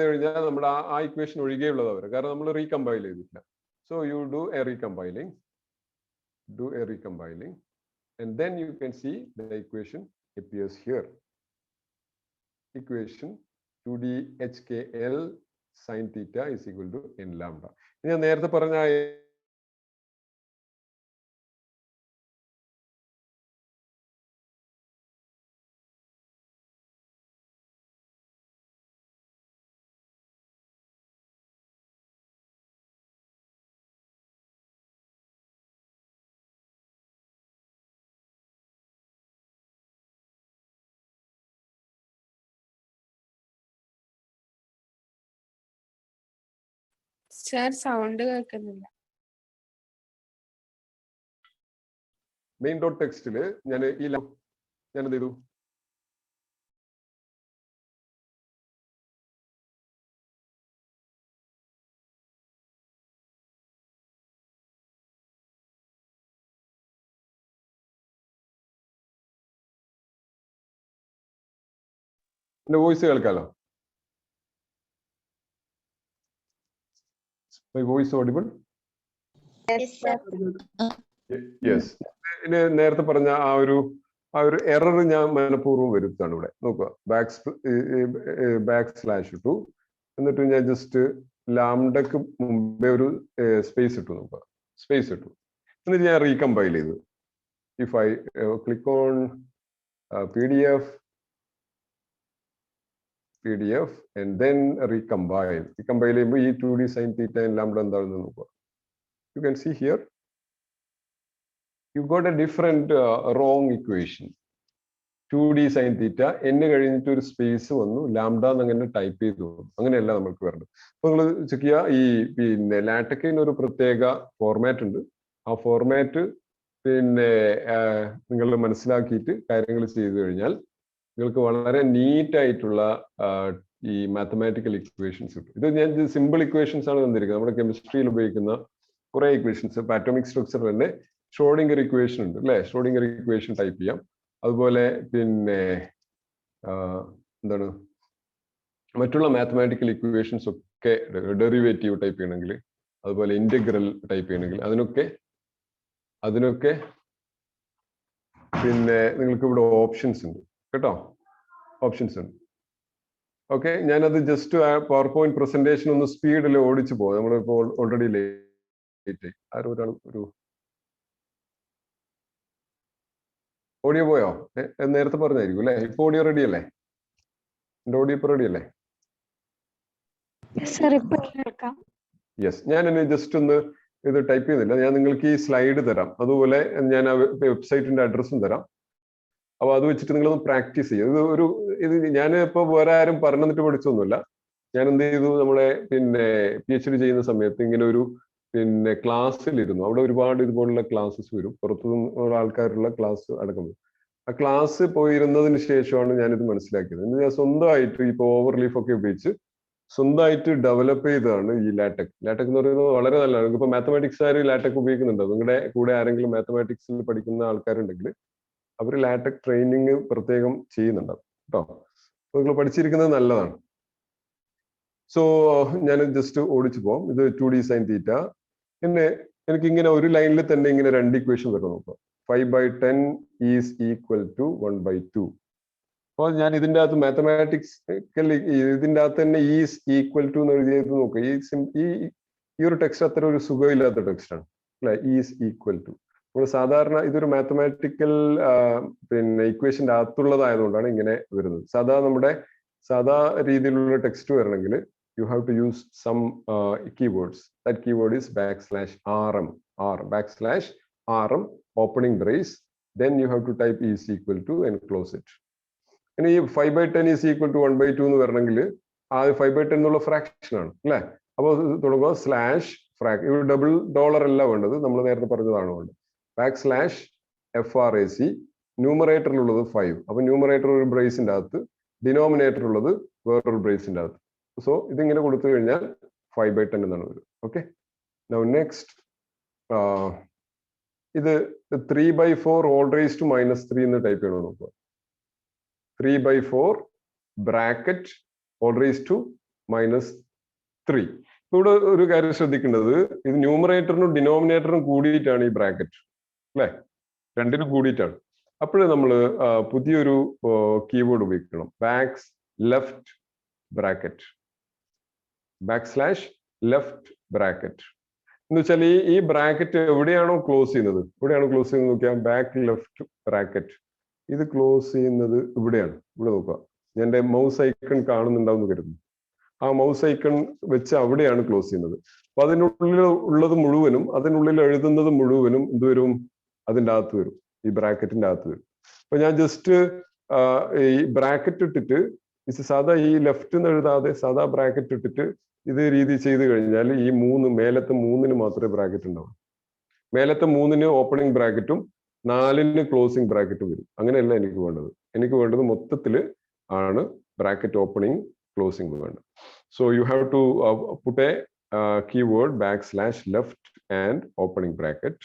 [SPEAKER 3] കഴിഞ്ഞാൽ നമ്മുടെ ആ ഇക്വേഷൻ ഒഴികെയുള്ളത് വരും. കാരണം നമ്മൾ റീകമ്പൈൽ ചെയ്തിട്ടില്ല. So you do a recompiling and then you can see the equation appears here. Equation 2D HKL sin theta is equal to n lambda. ഞാൻ നേരത്തെ പറഞ്ഞ
[SPEAKER 7] സർ സൗണ്ട് കേൾക്കുന്നില്ല.
[SPEAKER 3] main.text ഞാൻ എന്ത് ചെയ്തു, എന്റെ voice കേൾക്കാലോ? My voice audible? Yes. നേരത്തെ പറഞ്ഞ ആ ഒരു എറർ ഞാൻ മനഃപൂർവ്വം വരുത്താണ്. ഇവിടെ നോക്കുക, /2 എന്നിട്ട് ഞാൻ ജസ്റ്റ് ലാംഡക്ക് മുമ്പേ ഒരു സ്പേസ് ഇട്ടു. നോക്കുക, സ്പേസ് ഇട്ടു. എന്നിട്ട് ഞാൻ റീകമ്പൈൽ ചെയ്തു. If I click on PDF and then recombine ചെയ്യുമ്പോൾ ഈ 2D sin theta and lambda എന്താണെന്ന് നോക്കുക. You can see here you got a different wrong equation. 2D sin theta n കഴിഞ്ഞിട്ട് ഒരു സ്പേസ് വന്നു, ലാംഡ എന്നങ്ങനെ ടൈപ്പ് ചെയ്തു. അങ്ങനെയല്ല നമുക്ക് വരേണ്ടത്. അപ്പൊ നിങ്ങൾ ചെക്ക് ചെയ്യുക, ഈ ലാറ്റക്കിന് ഒരു പ്രത്യേക ഫോർമാറ്റ് ഉണ്ട്. ആ ഫോർമാറ്റ് നിങ്ങൾ മനസ്സിലാക്കിയിട്ട് കാര്യങ്ങൾ ചെയ്തു കഴിഞ്ഞാൽ നിങ്ങൾക്ക് വളരെ നീറ്റ് ആയിട്ടുള്ള ഈ മാത്തമാറ്റിക്കൽ ഇക്വേഷൻസ് കിട്ടും. ഇത് ഞാൻ സിമ്പിൾ ഇക്വേഷൻസ് ആണ് തന്നിരിക്കുന്നത്. നമ്മുടെ കെമിസ്ട്രിയിൽ ഉപയോഗിക്കുന്ന കുറെ ഇക്വേഷൻസ്. അറ്റോമിക് സ്ട്രക്ചർ തന്നെ ഷ്രോഡിംഗർ ഇക്വേഷൻ ഉണ്ട് അല്ലെ? ഷ്രോഡിംഗർ ഇക്വേഷൻ ടൈപ്പ് ചെയ്യാം. അതുപോലെ എന്താണ് മറ്റുള്ള മാത്തമാറ്റിക്കൽ ഇക്വേഷൻസ് ഒക്കെ ഡെറിവേറ്റീവ് ടൈപ്പ് ചെയ്യണമെങ്കിൽ, അതുപോലെ ഇന്റഗ്രൽ ടൈപ്പ് ചെയ്യണമെങ്കിൽ അതിനൊക്കെ നിങ്ങൾക്ക് ഇവിടെ ഓപ്ഷൻസ് ഉണ്ട് കേട്ടോ. ഓപ്ഷൻസ് ഉണ്ട്. ഓക്കെ, ഞാനത് ജസ്റ്റ് പവർ പോയിന്റ് പ്രസന്റേഷൻ ഒന്ന് സ്പീഡിൽ ഓടിച്ചു പോകും. നമ്മളിപ്പോ ഓൾറെഡി ലേറ്റ്. ആരും ഒരു ഓഡിയോ പോയോ? നേരത്തെ പറഞ്ഞായിരിക്കും അല്ലെ? ഇപ്പൊ ഓഡിയോ റെഡി അല്ലേ? എന്റെ ഓഡിയോ ഇപ്പൊ റെഡി അല്ലേ? യെസ്. ഞാൻ ജസ്റ്റ് ഒന്ന് ഇത് ടൈപ്പ് ചെയ്യുന്നില്ല. ഞാൻ നിങ്ങൾക്ക് ഈ സ്ലൈഡ് തരാം. അതുപോലെ ഞാൻ ആ വെബ്സൈറ്റിന്റെ അഡ്രസ്സും തരാം. അപ്പൊ അത് വെച്ചിട്ട് നിങ്ങളൊന്ന് പ്രാക്ടീസ് ചെയ്യും. ഇത് ഞാൻ ഇപ്പൊ വേറെ ആരും പറഞ്ഞിട്ട് പഠിച്ചൊന്നുമില്ല. ഞാൻ എന്ത് ചെയ്തു, നമ്മളെ PhD ചെയ്യുന്ന സമയത്ത് ഇങ്ങനെ ഒരു ക്ലാസ്സിലിരുന്നു. അവിടെ ഒരുപാട് ഇതുപോലുള്ള ക്ലാസ്സസ് വരും, പുറത്തുനിന്നുള്ള ആൾക്കാരുള്ള ക്ലാസ് അടക്കം. ആ ക്ലാസ് പോയിരുന്നതിന് ശേഷമാണ് ഞാനിത് മനസ്സിലാക്കിയത്. ഞാൻ സ്വന്തമായിട്ട് ഇപ്പൊ ഓവർലീഫ് ഒക്കെ ഉപയോഗിച്ച് സ്വന്തമായിട്ട് ഡെവലപ്പ് ചെയ്തതാണ് ഈ ലാറ്റക്. ലാറ്റക് എന്ന് പറയുന്നത് വളരെ നല്ലതാണ്. ഇപ്പൊ മാത്തമാറ്റിക്സ് ആര് ലാറ്റക് ഉപയോഗിക്കുന്നുണ്ടോ? നിങ്ങളുടെ കൂടെ ആരെങ്കിലും മാത്തമാറ്റിക്സിൽ പഠിക്കുന്ന ആൾക്കാരുണ്ടെങ്കിൽ അവർ ലാറ്റക് ട്രെയിനിങ് പ്രത്യേകം ചെയ്യുന്നുണ്ടാവും കേട്ടോ. നിങ്ങൾ പഠിച്ചിരിക്കുന്നത് നല്ലതാണ്. സോ ഞാൻ ജസ്റ്റ് ഓടിച്ചു പോകാം. ഇത് 2D sin തീറ്റ. പിന്നെ എനിക്ക് ഇങ്ങനെ ഒരു ലൈനിൽ തന്നെ ഇങ്ങനെ രണ്ട് ഇക്വേഷൻ വരണം നോക്കാം. 5/10 ഈസ് ഈക്വൽ ടു 1/2. അപ്പോൾ ഞാൻ ഇതിൻ്റെ അകത്ത് മാത്തമാറ്റിക്സ് ഇതിൻ്റെ അകത്ത് തന്നെ ഈസ് ഈക്വൽ ടു എന്ന് എഴുതിയത് നോക്കുക. ഈ ഒരു ടെക്സ്റ്റ് അത്ര ഒരു സുഖമില്ലാത്ത ടെക്സ്റ്റാണ് അല്ലെ. ഈസ് ഈക്വൽ ടു നമ്മൾ സാധാരണ ഇതൊരു മാത്തമാറ്റിക്കൽ പിന്നെ ഇക്വേഷൻ്റെ അകത്തുള്ളതായതുകൊണ്ടാണ് ഇങ്ങനെ വരുന്നത്. സാധാ രീതിയിലുള്ള ടെക്സ്റ്റ് വരണമെങ്കിൽ you have to use some keywords. That keyword is \rm, /rm opening brace. Then you have to type is equal to and close it. ഇനി 5/10 is equal to 1/2 എന്ന് വരണമെങ്കിൽ ആ 5/10 എന്നുള്ള ഫ്രാക്ഷൻ ആണ് അല്ലെ. അപ്പോൾ തുടങ്ങുക /frac. ഇവിടെ $$ അല്ല വേണ്ടത്, നമ്മൾ നേരത്തെ പറഞ്ഞതാണ് വേണ്ടത്. \frac ന്യൂമറേറ്ററിലുള്ളത് 5. അപ്പൊ ന്യൂമറേറ്റർ ഒരു ബ്രേസിന്റെ അകത്ത്, ഡിനോമിനേറ്റർ ഉള്ളത് വേറൊരു ബ്രേസിന്റെ അകത്ത്. സോ ഇതിങ്ങനെ കൊടുത്തു കഴിഞ്ഞാൽ 5/10 എന്നാണ് വരും. ഓക്കെ. നൗ നെക്സ്റ്റ് ഇത് 3/4 all raised to -3 എന്ന് ടൈപ്പ് ചെയ്യണം നോക്കുക. 3/4 ബ്രാക്കറ്റ് all raised to -3. ഇവിടെ ഒരു കാര്യം ശ്രദ്ധിക്കേണ്ടത്, ഇത് ന്യൂമറേറ്ററിനും ഡിനോമിനേറ്ററിനും കൂടിയിട്ടാണ് ഈ ബ്രാക്കറ്റ് അല്ലെ, രണ്ടിനും കൂടിയിട്ടാണ്. അപ്പോൾ നമ്മൾ പുതിയൊരു കീവേഡ് ഉപയോഗിക്കണം. \left bracket എന്ന് വെച്ചാൽ ഈ ബ്രാക്കറ്റ് എവിടെയാണോ ക്ലോസ് ചെയ്യുന്നത് നോക്കിയാൽ ബാക്ക് ലെഫ്റ്റ് ബ്രാക്കറ്റ് ഇത് ക്ലോസ് ചെയ്യുന്നത് ഇവിടെയാണ്. ഇവിടെ നോക്കുക, ഞാൻ എൻ്റെ മൗസ് ഐക്കൺ കാണുന്നുണ്ടാവും എന്ന് കരുതുന്നു. ആ മൗസ് ഐക്കൺ വെച്ച് അവിടെയാണ് ക്ലോസ് ചെയ്യുന്നത്. അപ്പൊ അതിനുള്ളിൽ ഉള്ളത് മുഴുവനും, അതിനുള്ളിൽ എഴുതുന്നത് മുഴുവനും എന്തുവരും, അതിൻ്റെ അകത്ത് വരും, ഈ ബ്രാക്കറ്റിന്റെ അകത്ത് വരും. അപ്പൊ ഞാൻ ജസ്റ്റ് ഈ ബ്രാക്കറ്റ് ഇട്ടിട്ട് സാധാ ഈ ലെഫ്റ്റ് എന്ന് എഴുതാതെ സാധാ ബ്രാക്കറ്റ് ഇട്ടിട്ട് ഇത് രീതി ചെയ്ത് കഴിഞ്ഞാൽ ഈ മേലത്തെ 3-ന് മാത്രമേ ബ്രാക്കറ്റ് ഉണ്ടാവും. മേലത്തെ 3-ന് ഓപ്പണിംഗ് ബ്രാക്കറ്റും 4-ന് ക്ലോസിംഗ് ബ്രാക്കറ്റും വരും. അങ്ങനെയല്ല എനിക്ക് വേണ്ടത്. എനിക്ക് വേണ്ടത് മൊത്തത്തിൽ ആണ് ബ്രാക്കറ്റ് ഓപ്പണിംഗ് ക്ലോസിംഗ് വേണ്ടത്. So you have to put a keyword \left and opening bracket,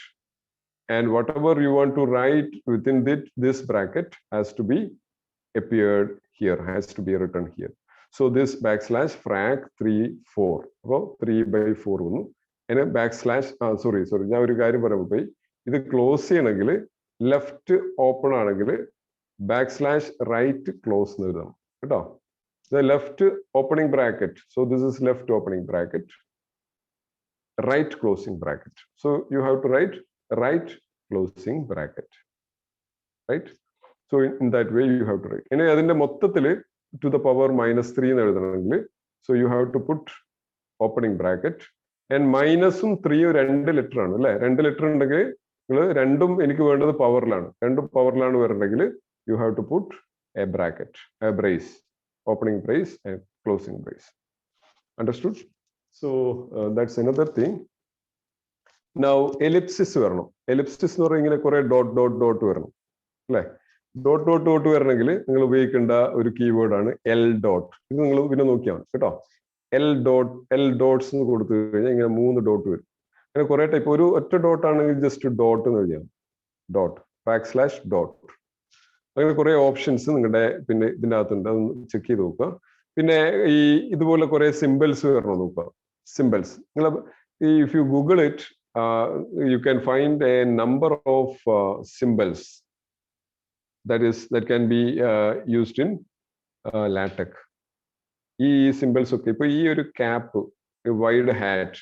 [SPEAKER 3] and whatever you want to write within this bracket has to be appeared here, has to be written here. So this \frac 3/4, അപ്പോൾ 3/4 വന്നു. അതിന് sorry ഞാൻ ഒരു കാര്യം പറയാൻ പോയി. ഇത് close ചെയ്യണമെങ്കിൽ ലെഫ്റ്റ് ഓപ്പൺ ആണെങ്കിൽ \right ക്ലോസ് എന്ന് എഴുതണം കേട്ടോ. The left opening bracket, so this is left opening bracket, right closing bracket. So you have to write right closing bracket, right? So in that way you have to write. ഇനി അതിന്റെ മൊത്തത്തിൽ to the power -3 എന്ന് എഴുതണമെങ്കിൽ so you have to put opening bracket and മൈനസും 3 രണ്ട് letter ആണ് അല്ലെ. 2 letter ഉണ്ടെങ്കിൽ നിങ്ങൾ രണ്ടും എനിക്ക് വേണ്ടത് പവറിലാണ്, രണ്ടും പവറിലാണ് വരണമെങ്കിൽ you have to put a bracket, a brace, opening brace and closing brace. Understood? So that's another thing. Now ellipsis വരണം. ellipsis എന്ന് പറഞ്ഞാൽ ഇങ്ങനെ കുറെ ഡോട്ട് വരണം അല്ലെ. ഡോട്ട് വരണമെങ്കിൽ നിങ്ങൾ ഉപയോഗിക്കേണ്ട ഒരു കീവേഡ് ആണ് L dot. ഇത് നിങ്ങൾ പിന്നെ നോക്കിയാൽ മതി കേട്ടോ. L dots എന്ന് കൊടുത്തു കഴിഞ്ഞാൽ ഇങ്ങനെ 3 ഡോട്ട് വരും. അങ്ങനെ കുറെ ടൈപ്പ്. ഒരു ഒറ്റ ഡോട്ട് ആണെങ്കിൽ ജസ്റ്റ് ഡോട്ട് എന്ന് എഴുതിയാൽ ഡോട്ട് \dot. അങ്ങനെ കുറെ ഓപ്ഷൻസ് നിങ്ങളുടെ പിന്നെ ഇതിൻ്റെ അകത്തുണ്ട്, അതൊന്ന് ചെക്ക് ചെയ്ത് നോക്കുക. പിന്നെ ഈ ഇതുപോലെ കുറെ സിമ്പിൾസ് വരണം നോക്കുക. സിമ്പിൾസ് നിങ്ങൾ if you Google it, you can find a number of symbols that can be used in LaTeX. ഈ സിമ്പിൾസ് ഒക്കെ ഇപ്പൊ ഈ ഒരു ക്യാപ്പ്, വൈഡ് ഹാറ്റ്,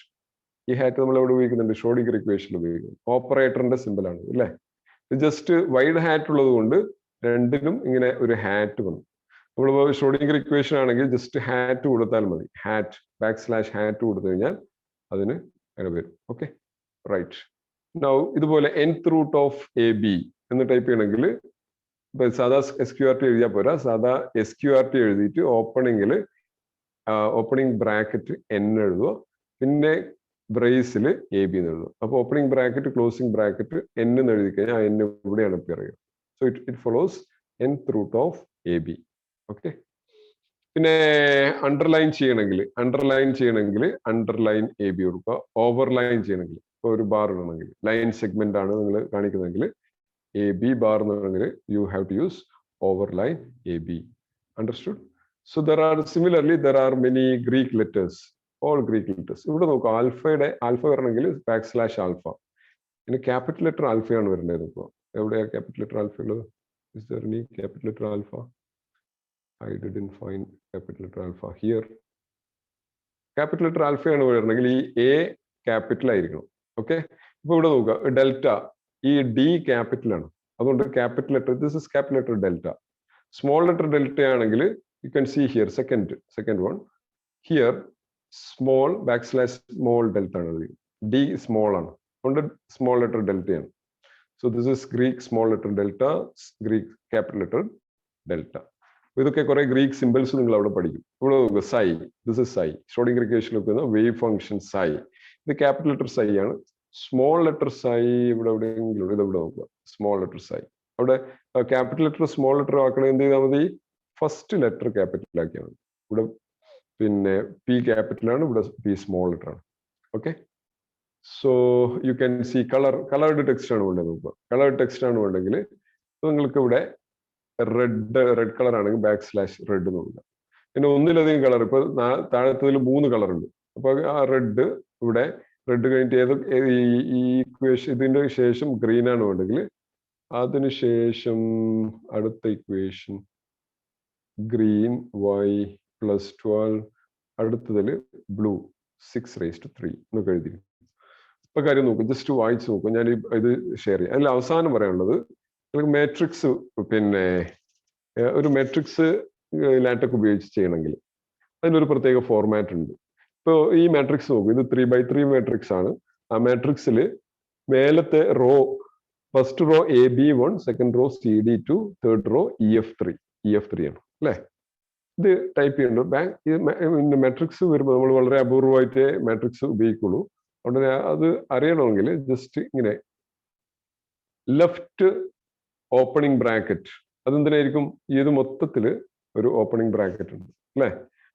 [SPEAKER 3] ഈ ഹാറ്റ് നമ്മൾ എവിടെ ഉപയോഗിക്കുന്നുണ്ട്, ഷ്രോഡിംഗർ ഇക്വേഷനിൽ ഉപയോഗിക്കുന്നു. ഓപ്പറേറ്ററിന്റെ സിമ്പിൾ ആണ് അല്ലേ. ജസ്റ്റ് വൈഡ് ഹാറ്റ് ഉള്ളത് കൊണ്ട് രണ്ടിലും ഇങ്ങനെ ഒരു ഹാറ്റ് വന്നു. നമ്മൾ ഷ്രോഡിംഗർ ഇക്വേഷൻ ആണെങ്കിൽ ജസ്റ്റ് ഹാറ്റ് കൊടുത്താൽ മതി. \hat കൊടുത്തു കഴിഞ്ഞാൽ അതിന് അങ്ങനെ വരും. Okay, right. നൗ ഇതുപോലെ nth root of AB എന്ന് ടൈപ്പ് ചെയ്യണമെങ്കിൽ സാധാ SQRT എഴുതിയാൽ പോരാ, സാധാ SQRT എഴുതിയിട്ട് ഓപ്പണിംഗ് ബ്രാക്കറ്റ് n എഴുതുക, പിന്നെ ബ്രേസിൽ AB എന്ന് എഴുതുക. അപ്പോൾ opening bracket closing bracket n എന്ന് എഴുതി കഴിഞ്ഞാൽ ആ n ഇവിടെയാണ് അപ്പിയർ ചെയ്യുക. So it follows nth root of AB. Okay. പിന്നെ അണ്ടർലൈൻ ചെയ്യണമെങ്കിൽ അണ്ടർലൈൻ AB കൊടുക്കുക. ഓവർലൈൻ ചെയ്യണമെങ്കിൽ ഇപ്പോൾ ഒരു ബാർ ഇടണമെങ്കിൽ, ലൈൻ സെഗ്മെന്റ് ആണ് നിങ്ങൾ കാണിക്കുന്നതെങ്കിൽ AB bar എന്നുണ്ടെങ്കിൽ you have to use overline AB. Understood? So similarly there are many Greek letters, all Greek letters. ഇവിടെ നോക്കുക ആൽഫയുടെ ആൽഫ വരണമെങ്കിൽ \alpha. ഇനി ക്യാപിറ്റൽ ലെറ്റർ ആൽഫയാണ് വരുന്നത്. ഇപ്പോൾ എവിടെയാ ക്യാപിറ്റൽ ലെറ്റർ ആൽഫ ഉള്ളത്? Is there any capital letter alpha? I didn't find capital letter alpha here. Capital letter alpha ആണ് വരുന്നെങ്കിൽ ഈ A ക്യാപിറ്റൽ ആയിരിക്കണം. ഓക്കെ, ഇപ്പൊ ഇവിടെ നോക്കുക ഡെൽറ്റ, ഈ D ക്യാപിറ്റൽ ആണ്, അതുകൊണ്ട് capital letter, this is capital letter delta. Small letter delta ആണെങ്കിൽ you can see here second one here small \small delta ആണ്, D സ്മോൾ ആണ്, അതുകൊണ്ട് സ്മോൾ ലെറ്റർ ഡെൽറ്റയാണ്. So this is Greek small letter delta, Greek capital letter delta. ഇതൊക്കെ കുറെ Greek symbols നിങ്ങൾ അവിടെ പഠിക്കും. ഇവിടെ നോക്കുക സൈ, ദിസ് ഇസ് സൈ, ഷ്രോഡിംഗർ ഇക്വേഷനിൽ വെക്കുന്ന വേവ് ഫംഗ്ഷൻ സൈ. ഇത് ക്യാപിറ്റൽ ലെറ്റർ സൈ ആണ്. സ്മോൾ ലെറ്റർ സൈ ഇവിടെ എവിടെയെങ്കിലും ഇത് ഇവിടെ നോക്കുക, സ്മോൾ ലെറ്റർ സൈ. അവിടെ ക്യാപിറ്റൽ ലെറ്റർ സ്മോൾ ലെറ്റർ ആക്കണേ എന്ത് ചെയ്താൽ മതി? ഫസ്റ്റ് ലെറ്റർ ക്യാപിറ്റൽ ആക്കിയാൽ മതി. ഇവിടെ പിന്നെ P ക്യാപിറ്റൽ ആണ്, ഇവിടെ P സ്മോൾ ലെറ്റർ ആണ്. Okay, so you can see coloured text ആണ് വേണ്ടത്. നോക്കുക കളേർഡ് ടെക്സ്റ്റ് ആണ് വേണ്ടെങ്കിൽ നിങ്ങൾക്ക് ഇവിടെ റെഡ് കളർ ആണെങ്കിൽ \red നോക്കുക. പിന്നെ ഒന്നിലധികം കളർ, ഇപ്പൊ താഴത്തതിൽ 3 കളർ ഉണ്ട്. അപ്പൊ ആ റെഡ് ഇവിടെ റെഡ് കഴിഞ്ഞിട്ട് ഈ ഇക്വേഷൻ ഇതിന്റെ ശേഷം ഗ്രീൻ ആണ് വേണ്ടെങ്കിൽ അതിനുശേഷം അടുത്ത ഇക്വേഷൻ ഗ്രീൻ y+12, അടുത്തതിൽ ബ്ലൂ 6⁻³ എന്നൊക്കെ എഴുതി. ഇപ്പൊ കാര്യം നോക്കും, ജസ്റ്റ് വായിച്ചു നോക്കും. ഞാൻ ഇത് ഷെയർ ചെയ്യാം. അതിൽ അവസാനം പറയാനുള്ളത് നിങ്ങൾക്ക് മാട്രിക്സ്, പിന്നെ ഒരു മാട്രിക്സ് ലാറ്റക് ഉപയോഗിച്ച് ചെയ്യണമെങ്കിൽ അതിനൊരു പ്രത്യേക ഫോർമാറ്റ് ഉണ്ട്. ഇപ്പോൾ ഈ മാട്രിക്സ് നോക്കും, ഇത് 3x3 മാട്രിക്സ് ആണ്. ആ മാട്രിക്സിൽ മേലത്തെ row, first row AB1, second row CD2, third row EF3 ആണ് അല്ലേ? ഇത് ടൈപ്പ് ചെയ്യേണ്ടത് മാട്രിക്സ് വരുമ്പോൾ നമ്മൾ വളരെ അപൂർവമായിട്ട് മാട്രിക്സ് ഉപയോഗിക്കുള്ളൂ. അതുകൊണ്ട് അത് അറിയണമെങ്കിൽ ജസ്റ്റ് ഇങ്ങനെ ലെഫ്റ്റ് ഓപ്പണിംഗ് ബ്രാക്കറ്റ്, അതെന്തിനായിരിക്കും? ഇത് മൊത്തത്തിൽ ഒരു ഓപ്പണിംഗ് ബ്രാക്കറ്റ് ഉണ്ട് അല്ലേ?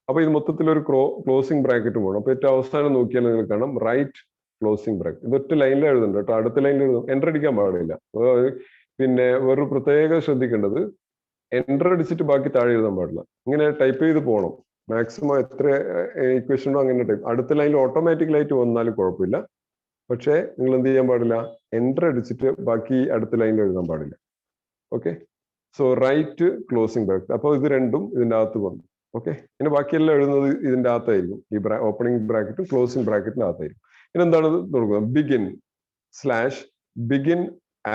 [SPEAKER 3] അപ്പൊ ഇത് മൊത്തത്തിൽ ഒരു ക്ലോസിംഗ് ബ്രാക്കറ്റ് വേണം. അപ്പൊ ഏറ്റവും അവസാനം നോക്കിയാൽ നിങ്ങൾക്ക് കാണാം റൈറ്റ് ക്ലോസിംഗ് ബ്രാക്കറ്റ്. ഇത് ഒറ്റ ലൈനിൽ എഴുതുന്നുണ്ട് കേട്ടോ, അടുത്ത ലൈനിൽ എഴുതും. എൻ്റർ അടിക്കാൻ പാടില്ല. പിന്നെ വേറൊരു പ്രത്യേകം ശ്രദ്ധിക്കേണ്ടത്, എൻ്റർ അടിച്ചിട്ട് ബാക്കി താഴെ എഴുതാൻ പാടില്ല. ഇങ്ങനെ ടൈപ്പ് ചെയ്ത് പോകണം. മാക്സിമം എത്ര ഇക്വേഷൻ ഉണ്ടോ അങ്ങനെ ടൈപ്പ്. അടുത്ത ലൈനിൽ ഓട്ടോമാറ്റിക്കലായിട്ട് വന്നാലും കുഴപ്പമില്ല. പക്ഷേ നിങ്ങൾ എന്ത് ചെയ്യാൻ പാടില്ല? എൻ്റർ അടിച്ചിട്ട് ബാക്കി അടുത്ത ലൈനിൽ എഴുതാൻ പാടില്ല. Okay, so right closing bracket. അപ്പോൾ ഇത് രണ്ടും ഇതിൻ്റെ അകത്ത് വന്നു. ഓക്കെ, ഇനി ബാക്കിയെല്ലാം എഴുതുന്നത് ഇതിൻ്റെ അകത്തായിരിക്കും. ഈ ഓപ്പണിംഗ് ബ്രാക്കറ്റും ക്ലോസിംഗ് ബ്രാക്കറ്റിൻ്റെ അകത്തായിരിക്കും. ഇനി എന്താണ് തുടങ്ങുന്നത്? Begin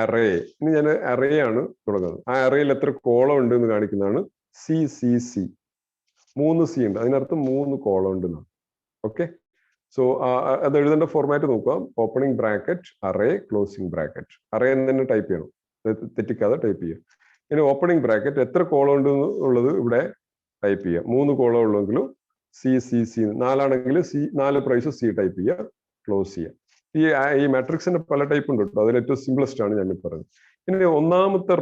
[SPEAKER 3] array. ഇനി ഞാൻ അറേ ആണ് തുടങ്ങുന്നത്. ആ അറേയിൽ എത്ര കോളം ഉണ്ട് എന്ന് കാണിക്കുന്നതാണ് CCC. 3 C ഉണ്ട്, അതിനർത്ഥം 3 കോളം ഉണ്ടെന്നാണ്. ഓക്കെ, സോ അത് എഴുതേണ്ട ഫോർമാറ്റ് നോക്കുക. Opening bracket array, closing bracket. Array എന്ന് തന്നെ ടൈപ്പ് ചെയ്യണം, തെറ്റിക്കാതെ ടൈപ്പ് ചെയ്യുക. ഇനി ഓപ്പണിംഗ് ബ്രാക്കറ്റ് എത്ര കോളം ഉണ്ട് എന്നുള്ളത് ഇവിടെ ടൈപ്പ് ചെയ്യുക. 3 കോളം ഉള്ളെങ്കിലും CCC, 4 ആണെങ്കിൽ 4 C ടൈപ്പ് ചെയ്യുക, ക്ലോസ് ചെയ്യുക. ഈ മാട്രിക്സിന്റെ പല ടൈപ്പ് ഉണ്ട് കേട്ടോ, അതിൽ ഏറ്റവും സിംപ്ലസ്റ്റ് ആണ് ഞാൻ പറഞ്ഞത്. ഇനി ഒന്നാമത്തെ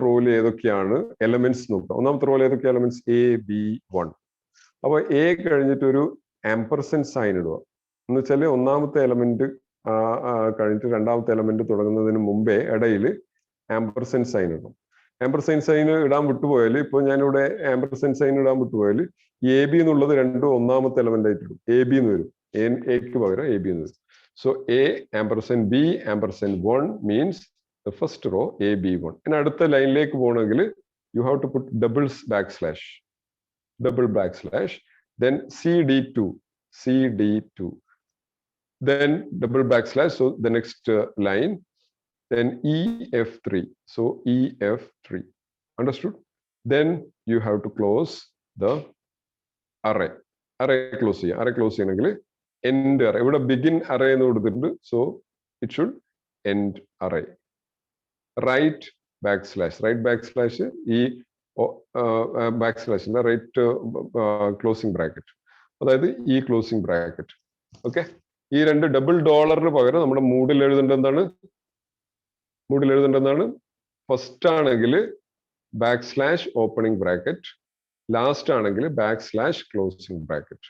[SPEAKER 3] റോയില് ഏതൊക്കെയാണ് എലമെന്റ്സ് നോക്കുക. ഒന്നാമത്തെ റോയിൽ ഏതൊക്കെ എലമെന്റ്സ്? AB1. അപ്പൊ A കഴിഞ്ഞിട്ട് ഒരു ആംപർസെന്റ് സൈൻ ഇടുക. എന്ന് വെച്ചാൽ ഒന്നാമത്തെ എലമെന്റ് കഴിഞ്ഞിട്ട് രണ്ടാമത്തെ എലമെന്റ് തുടങ്ങുന്നതിന് മുമ്പേ ഇടയിൽ ആംപർസെന്റ് സൈൻ ഇടണം. ആംപർസെന്റ് സൈൻ ഇടാൻ വിട്ടുപോയാൽ, ഇപ്പോൾ ഞാനിവിടെ ആംപർസെന്റ് സൈൻ ഇടാൻ വിട്ടുപോയാൽ AB എന്നുള്ളത് രണ്ടും ഒന്നാമത്തെ എലമെന്റ് ആയിട്ട് ഇടും. AB എന്ന് വരും, എക്ക് പകരം AB എന്ന് വരും. So A*B*1 means the first row AB1. ഇനി അടുത്ത ലൈനിലേക്ക് പോകണമെങ്കിൽ you have to put double backslash, then CD2, then double backslash, so the next line, then EF3, so EF3. Understood? Then you have to close the array close ചെയ്യാം. array close ചെയ്യണമെങ്കിൽ end array, ഇവിടെ begin array എന്ന് കൊടുത്തിട്ടുണ്ട്, so it should end array. Right backslash ഈ ബാക്ക്സ്ലാഷിന്റെ right closing bracket, അതായത് ഈ closing bracket. Okay, ഈ രണ്ട് ഡബിൾ ഡോളറിന് പകരം നമ്മുടെ മൂഡിൽ എഴുതേണ്ടത് എന്താണ്? ഫസ്റ്റ് ആണെങ്കിൽ ബാക്ക്സ്ലാഷ് ഓപ്പണിംഗ് ബ്രാക്കറ്റ്, ലാസ്റ്റ് ആണെങ്കിൽ ബാക്ക്സ്ലാഷ് ക്ലോസിംഗ് ബ്രാക്കറ്റ്.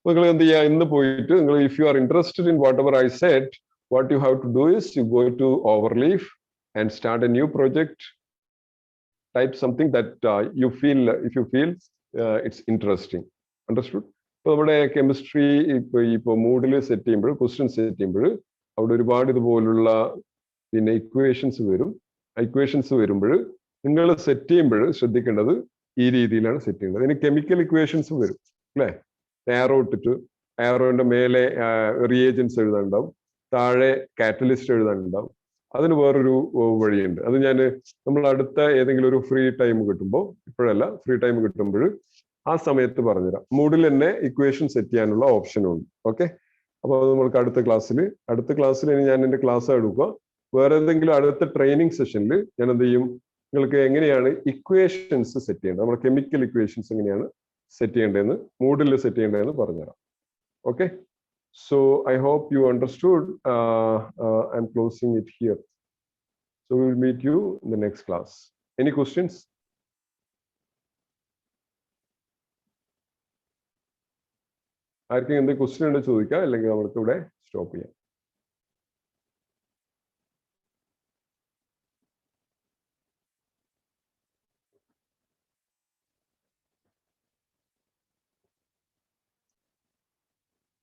[SPEAKER 3] നിങ്ങൾ എന്ത് ചെയ്യുക? ഇന്ന് പോയിട്ട് നിങ്ങൾ, if you are interested in whatever I said, what you have to do is you go to overleaf, and start a new project. Type something that you feel, if you feel it's interesting. Understood? ഇപ്പോൾ നമ്മുടെ chemistry ഇപ്പോൾ മൂഡിൽ set ചെയ്യുമ്പോൾ, question set ചെയ്യുമ്പോൾ അവിടെ ഒരുപാട് ഇതുപോലുള്ള പിന്നെ equations വരും. ഇക്വേഷൻസ് വരുമ്പോൾ നിങ്ങൾ സെറ്റ് ചെയ്യുമ്പോൾ ശ്രദ്ധിക്കേണ്ടത് ഈ രീതിയിലാണ് സെറ്റ് ചെയ്യേണ്ടത്. അതിന് കെമിക്കൽ ഇക്വേഷൻസ് വരും അല്ലേ? ആരോ ഇട്ടിട്ട് ആരോന്റെ മേലെ റിയേജൻസ് എഴുതാനുണ്ടാവും, താഴെ കാറ്റലിസ്റ്റ് എഴുതാനുണ്ടാവും. അതിന് വേറൊരു വഴിയുണ്ട്. അത് നമ്മൾ അടുത്ത ഏതെങ്കിലും ഒരു ഫ്രീ ടൈം കിട്ടുമ്പോൾ, ഇപ്പോഴല്ല, ഫ്രീ ടൈം കിട്ടുമ്പോൾ ആ സമയത്ത് പറഞ്ഞുതരാം. മൂഡിൽ തന്നെ ഇക്വേഷൻ സെറ്റ് ചെയ്യാനുള്ള ഓപ്ഷനും ഉണ്ട്. ഓക്കെ, അപ്പോൾ അത് നമ്മൾക്ക് അടുത്ത ക്ലാസ്സിൽ ഞാൻ എൻ്റെ ക്ലാസ് എടുക്കുക. വേറെ ഏതെങ്കിലും അടുത്ത ട്രെയിനിങ് സെഷനിൽ ഞാൻ എന്ത് ചെയ്യും, നിങ്ങൾക്ക് എങ്ങനെയാണ് ഇക്വേഷൻസ് സെറ്റ് ചെയ്യേണ്ടത്, നമ്മുടെ കെമിക്കൽ ഇക്വേഷൻസ് എങ്ങനെയാണ് സെറ്റ് ചെയ്യേണ്ടതെന്ന്, മൂഡിൽ സെറ്റ് ചെയ്യേണ്ടതെന്ന് പറഞ്ഞുതരാം. Okay, so I hope you understood. I'm closing it here. So we will meet you in the next class. Any questions? ആർക്കെങ്കിലും എന്തെങ്കിലും ക്വസ്റ്റ്യൻ ഉണ്ടെങ്കിൽ ചോദിക്കാം, അല്ലെങ്കിൽ നമുക്ക് ഇവിടെ സ്റ്റോപ്പ് ചെയ്യാം.